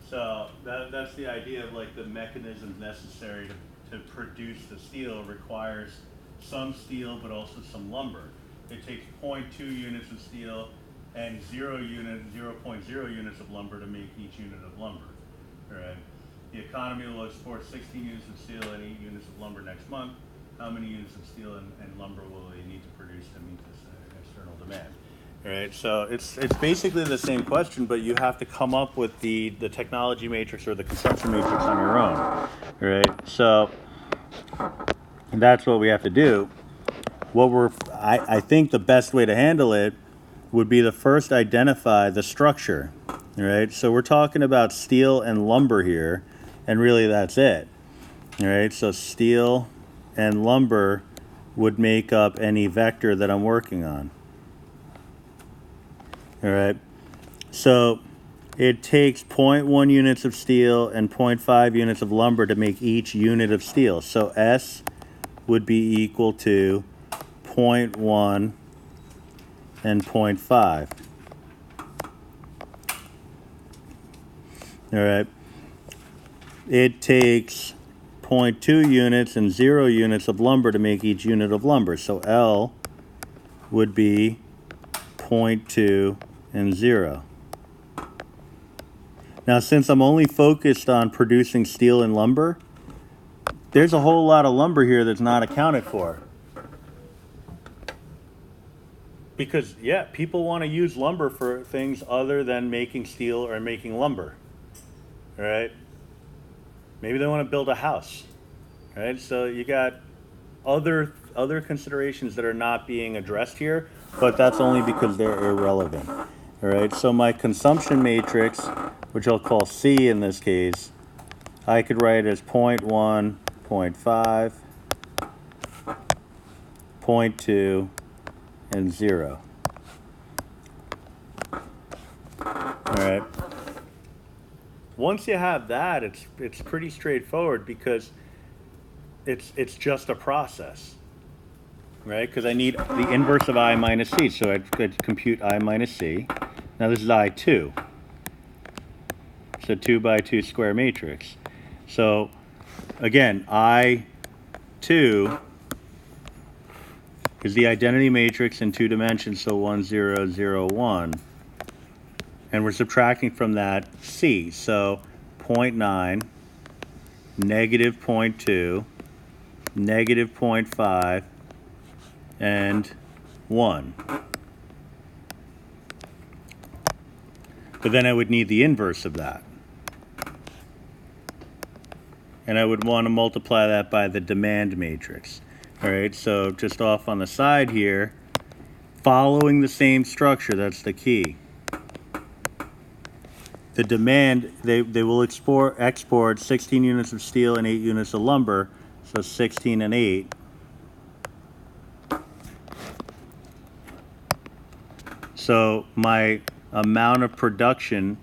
So that's the idea of like the mechanisms necessary to produce the steel requires some steel but also some lumber. It takes 0.2 units of steel and 0.0 units of lumber to make each unit of lumber. All right. The economy will export 16 units of steel and 8 units of lumber next month. How many units of steel and lumber will they need to produce to meet this external demand? All right, so it's basically the same question, but you have to come up with the technology matrix or the consumption matrix on your own. All right, so that's what we have to do. I think the best way to handle it would be to first identify the structure. All right, so we're talking about steel and lumber here, and really that's it. All right, so steel and lumber would make up any vector that I'm working on. All right, so it takes 0.1 units of steel and 0.5 units of lumber to make each unit of steel. So S would be equal to 0.1 and 0.5. All right, it takes 0.2 units and 0 units of lumber to make each unit of lumber. So L would be 0.2 and 0. Now, since I'm only focused on producing steel and lumber, there's a whole lot of lumber here that's not accounted for. Because, yeah, people want to use lumber for things other than making steel or making lumber. All right? Maybe they want to build a house. Right? So you got other considerations that are not being addressed here, but that's only because they're irrelevant. All right? So my consumption matrix, which I'll call C in this case, I could write as 0.1, 0.5, 0.2, and 0. All right. Once you have that, it's pretty straightforward because it's just a process, right? Because I need the inverse of I minus C, so I'd compute I minus C. Now this is I2. It's a 2 by 2 square matrix. So again, I2 is the identity matrix in 2 dimensions, so 1, 0, 0, 1. And we're subtracting from that C, so 0.9, negative 0.2, negative 0.5, and 1. But then I would need the inverse of that. And I would want to multiply that by the demand matrix. All right, so just off on the side here, following the same structure, that's the key. The demand, they will export 16 units of steel and 8 units of lumber, so 16 and 8. So my amount of production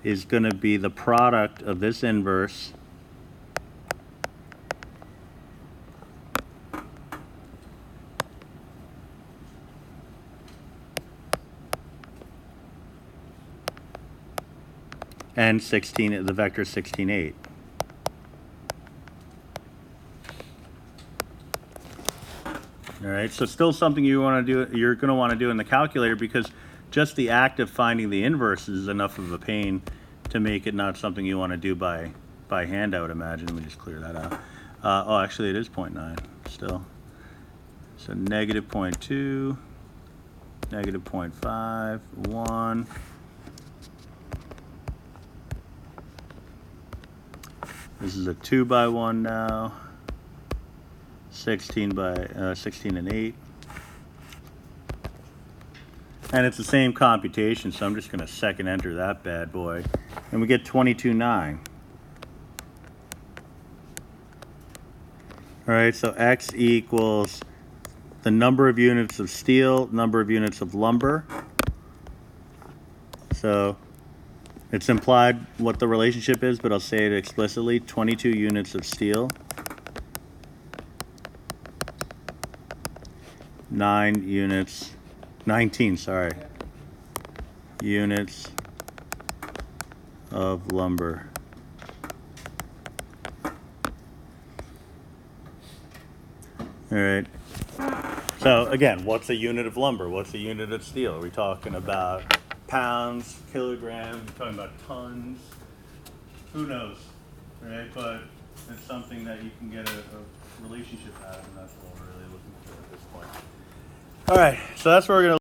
is going to be the product of this inverse and 16, the vector 16, 8. All right, so still something you want to do, you're going to want to do in the calculator, because just the act of finding the inverse is enough of a pain to make it not something you want to do by hand, I would imagine. Let me just clear that out. Oh, actually it is 0.9 still. So negative 0.2, negative 0.5, 1. This is a 2 by 1 now. 16 by 16 and 8. And it's the same computation, so I'm just going to second enter that bad boy. And we get 22.9. All right, so X equals the number of units of steel, number of units of lumber. So it's implied what the relationship is, but I'll say it explicitly. 22 units of steel, 19 units of lumber. All right. So again, what's a unit of lumber? What's a unit of steel? Are we talking about pounds, kilograms? We're talking about tons? Who knows, right? But it's something that you can get a relationship out of, and that's what we're really looking for at this point. All right, so that's where we're going to